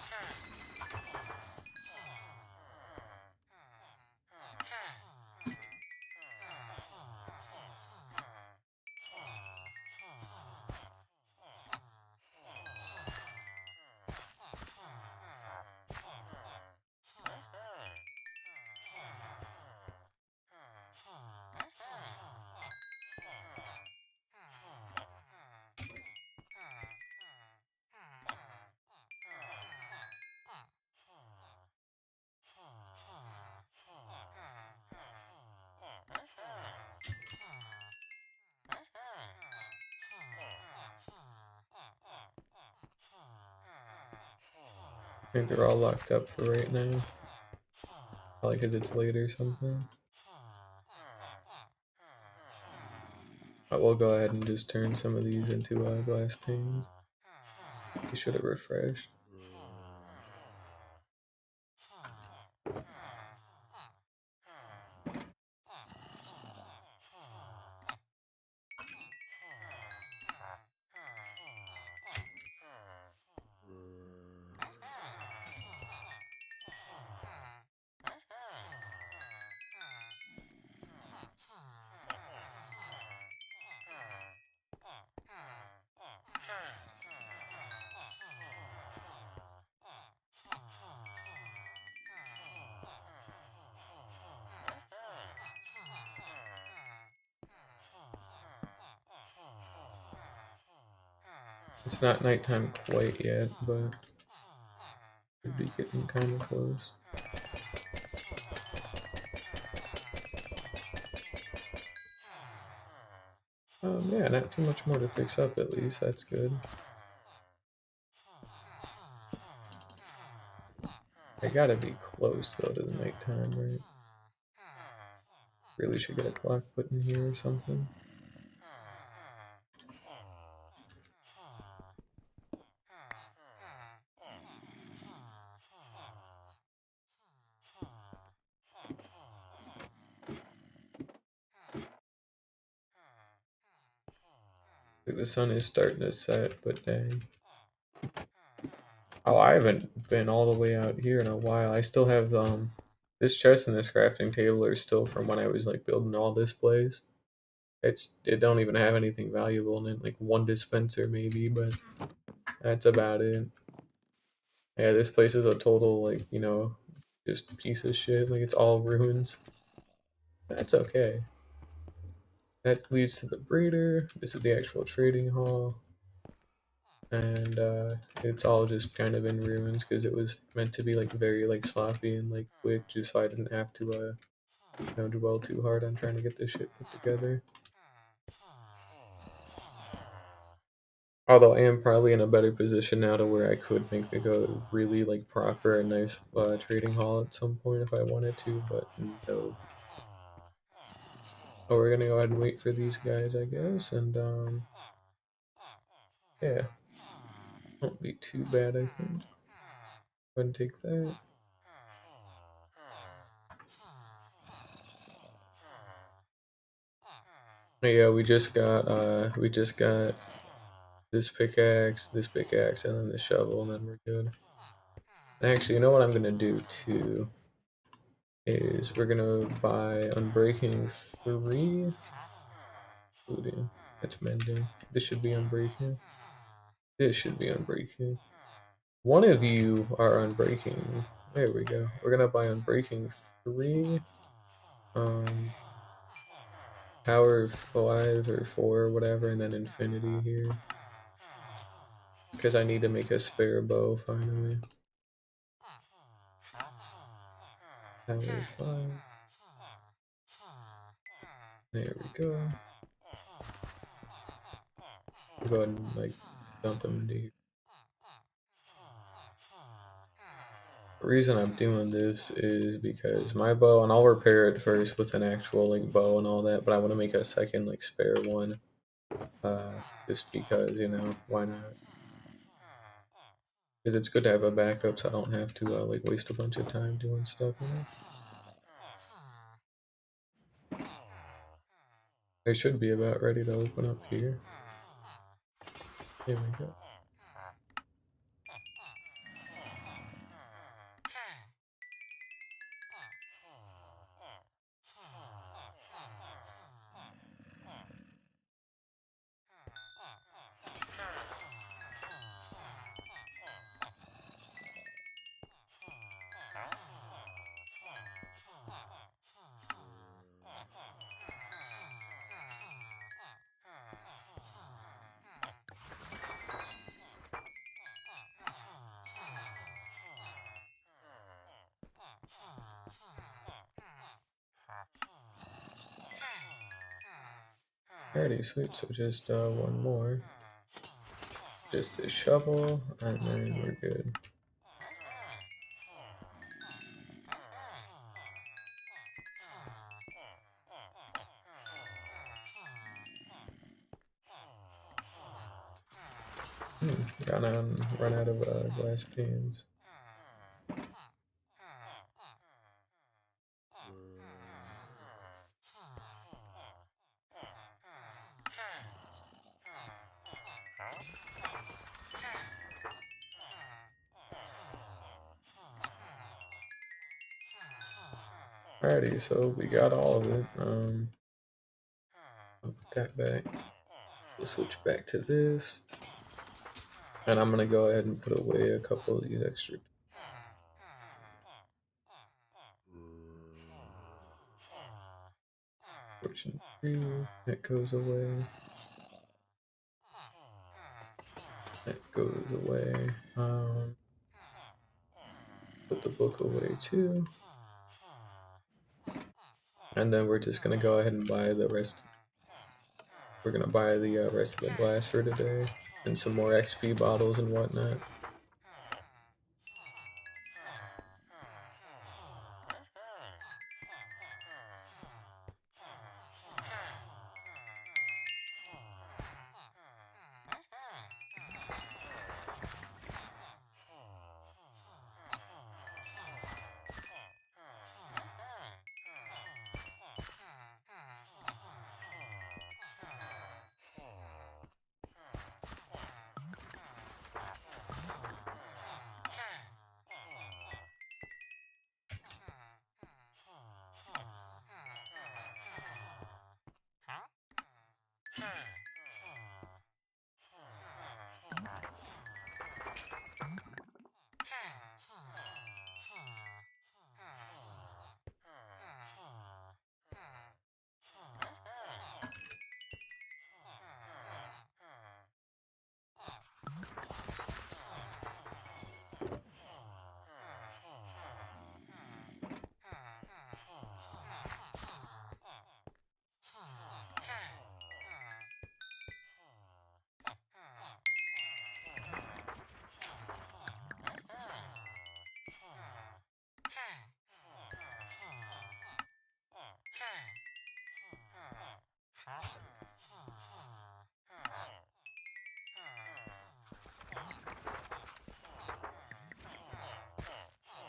I think they're all locked up for right now. Probably because it's late or something. But we'll go ahead and just turn some of these into glass panes. You should have refreshed. It's not nighttime quite yet, but it'd be getting kind of close. Yeah, not too much more to fix up at least. That's good. I gotta be close though to the nighttime, right? Really should get a clock put in here or something. The sun is starting to set, but dang. Oh, I haven't been all the way out here in a while. I still have this chest and this crafting table are still from when I was like building all this place. It don't even have anything valuable in it, like one dispenser maybe, but that's about it. Yeah, this place is a total like, just piece of shit. Like it's all ruins. That's okay. That leads to the breeder. This is the actual trading hall. And it's all just kind of in ruins because it was meant to be like very like sloppy and like quick, just so I didn't have to dwell too hard on trying to get this shit put together. Although I am probably in a better position now to where I could make like a really like proper and nice trading hall at some point if I wanted to, but no. Oh, we're gonna go ahead and wait for these guys, I guess, and yeah, won't be too bad, I think. Go ahead and take that. Yeah, we just got this pickaxe, and then the shovel, and then we're good. Actually, you know what I'm gonna do too is we're gonna buy Unbreaking 3. Looting. That's mending. This should be Unbreaking. This should be Unbreaking. One of you are Unbreaking. There we go. We're gonna buy Unbreaking 3. Um, Power 5 or 4 or whatever, and then Infinity here. Because I need to make a spare bow finally. Power 5. There we go. Go ahead and like dump them into here. The reason I'm doing this is because my bow, and I'll repair it first with an actual like bow and all that, but I want to make a second like spare one. Just because, why not? Because it's good to have a backup so I don't have to like waste a bunch of time doing stuff, you know? I should be about ready to open up here. Here we go. Alrighty, sweet. So just one more. Just this shovel, and then we're good. Run out of glass pans. Alrighty, so we got all of it. I'll put that back. We'll switch back to this. And I'm gonna go ahead and put away a couple of these extra. Fortune 3, that goes away. That goes away. Put the book away too. And then we're just gonna go ahead and buy the rest. We're gonna buy the rest of the glass for today. And some more XP bottles and whatnot.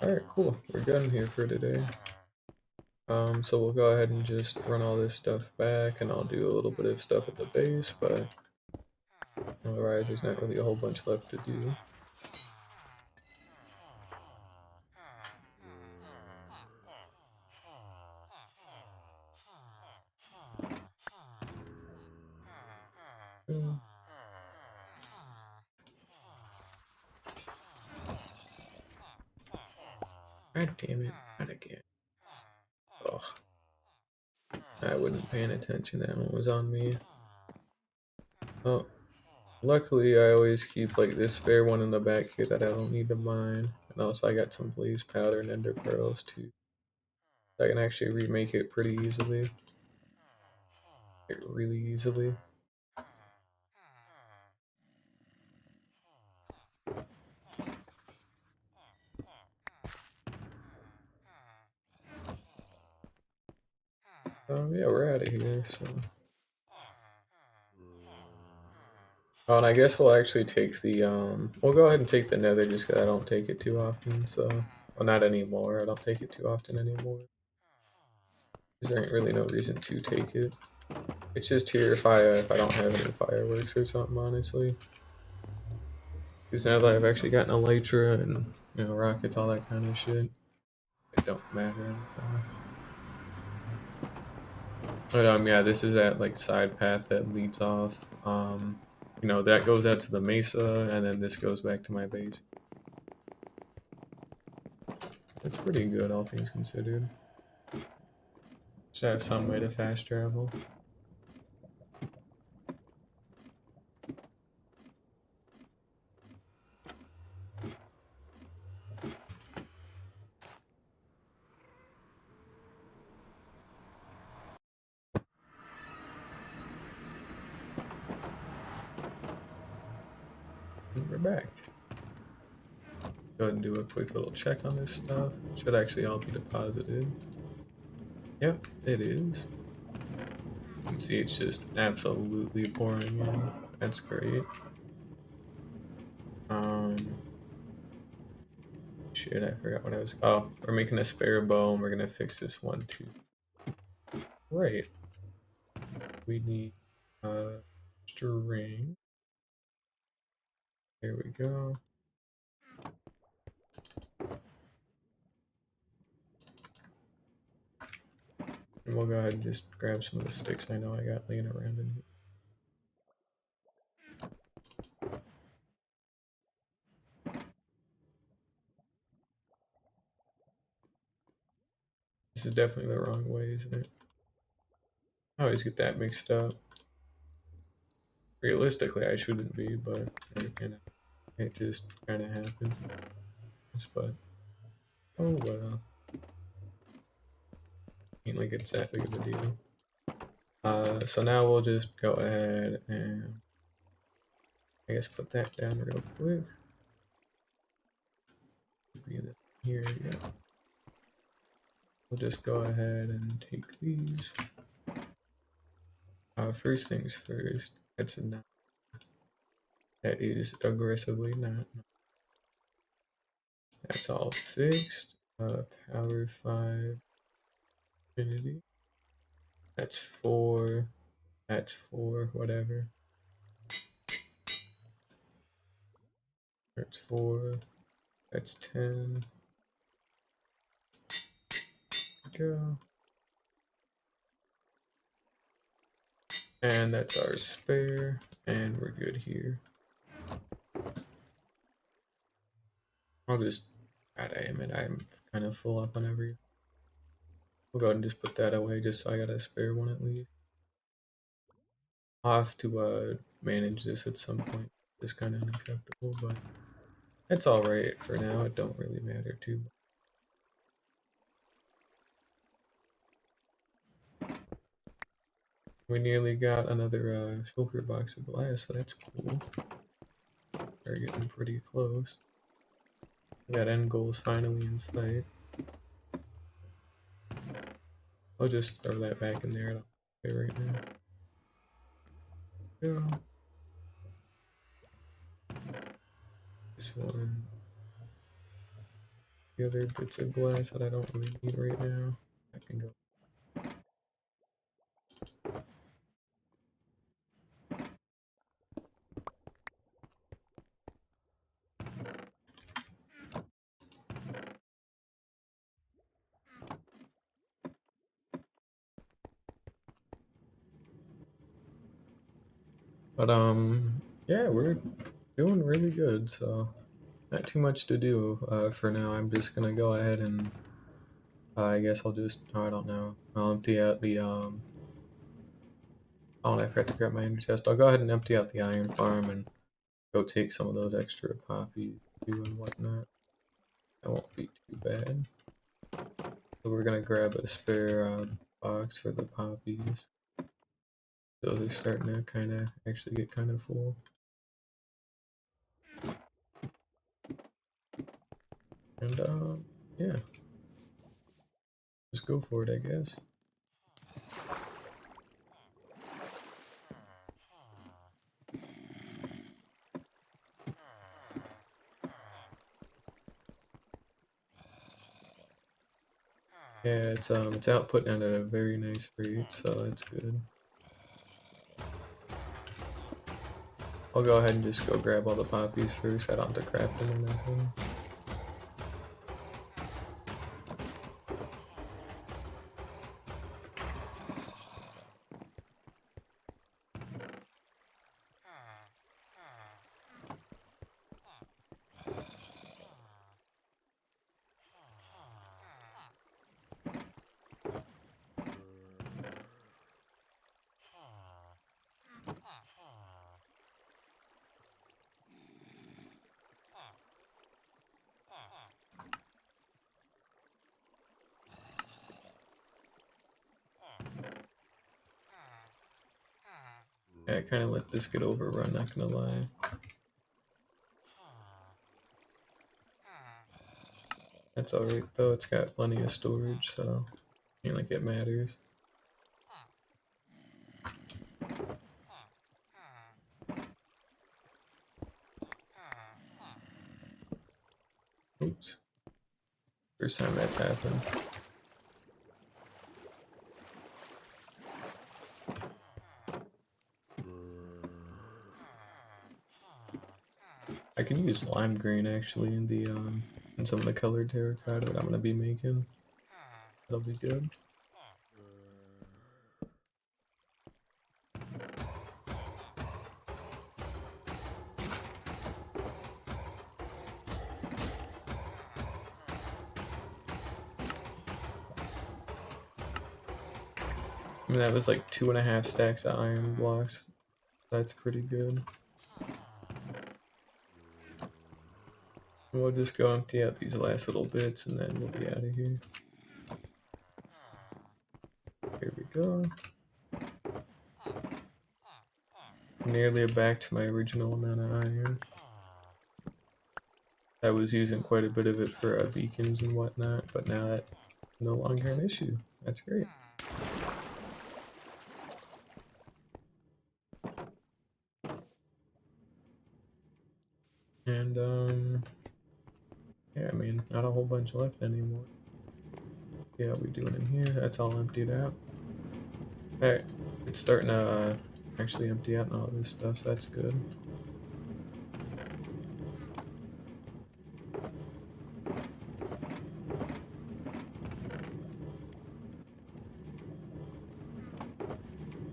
Alright, cool. We're done here for today. So we'll go ahead and just run all this stuff back, and I'll do a little bit of stuff at the base, but otherwise there's not really a whole bunch left to do. God damn it, not again. Ugh. I wasn't paying attention, that one was on me. Oh, luckily I always keep like this spare one in the back here that I don't need to mine. And also I got some blaze powder and ender pearls too. I can actually remake it pretty easily. Like, really easily. Yeah, we're out of here, so. Oh, and I guess we'll actually take the, we'll go ahead and take the nether just because I don't take it too often, so. Well, not anymore. I don't take it too often anymore. Because there ain't really no reason to take it. It's just here if I don't have any fireworks or something, honestly. Because now that I've actually gotten elytra and, you know, rockets, all that kind of shit, it don't matter anymore. But yeah, this is that like side path that leads off. You know, that goes out to the mesa, and then this goes back to my base. It's pretty good, all things considered. Should have some way to fast travel. And we're back. Go ahead and do a quick little check on this stuff. Should actually all be deposited. Yep, it is. You can see it's just absolutely pouring in. That's great. Shit, I forgot what I was. Oh, we're making a spare bow, and we're gonna fix this one too. Right. We need string. There we go. And we'll go ahead and just grab some of the sticks I know I got laying around in here. This is definitely the wrong way, isn't it? I always get that mixed up. Realistically, I shouldn't be, but it just kind of happens. But, oh well. Ain't like it's that big of a deal. So now we'll just go ahead and I guess put that down real quick. Here, yeah. We'll just go ahead and take these. First things first, that's a not. That is aggressively not. That's all fixed. Power 5. Infinity. That's 4. That's 4, whatever. That's 4. That's 10. Go. And that's our spare. And we're good here. I'll just, God damn it, I'm kind of full up on every. We'll go ahead and just put that away just so I got a spare one at least. I'll have to manage this at some point. It's kind of unacceptable, but it's alright for now. It don't really matter too much. We nearly got another shulker box of glass, so that's cool. We're getting pretty close. That end goal is finally in sight. I'll just throw that back in there. I don't care right now. Go. This one. The other bits of glass that I don't really need right now. I can go. But yeah, we're doing really good, so not too much to do for now. I'm just gonna go ahead and I guess I'll just, oh, I don't know. I'll empty out the oh, and I forgot to grab my ender chest. I'll go ahead and empty out the iron farm and go take some of those extra poppies too and whatnot. That won't be too bad. So we're gonna grab a spare box for the poppies. Those are starting to kind of actually get kind of full. And yeah, just go for it, I guess. Yeah, it's outputting at a very nice rate, so that's good. I'll go ahead and just go grab all the poppies first. I don't have to craft them or nothing. Yeah, I kind of let this get overrun, not gonna lie. That's alright though, it's got plenty of storage, so ain't like it matters. Oops. First time that's happened. I can use lime green actually in some of the colored terracotta that I'm gonna be making. That'll be good. I mean, that was like 2.5 stacks of iron blocks. That's pretty good. We'll just go empty out these last little bits and then we'll be out of here. Here we go. Nearly back to my original amount of iron. I was using quite a bit of it for beacons and whatnot, but now that's no longer an issue. That's great. And yeah, I mean, not a whole bunch left anymore. Yeah, what we doing in here? That's all emptied out. Hey, it's starting to actually empty out and all this stuff, so that's good.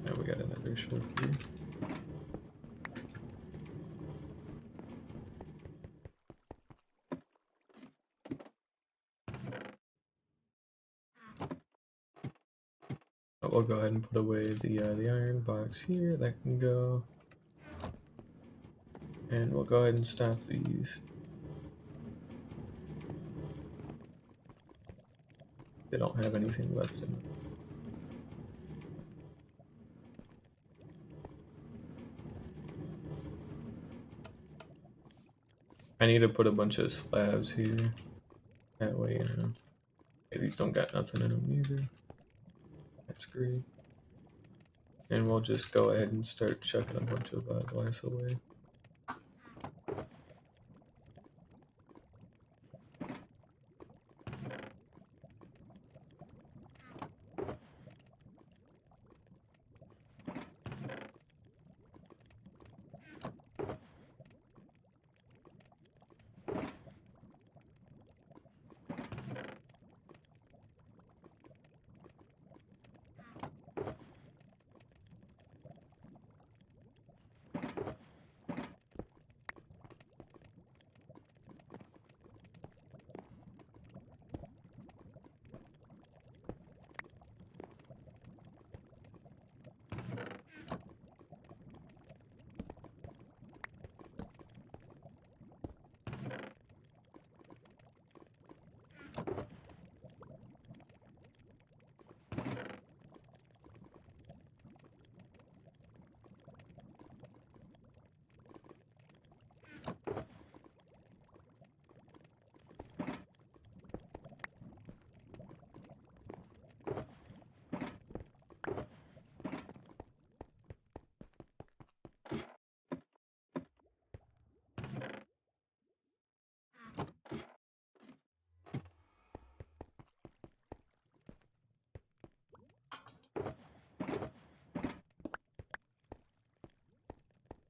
Now we got another short here. But we'll go ahead and put away the iron box here. That can go. And we'll go ahead and stop these. They don't have anything left in them. I need to put a bunch of slabs here. That way, you know. Okay, these don't got nothing in them either. That's great. And we'll just go ahead and start chucking a bunch of glass away.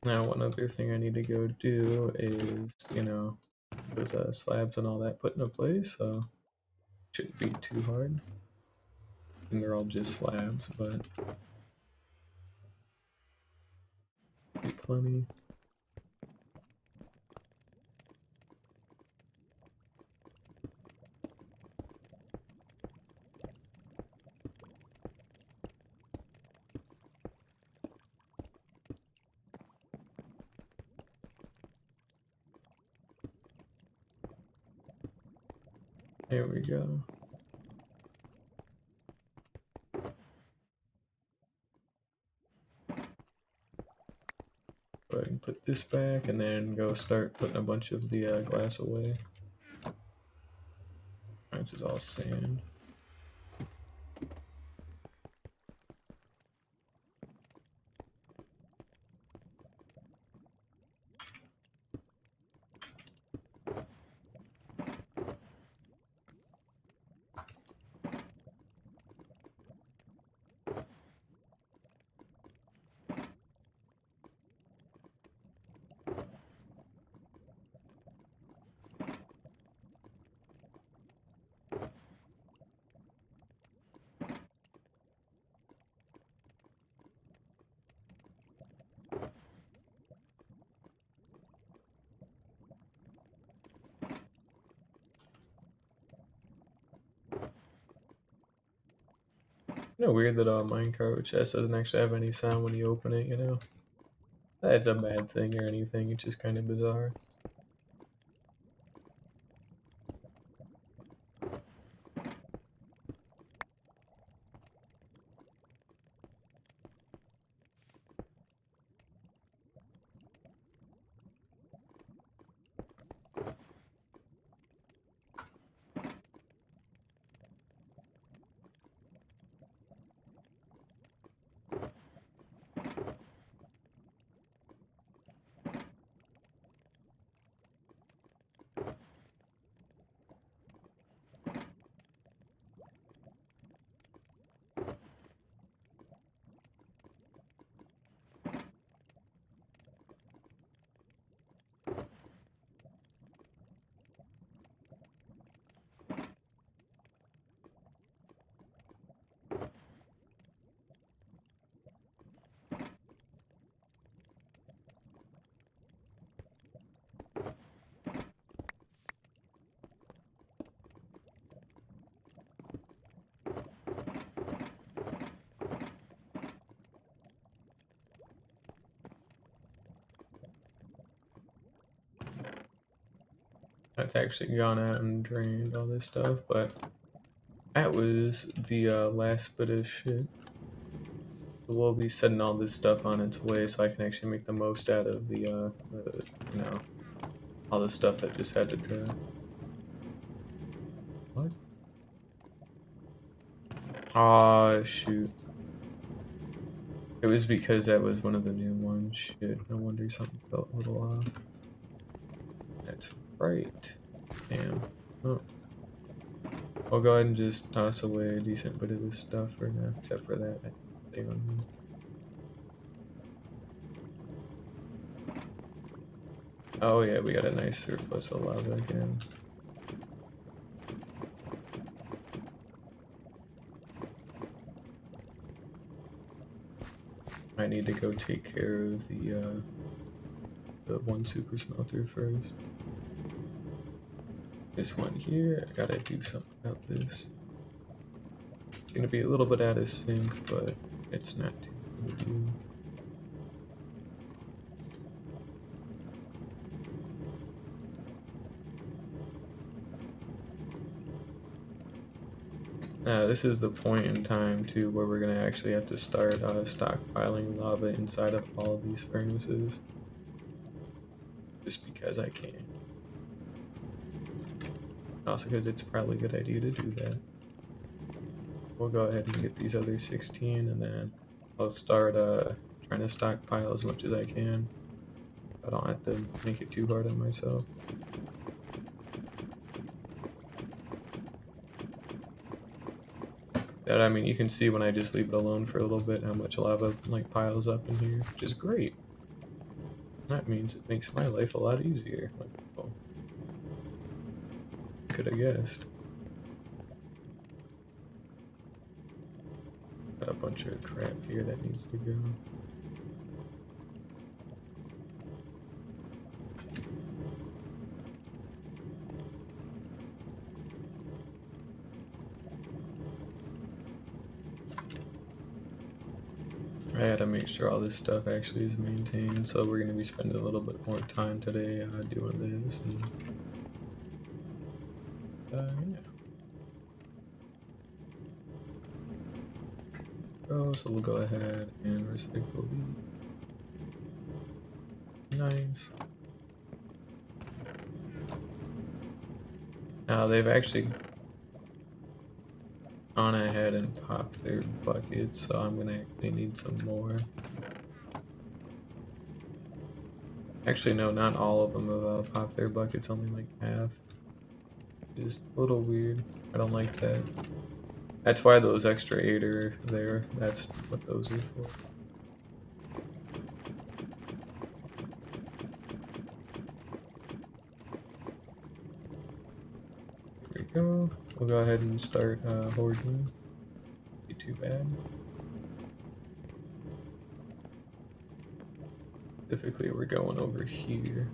Now, one other thing I need to go do is, you know, those slabs and all that put into place, so shouldn't be too hard. And they're all just slabs, but be plenty. There we go. Go ahead and put this back, and then go start putting a bunch of the glass away. This is all sand. Kind of weird that a minecart chest doesn't actually have any sound when you open it, you know? That's a bad thing or anything, it's just kind of bizarre. That's actually gone out and drained all this stuff, but that was the last bit of shit. We'll be setting all this stuff on its way so I can actually make the most out of the you know, all the stuff that just had to dry. What? Aw, shoot. It was because that was one of the new ones. Shit, no wonder something felt a little off. That's right. Damn. Oh. I'll go ahead and just toss away a decent bit of this stuff for now, except for that thing on me. Oh yeah, we got a nice surplus of lava again. I need to go take care of the one super smelter first. This one here, I gotta do something about this. It's gonna be a little bit out of sync, but it's not too big of a deal. This is the point in time too where we're gonna actually have to start stockpiling lava inside of all of these furnaces, just because I can. Also because it's probably a good idea to do that. We'll go ahead and get these other 16, and then I'll start trying to stockpile as much as I can. I don't have to make it too hard on myself. That, I mean, you can see when I just leave it alone for a little bit how much lava like piles up in here, which is great. That means it makes my life a lot easier. Like, oh, could have guessed. Got a bunch of crap here that needs to go. I had to make sure all this stuff actually is maintained, so we're going to be spending a little bit more time today doing this. And, yeah. Oh, so we'll go ahead and recycle these. Nice. Now they've actually gone ahead and popped their buckets, so I'm going to actually need some more. Actually, no, not all of them have popped their buckets, only like half. Just a little weird. I don't like that. That's why those extra 8 are there. That's what those are for. Here we go. We'll go ahead and start hoarding. Be too bad. Specifically, we're going over here.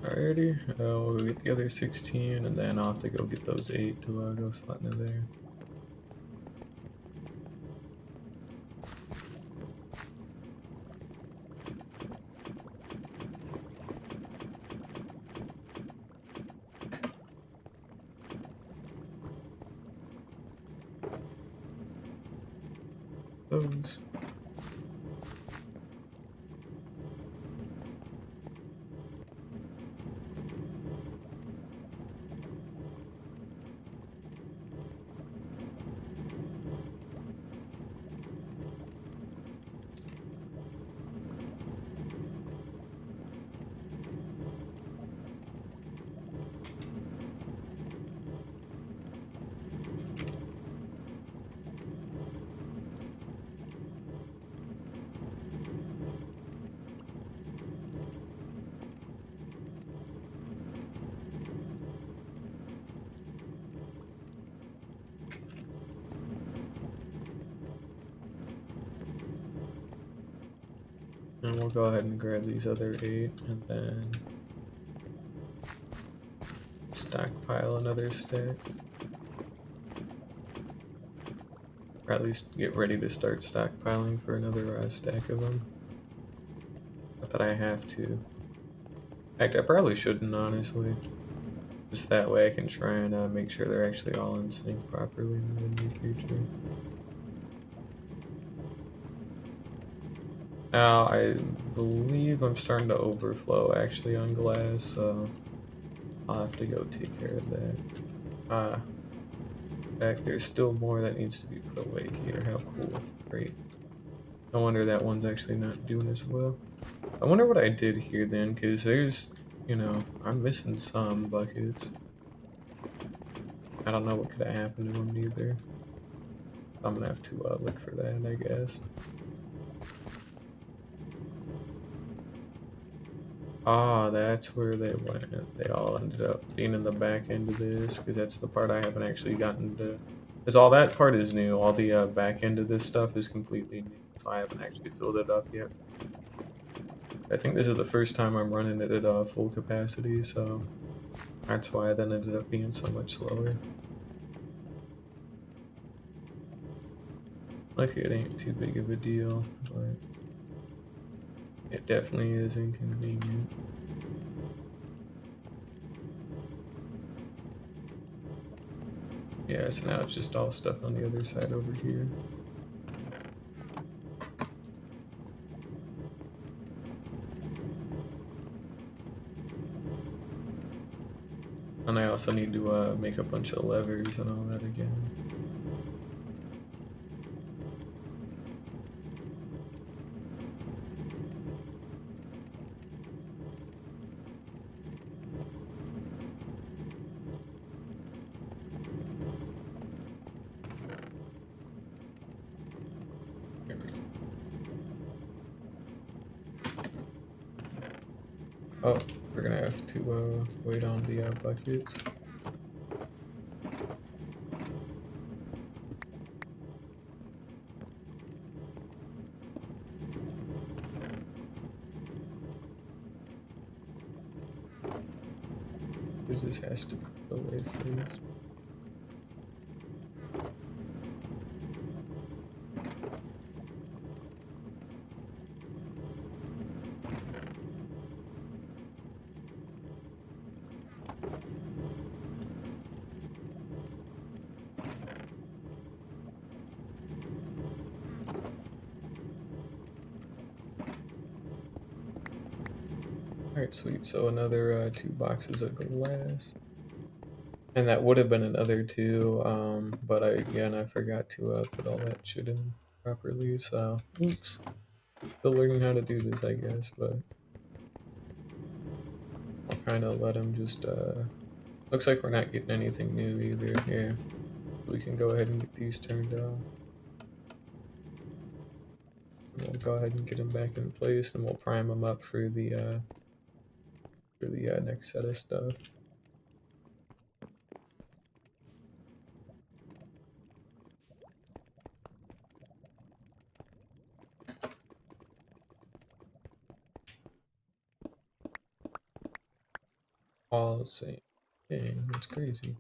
Alrighty, we'll get the other 16, and then I'll have to go get those 8 to go slot into there. Those. And we'll go ahead and grab these other 8 and then stockpile another stack. Or at least get ready to start stockpiling for another stack of them. Not that I have to. In fact, I probably shouldn't, honestly. Just that way I can try and make sure they're actually all in sync properly in the near future. Now, I believe I'm starting to overflow actually on glass, so I'll have to go take care of that. In fact, there's still more that needs to be put away here. How cool. Great. No wonder that one's actually not doing as well. I wonder what I did here then, because there's, you know, I'm missing some buckets. I don't know what could have happened to them either. I'm gonna have to look for that, I guess. Ah, that's where they went. They all ended up being in the back end of this, because that's the part I haven't actually gotten to. Because all that part is new. All the back end of this stuff is completely new, so I haven't actually filled it up yet. I think this is the first time I'm running it at full capacity, so that's why it then ended up being so much slower. Like, it ain't too big of a deal, but it definitely is inconvenient. Yeah, so now it's just all stuff on the other side over here. And I also need to make a bunch of levers and all that again. Oh, we're gonna have to wait on the buckets. Because this has to go away first. Alright, sweet. So another 2 boxes of glass. And that would have been another 2, but I forgot to put all that shit in properly, so oops. Still learning how to do this, I guess, but I'll kind of let him just, looks like we're not getting anything new either here. We can go ahead and get these turned off. We'll go ahead and get them back in place, and we'll prime them up for the next set of stuff. All the same. Dang, that's crazy.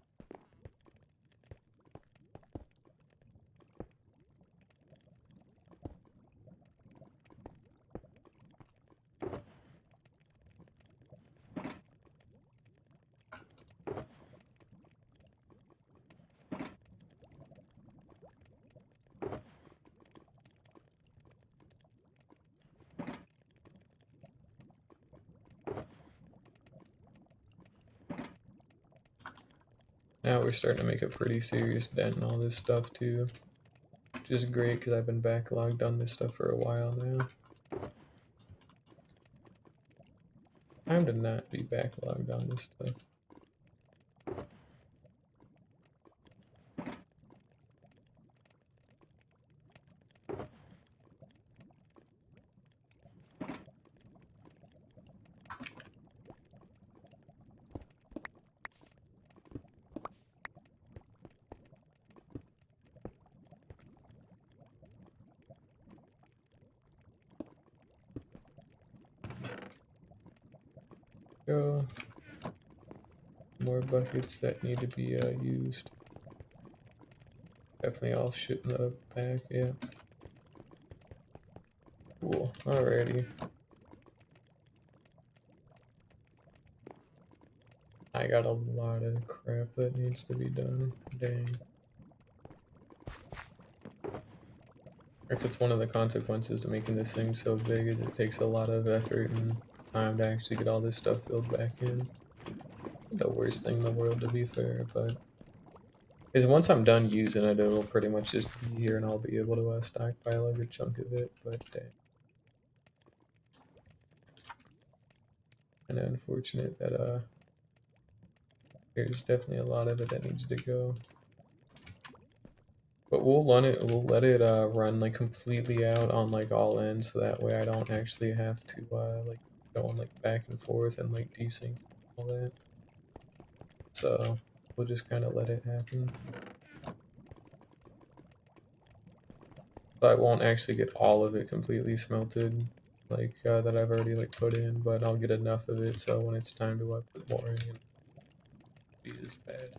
Now we're starting to make a pretty serious dent in all this stuff too. Which is great because I've been backlogged on this stuff for a while now. Time to not be backlogged on this stuff. Go. More buckets that need to be used. Definitely all shit in the back, yeah. Cool, alrighty. I got a lot of crap that needs to be done. Dang. I guess it's one of the consequences to making this thing so big is it takes a lot of effort and time to actually get all this stuff filled back in. The worst thing in the world, to be fair, but is once I'm done using it, it'll pretty much just be here and I'll be able to stockpile a good chunk of it, but dang. And unfortunate that there's definitely a lot of it that needs to go. But we'll let it run like completely out on like all ends, so that way I don't actually have to like go on like back and forth and like desync all that. So we'll just kind of let it happen. So I won't actually get all of it completely smelted, like that I've already like put in, but I'll get enough of it so when it's time to put more in, it won't be as bad.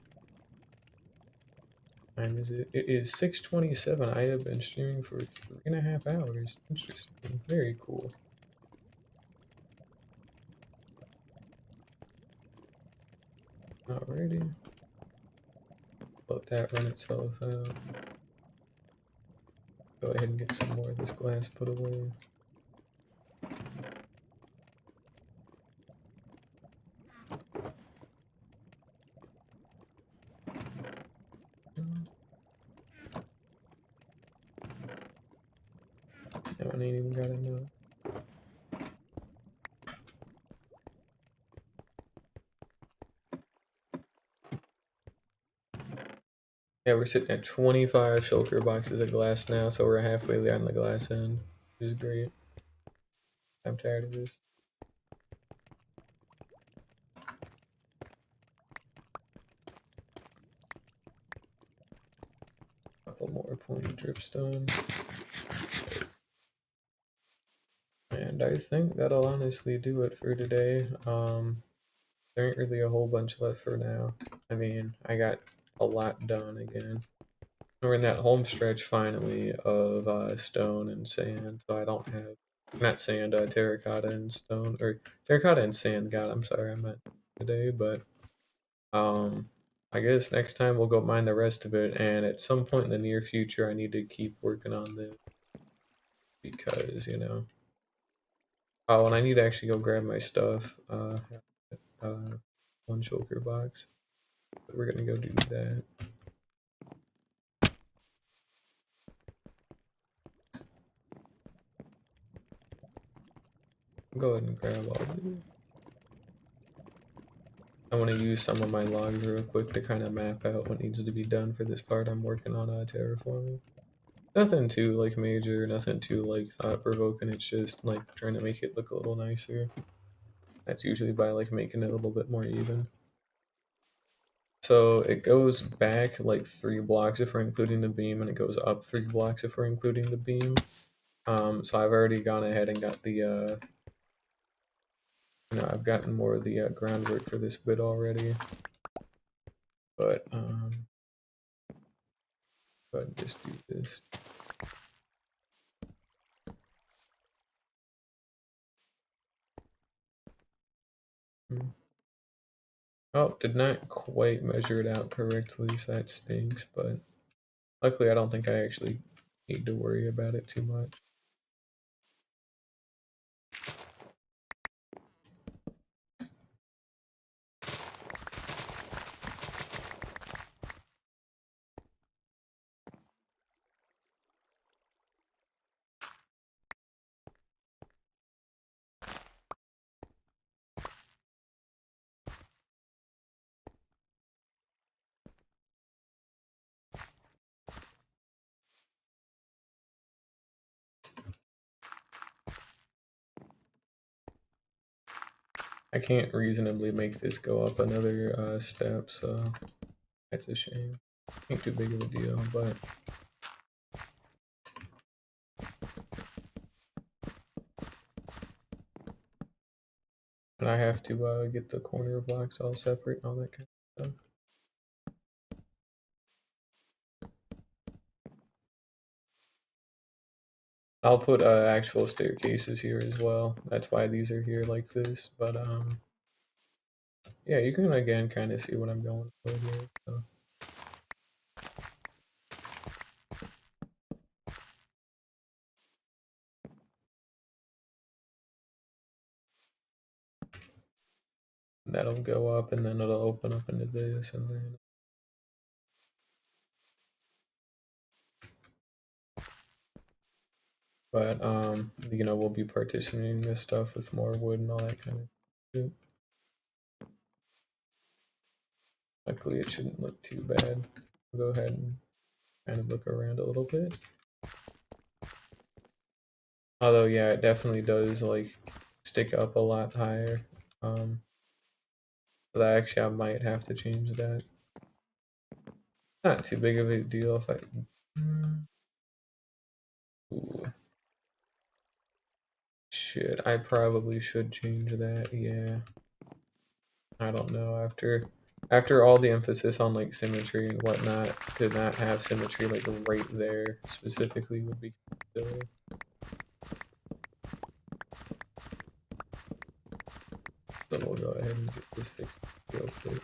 Time is it? It is 6:27. I have been streaming for 3.5 hours. Interesting. Very cool. Alrighty. Let that run itself out. Go ahead and get some more of this glass put away. That one ain't even got a note. Yeah, we're sitting at 25 shulker boxes of glass now, so we're halfway there on the glass end, which is great. I'm tired of this. Couple more pointy dripstone. And I think that'll honestly do it for today. There ain't really a whole bunch left for now. I mean, I got a lot done again. We're in that home stretch finally of stone and sand, so I don't have, not sand, terracotta and stone, or terracotta and sand, God, I'm sorry, I meant today, but I guess next time we'll go mine the rest of it, and at some point in the near future I need to keep working on this, because, you know, oh, and I need to actually go grab my stuff, one shulker box, but we're gonna go do that. Go ahead and grab all these. I want to use some of my logs real quick to kind of map out what needs to be done for this part I'm working on terraforming. Nothing too like major, nothing too like thought provoking. It's just like trying to make it look a little nicer. That's usually by like making it a little bit more even. So it goes back like 3 blocks if we're including the beam, and it goes up 3 blocks if we're including the beam. So I've already gone ahead and got the you know, I've gotten more of the groundwork for this bit already. But go ahead and just do this. Oh, did not quite measure it out correctly, so that stinks, but luckily I don't think I actually need to worry about it too much. I can't reasonably make this go up another step, so that's a shame. Ain't too big of a deal, but and I have to get the corner blocks all separate and all that kind of stuff. I'll put actual staircases here as well. That's why these are here like this. But yeah, you can again kind of see what I'm going for here. So. That'll go up, and then it'll open up into this, and then. But you know, we'll be partitioning this stuff with more wood and all that kind of shit. Luckily, it shouldn't look too bad. We'll go ahead and kind of look around a little bit. Although, yeah, it definitely does like stick up a lot higher. So that actually I might have to change that. Not too big of a deal if I. Ooh. Shit, I probably should change that. Yeah. I don't know. After all the emphasis on like symmetry and whatnot, to not have symmetry like right there specifically would be silly. So we'll go ahead and get this fixed real quick.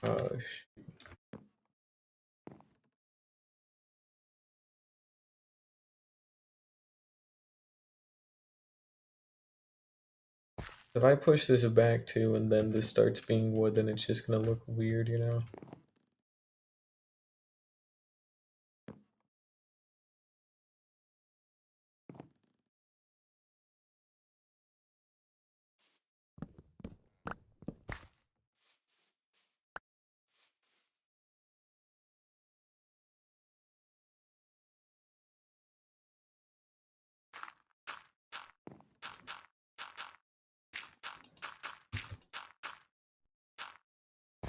Uh, if I push this back too and then this starts being wood, then it's just gonna look weird, you know?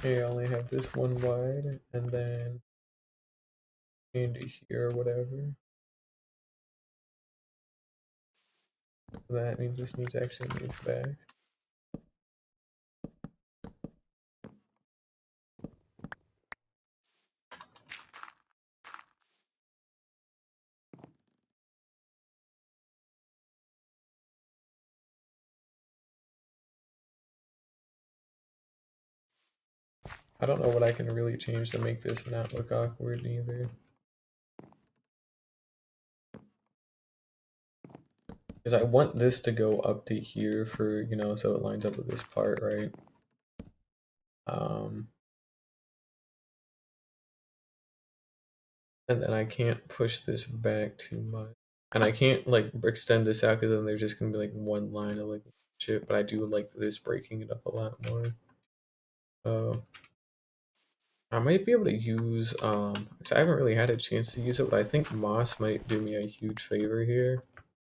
Hey, I only have this one wide, and then into here or whatever. So that means this needs to actually move back. I don't know what I can really change to make this not look awkward either. Because I want this to go up to here for, you know, so it lines up with this part, right? And then I can't push this back too much. And I can't like extend this out because then there's just gonna be like one line of like shit, but I do like this breaking it up a lot more. So I might be able to use 'cause I haven't really had a chance to use it, but I think moss might do me a huge favor here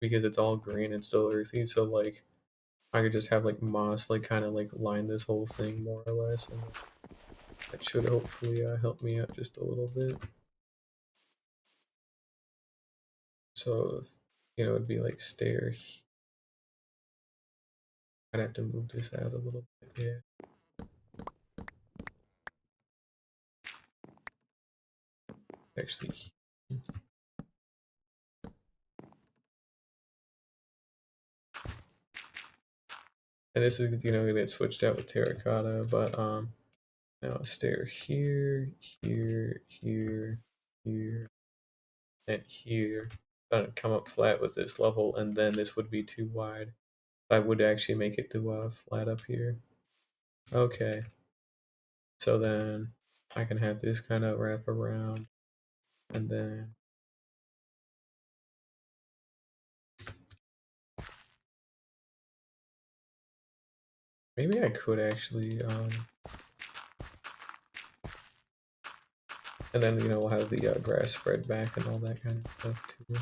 because it's all green and still earthy, so like I could just have like moss like kind of like line this whole thing more or less, and that should hopefully help me out just a little bit. So, you know, it'd be like stair. I'd have to move this out a little bit, yeah. Actually, and this is, you know, gonna get switched out with terracotta, but now stair here, here, here, here, and here. Gonna come up flat with this level, and then this would be too wide. I would actually make it to flat up here. Okay, so then I can have this kind of wrap around, and then maybe I could actually and then, you know, we'll have the grass spread back and all that kind of stuff too.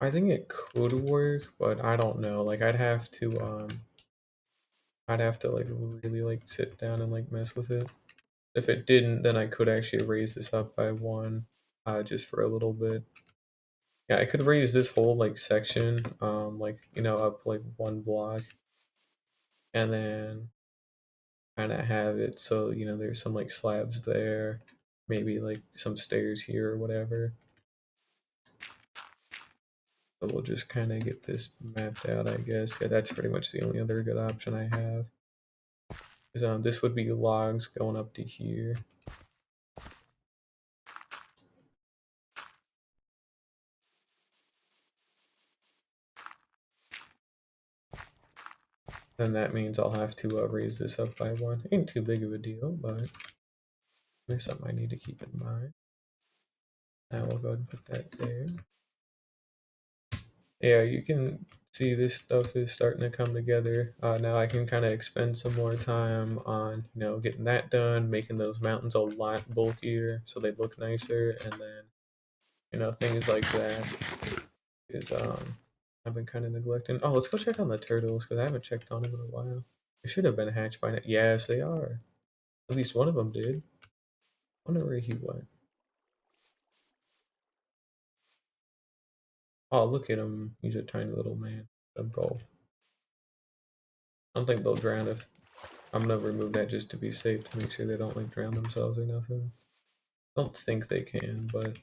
I think it could work, but I don't know. Like I'd have to like really like sit down and like mess with it. If it didn't, then I could actually raise this up by one, just for a little bit. Yeah, I could raise this whole like section, like, you know, up like one block, and then kind of have it so, you know, there's some like slabs there, maybe like some stairs here or whatever. So we'll just kind of get this mapped out, I guess. Yeah, that's pretty much the only other good option I have. Is this would be logs going up to here. Then that means I'll have to raise this up by one. Ain't too big of a deal, but it's something I need to keep in mind. Now we'll go ahead and put that there. Yeah, you can see this stuff is starting to come together. Now I can kind of expend some more time on, you know, getting that done, making those mountains a lot bulkier so they look nicer, and then, you know, things like that is I've been kind of neglecting. Oh, let's go check on the turtles because I haven't checked on them in a while. They should have been hatched by now. Yes, they are. At least one of them did. I wonder where he went. Oh, look at him. He's a tiny little man. A goal. I don't think they'll drown if I'm gonna remove that just to be safe to make sure they don't like drown themselves or nothing. I don't think they can, but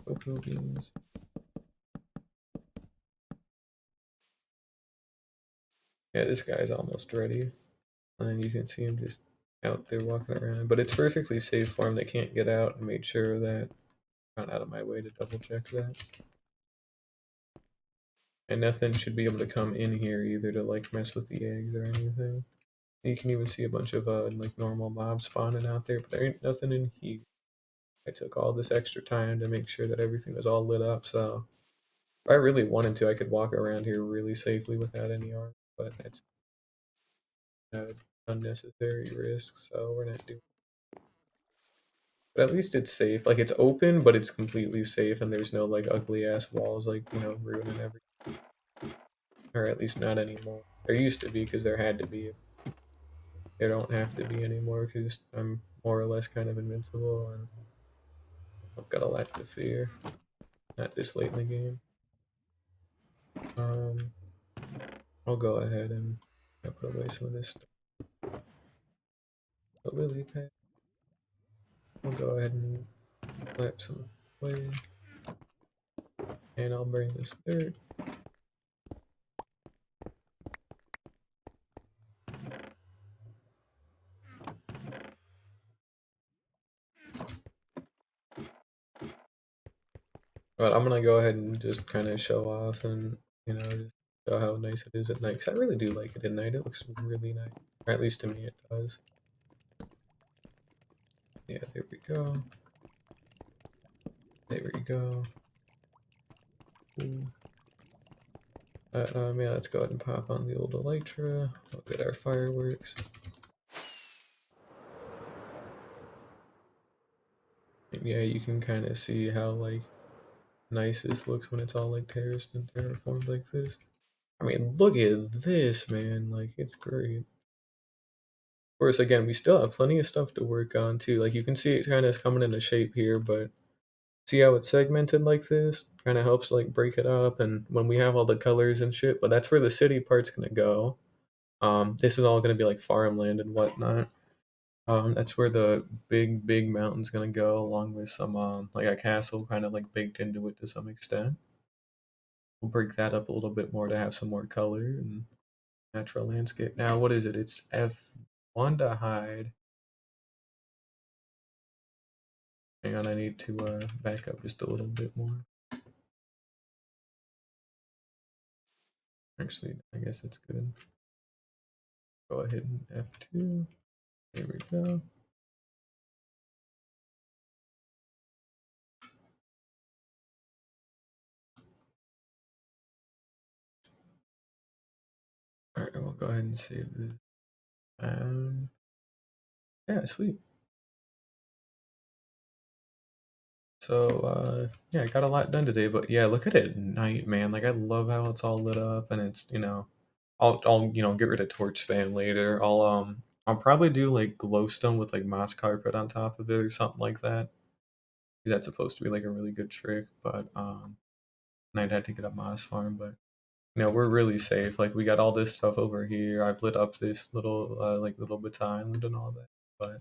cocoa beans. Yeah, this guy's almost ready. And you can see him just out there walking around. But it's perfectly safe for him. They can't get out. I made sure that gone out of my way to double check that. And nothing should be able to come in here either to like mess with the eggs or anything. You can even see a bunch of like normal mobs spawning out there, but there ain't nothing in here. I took all this extra time to make sure that everything was all lit up, so if I really wanted to, I could walk around here really safely without any armor, but it's an unnecessary risk, so we're not doing. But at least it's safe. Like it's open, but it's completely safe, and there's no like ugly ass walls like ruining everything. Or at least not anymore. There used to be because there had to be. There don't have to be anymore because I'm more or less kind of invincible and I've got a lot to fear. Not this late in the game. Um, I'll go ahead and put away some of this stuff. The lily pad. I'll go ahead and slap some away. And I'll bring this dirt. But I'm gonna go ahead and just kind of show off and just show how nice it is at night. Cause I really do like it at night. It looks really nice, or at least to me it does. Yeah, there we go. There we go. Ooh. Yeah, let's go ahead and pop on the old elytra. We'll get our fireworks. And yeah, you can kind of see how like nice this looks when it's all like terraced and terraformed like this. I mean, look at this, man. Like, it's great. Of course, again, we still have plenty of stuff to work on too. Like, you can see it kind of coming into shape here, but see how it's segmented like this? Kind of helps like break it up. And when we have all the colors and shit, but that's where the city part's gonna go. This is all gonna be like farmland and whatnot. That's where the big mountain's gonna go, along with some like a castle kind of like baked into it to some extent. We'll break that up a little bit more to have some more color and natural landscape. Now, what is it? It's F1 to hide. Hang on, I need to back up just a little bit more. Actually, I guess it's good. Go ahead and F2. There we go. All right, we'll go ahead and save this. Yeah, sweet. So, yeah, I got a lot done today, but yeah, look at it at night, man. Like, I love how it's all lit up and it's, I'll get rid of torch spam later. I'll probably do like glowstone with like moss carpet on top of it or something like that. Because that's supposed to be like a really good trick, but, and I'd had to get a moss farm, but, we're really safe. Like, we got all this stuff over here. I've lit up this little, like, little bit island and all that, but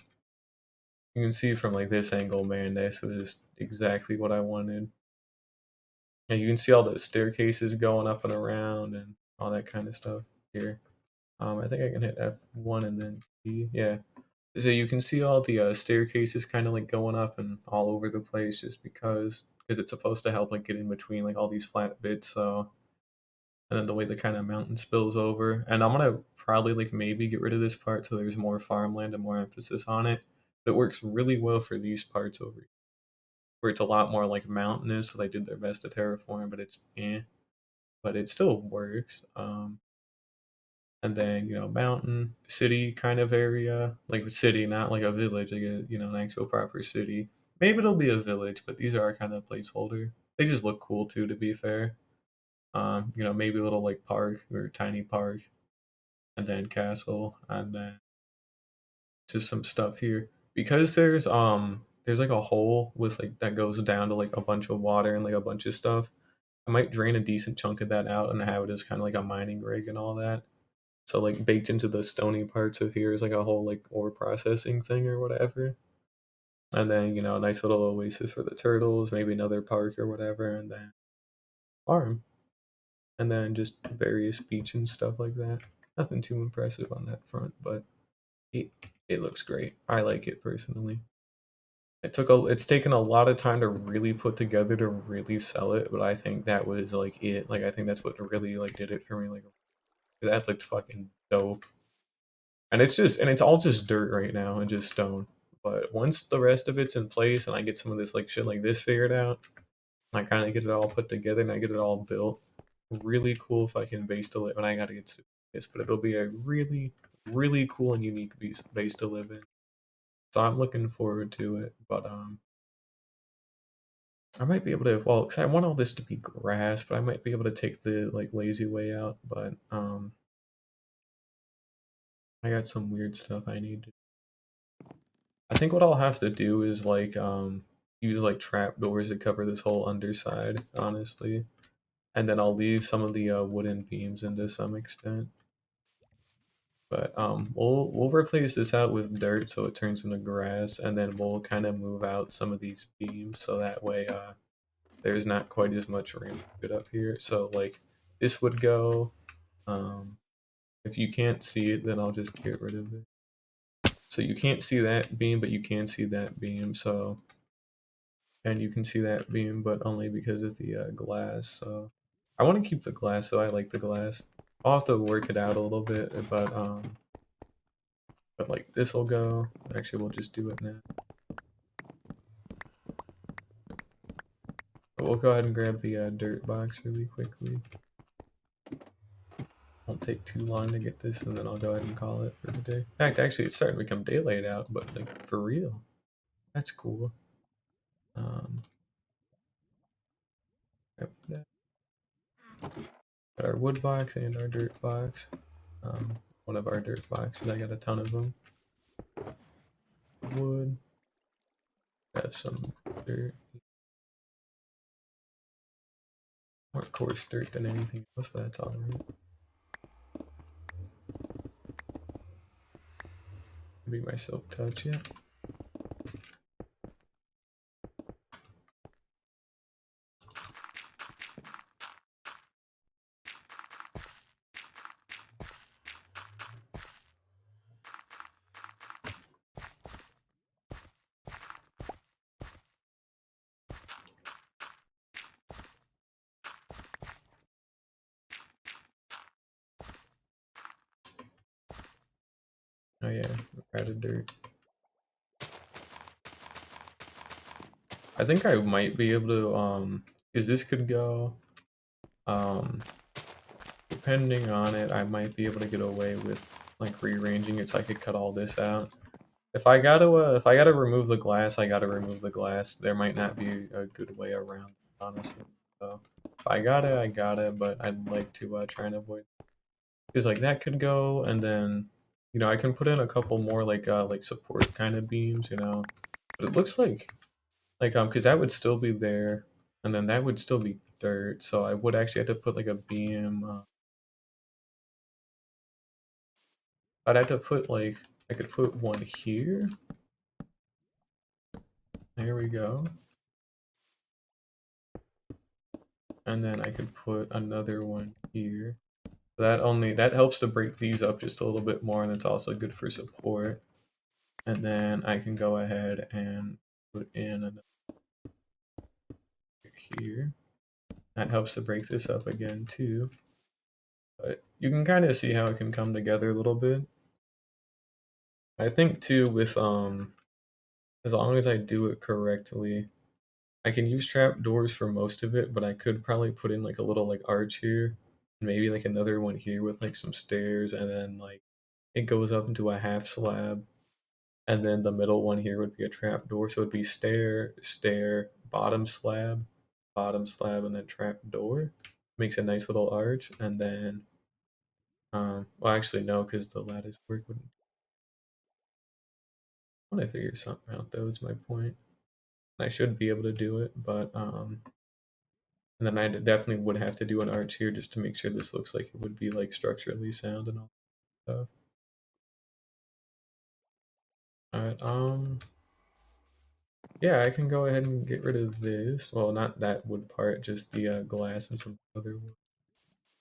you can see from like this angle, man, this was exactly what I wanted. Yeah, you can see all the staircases going up and around and all that kind of stuff here. I think I can hit F1 and then C. Yeah. So you can see all the staircases kind of like going up and all over the place just because it's supposed to help like get in between like all these flat bits. So and then the way the kind of mountain spills over. And I'm gonna probably like maybe get rid of this part so there's more farmland and more emphasis on it. It works really well for these parts over here, where it's a lot more like mountainous. So they did their best to terraform, but it's but it still works. And then mountain city kind of area, like a city, not like a village, like a an actual proper city. Maybe it'll be a village, but these are kind of placeholder. They just look cool too, to be fair. Maybe a little like park or tiny park, and then castle, and then just some stuff here because there's like a hole with like that goes down to like a bunch of water and like a bunch of stuff. I might drain a decent chunk of that out and have it as kind of like a mining rig and all that. So like baked into the stony parts of here is like a whole like ore processing thing or whatever. And then, a nice little oasis for the turtles, maybe another park or whatever, and then farm. And then just various beach and stuff like that. Nothing too impressive on that front, but it, it looks great. I like it personally. It's taken a lot of time to really put together to really sell it, but I think that was like it. Like I think that's what really like did it for me. Like that looked fucking dope. And it's all just dirt right now and just stone. But once the rest of it's in place and I get some of this like shit like this figured out, I kind of get it all put together and I get it all built. Really cool fucking base to live. And I gotta get this, but it'll be a really, really cool and unique base to live in. So I'm looking forward to it. But I might be able to, well, cause I want all this to be grass, but I might be able to take the like lazy way out. But I got some weird stuff I need to. I think what I'll have to do is like use like trapdoors to cover this whole underside, honestly. And then I'll leave some of the wooden beams in to some extent. But we'll replace this out with dirt so it turns into grass, and then we'll kind of move out some of these beams so that way there's not quite as much random shit up here. So like this would go. Um, if you can't see it, then I'll just get rid of it. So you can't see that beam, but you can see that beam. So and you can see that beam, but only because of the glass. So I want to keep the glass, so I like the glass. I'll have to work it out a little bit, but like this will go. Actually, we'll just do it now. But we'll go ahead and grab the dirt box really quickly. Won't take too long to get this, and then I'll go ahead and call it for the day. In fact, actually, it's starting to become daylight out, but like for real, that's cool. Um, grab that. Got our wood box and our dirt box. One of our dirt boxes, I got a ton of them. Wood. Have some dirt. More coarse dirt than anything else, but that's alright. Maybe my silk touch, yeah. Oh yeah, added dirt. I think I might be able to, because this could go, um, depending on it, I might be able to get away with, like, rearranging it so I could cut all this out. If I gotta remove the glass, I gotta remove the glass. There might not be a good way around it, honestly. So, if I gotta, but I'd like to, try and avoid. Because, like, that could go, and then, I can put in a couple more, like support kind of beams, But it looks like because that would still be there, and then that would still be dirt. So I would actually have to put like a beam. I'd have to put like I could put one here. There we go. And then I could put another one here. That helps to break these up just a little bit more, and it's also good for support. And then I can go ahead and put in another here. That helps to break this up again too. But you can kind of see how it can come together a little bit. I think too with as long as I do it correctly, I can use trap doors for most of it, but I could probably put in like a little like arch here, and maybe like another one here with like some stairs, and then like it goes up into a half slab, and then the middle one here would be a trap door, so it'd be stair, stair, bottom slab, and then trap door. Makes a nice little arch, and then well actually no, because the lattice work wouldn't. I want to figure something out though. Is my point. I should be able to do it, but And then I definitely would have to do an arch here just to make sure this looks like it would be like structurally sound and all that stuff. Alright, yeah, I can go ahead and get rid of this. Well, not that wood part, just the glass and some other wood.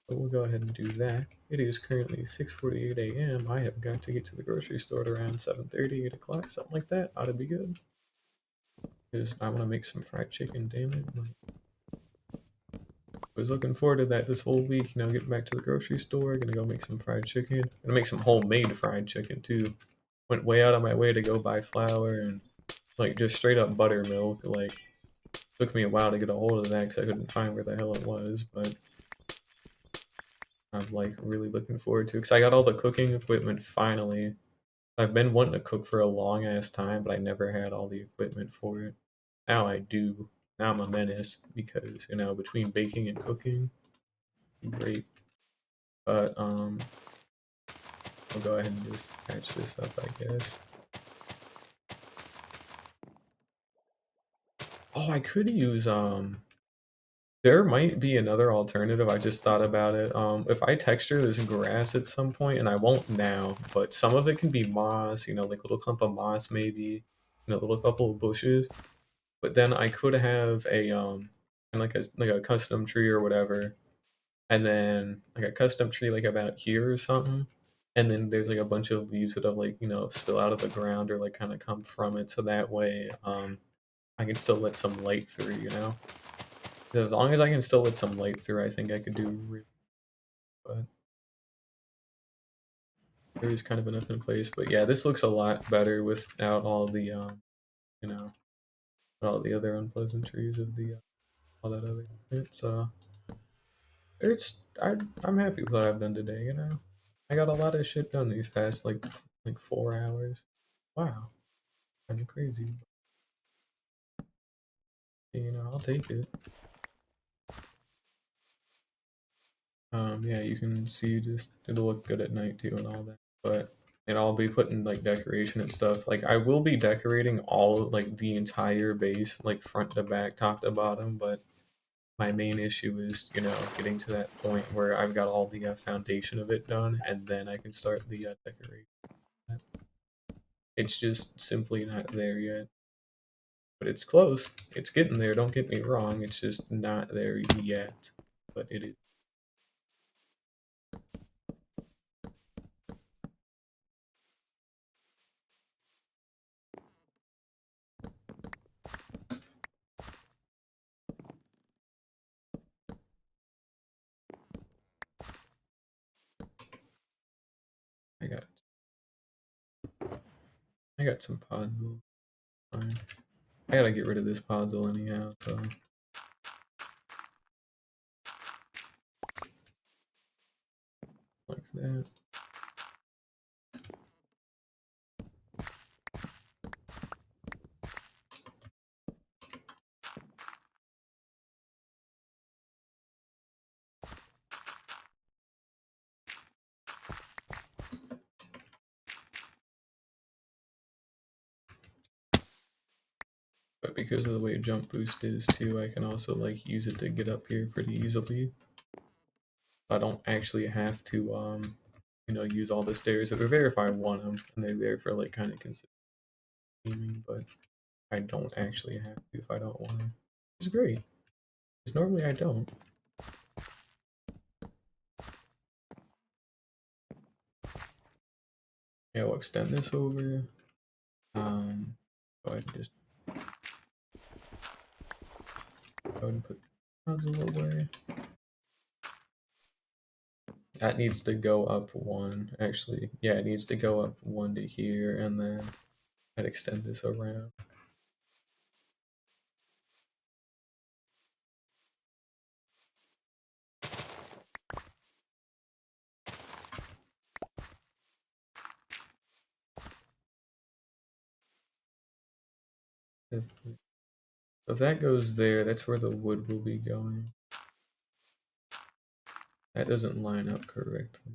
But we'll go ahead and do that. It is currently 6:48 a.m. I have got to get to the grocery store at around 7:30, 8 o'clock, something like that. Ought to be good. Because I want to make some fried chicken, damn it. I was looking forward to that this whole week, getting back to the grocery store, gonna go make some fried chicken. Gonna make some homemade fried chicken too. Went way out of my way to go buy flour and like just straight up buttermilk. Like took me a while to get a hold of that because I couldn't find where the hell it was, but I'm like really looking forward to it because I got all the cooking equipment finally. I've been wanting to cook for a long ass time, but I never had all the equipment for it. Now I do. Now I'm a menace because between baking and cooking, great. But I'll go ahead and just patch this up, I guess. Oh, I could use there might be another alternative. I just thought about it. If I texture this grass at some point, and I won't now, but some of it can be moss, like a little clump of moss maybe, and a little couple of bushes. But then I could have a and like a custom tree or whatever, and then like a custom tree like about here or something. And then there's like a bunch of leaves that have like, spill out of the ground or like kind of come from it. So that way, I can still let some light through. As long as I can still let some light through, I think I could do really, but there is kind of enough in place. But yeah, this looks a lot better without all the, you know, all the other unpleasantries of the, all that other shit. So I'm happy with what I've done today. I got a lot of shit done these past like 4 hours. Wow, kind of crazy. I'll take it. Yeah, you can see just it'll look good at night too and all that. But and I'll be putting like decoration and stuff. Like I will be decorating all like the entire base, like front to back, top to bottom. But my main issue is getting to that point where I've got all the foundation of it done, and then I can start the decoration. It's just simply not there yet. But it's close. It's getting there. Don't get me wrong. It's just not there yet. But it is. I got I got some puzzles. Fine. I gotta get rid of this puzzle anyhow, so like that. But because of the way jump boost is too, I can also like use it to get up here pretty easily. I don't actually have to use all the stairs that are there if I want them, and they're there for like kind of consistent aiming, but I don't actually have to if I don't want to. It's great. Because normally I don't. Yeah, we'll extend this over. Go ahead and just go ahead and put the puzzle away. That needs to go up one, actually. Yeah, it needs to go up one to here, and then I'd extend this around. If that goes there, that's where the wood will be going. That doesn't line up correctly.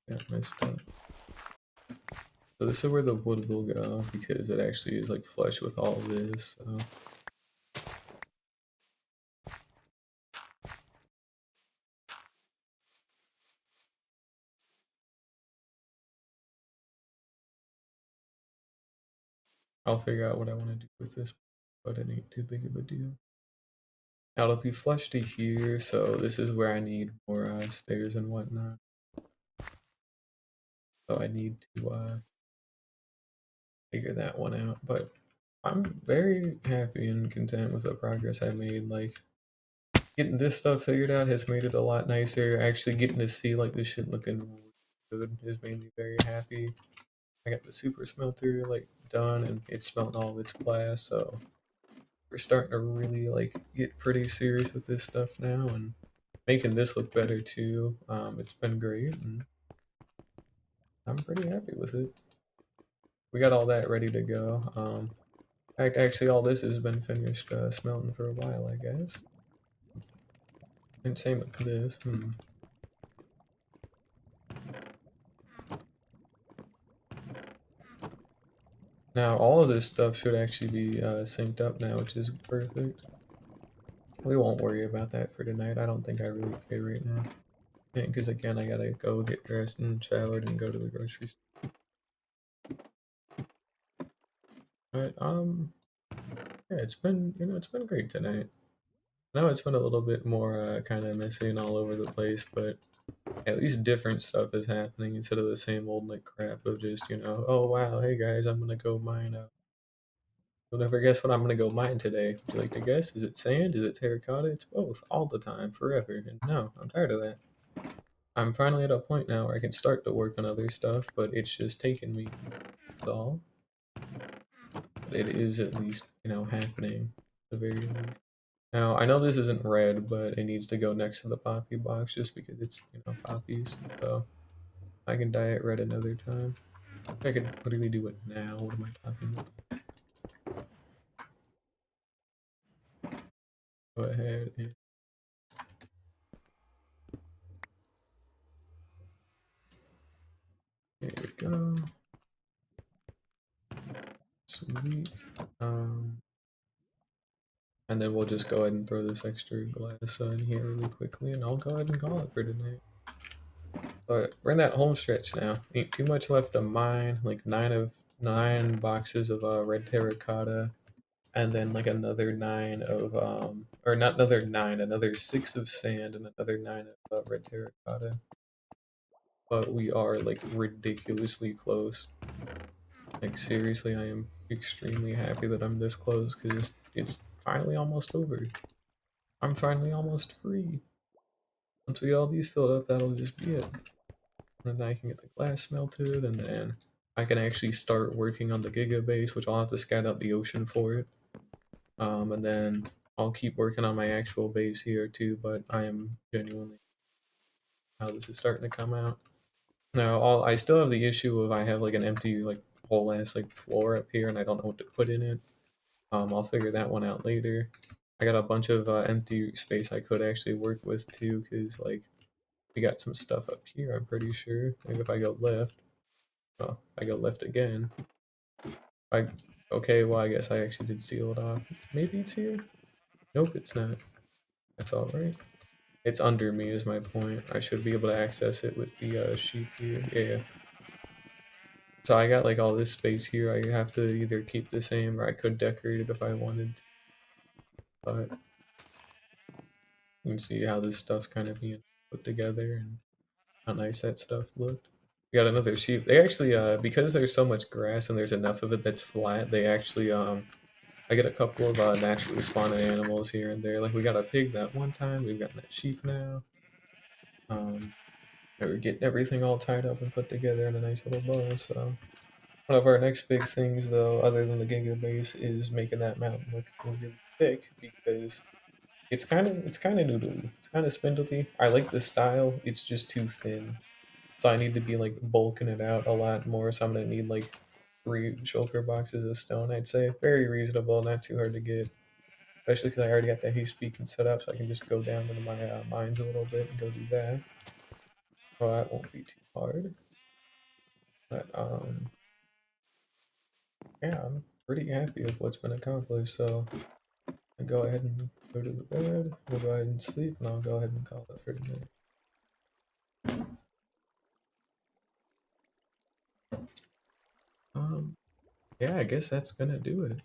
Got messed up. So this is where the wood will go because it actually is like flush with all this. So. I'll figure out what I want to do with this, but it ain't too big of a deal. Now it'll be flush to here, so this is where I need more stairs and whatnot. So I need to figure that one out. But I'm very happy and content with the progress I made. Like getting this stuff figured out has made it a lot nicer. Actually getting to see like this shit looking good has made me very happy. I got the super smelter like done and it's smelting all of its glass, so we're starting to really like get pretty serious with this stuff now and making this look better too. It's been great and I'm pretty happy with it. We got all that ready to go. Actually, all this has been finished smelting for a while, I guess. And same with this. Now, all of this stuff should actually be synced up now, which is perfect. We won't worry about that for tonight. I don't think I really care right now. Because again, I gotta go get dressed and showered and go to the grocery store. But yeah, it's been great tonight. I know it's been a little bit more kind of messy and all over the place, but at least different stuff is happening instead of the same old like crap of just oh wow, hey guys, I'm gonna go mine. You'll never guess what I'm gonna go mine today. Would you like to guess? Is it sand? Is it terracotta? It's both, all the time, forever. And no, I'm tired of that. I'm finally at a point now where I can start to work on other stuff, but it's just taken me. That's all. But it is at least happening. At the very least. Now I know this isn't red, but it needs to go next to the poppy box just because it's poppies. So I can dye it red another time. I could literally do it now. What am I talking about? Go ahead and there we go. Sweet. And then we'll just go ahead and throw this extra glass in here really quickly, and I'll go ahead and call it for tonight. But we're in that home stretch now. Ain't too much left to mine. Like 9 boxes of red terracotta, and then like another 9 of or not another 9, another 6 of sand, and another 9 of red terracotta. But we are like ridiculously close. Like seriously, I am extremely happy that I'm this close because it's finally almost over. I'm finally almost free. Once we get all these filled up, that'll just be it. And then I can get the glass smelted, and then I can actually start working on the Giga base, which I'll have to scout out the ocean for it. And then I'll keep working on my actual base here too, but I am genuinely how this is starting to come out. Now, I still have the issue of I have like an empty like whole ass like floor up here, and I don't know what to put in it. I'll figure that one out later. I got a bunch of empty space I could actually work with too, because like we got some stuff up here, I'm pretty sure. Maybe if I go left. Oh, I go left again. Okay, well I guess I actually did seal it off. Maybe it's here? Nope, it's not. That's alright. It's under me is my point. I should be able to access it with the sheep here. Yeah. So I got like all this space here. I have to either keep the same or I could decorate it if I wanted to. But you can see how this stuff's kind of being put together and how nice that stuff looked. We got another sheep. They actually, because there's so much grass and there's enough of it that's flat, they actually, I get a couple of naturally spawning animals here and there. Like we got a pig that one time, we've got that sheep now. We're getting everything all tied up and put together in a nice little bow. So one of our next big things, though, other than the Giga base, is making that mountain look really thick because it's kind of noodly, it's kind of spindly. I like the style, it's just too thin. So I need to be like bulking it out a lot more. So I'm gonna need like 3 shulker boxes of stone. I'd say very reasonable, not too hard to get. Especially because I already got the haste beacon set up, so I can just go down into my mines a little bit and go do that. Well, that won't be too hard. But yeah, I'm pretty happy with what's been accomplished. So I'll go ahead and go to the bed. We'll go ahead and sleep, and I'll go ahead and call it for tonight. Um, yeah, I guess that's gonna do it.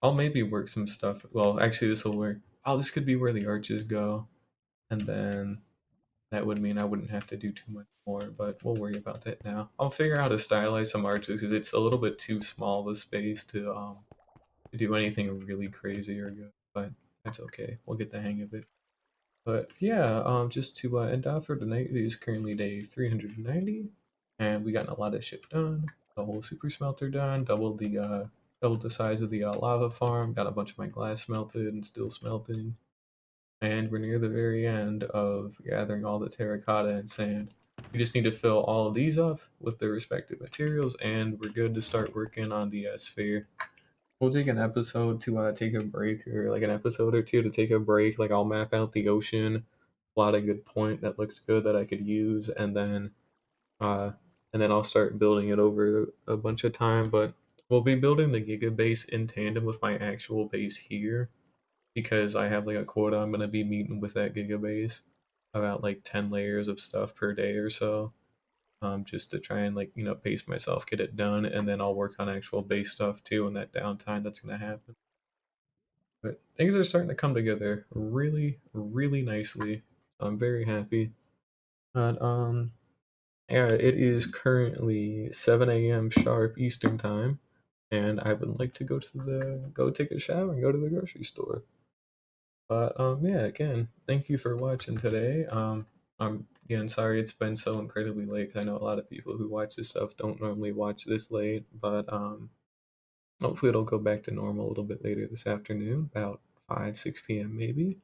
I'll maybe work some stuff. Well, actually, this will work. Oh, this could be where the arches go, and then that would mean I wouldn't have to do too much more. But we'll worry about that now. I'll figure out how to stylize some arches because it's a little bit too small of a space to do anything really crazy or good. But that's okay. We'll get the hang of it. But yeah, just to end off for tonight, it is currently day 390, and we got a lot of shit done. The whole super smelter done, doubled the size of the lava farm, got a bunch of my glass smelted and still smelting, and we're near the very end of gathering all the terracotta and sand. We just need to fill all of these up with their respective materials, and we're good to start working on the sphere. We'll take an episode to take a break, or like an episode or two to take a break. Like I'll map out the ocean, plot a good point that looks good that I could use, uh, and then I'll start building it over a bunch of time. But we'll be building the Giga base in tandem with my actual base here because I have like a quota I'm gonna be meeting with that Giga base about like 10 layers of stuff per day or so, just to try and like pace myself, get it done, and then I'll work on actual base stuff too in that downtime that's gonna happen. But things are starting to come together really, really nicely. So I'm very happy. But yeah, it is currently 7 a.m. sharp Eastern time, and I would like to go take a shower and go to the grocery store. But yeah, again, thank you for watching today. I'm again sorry it's been so incredibly late. 'Cause I know a lot of people who watch this stuff don't normally watch this late, but hopefully it'll go back to normal a little bit later this afternoon, about 5, 6 p.m. maybe.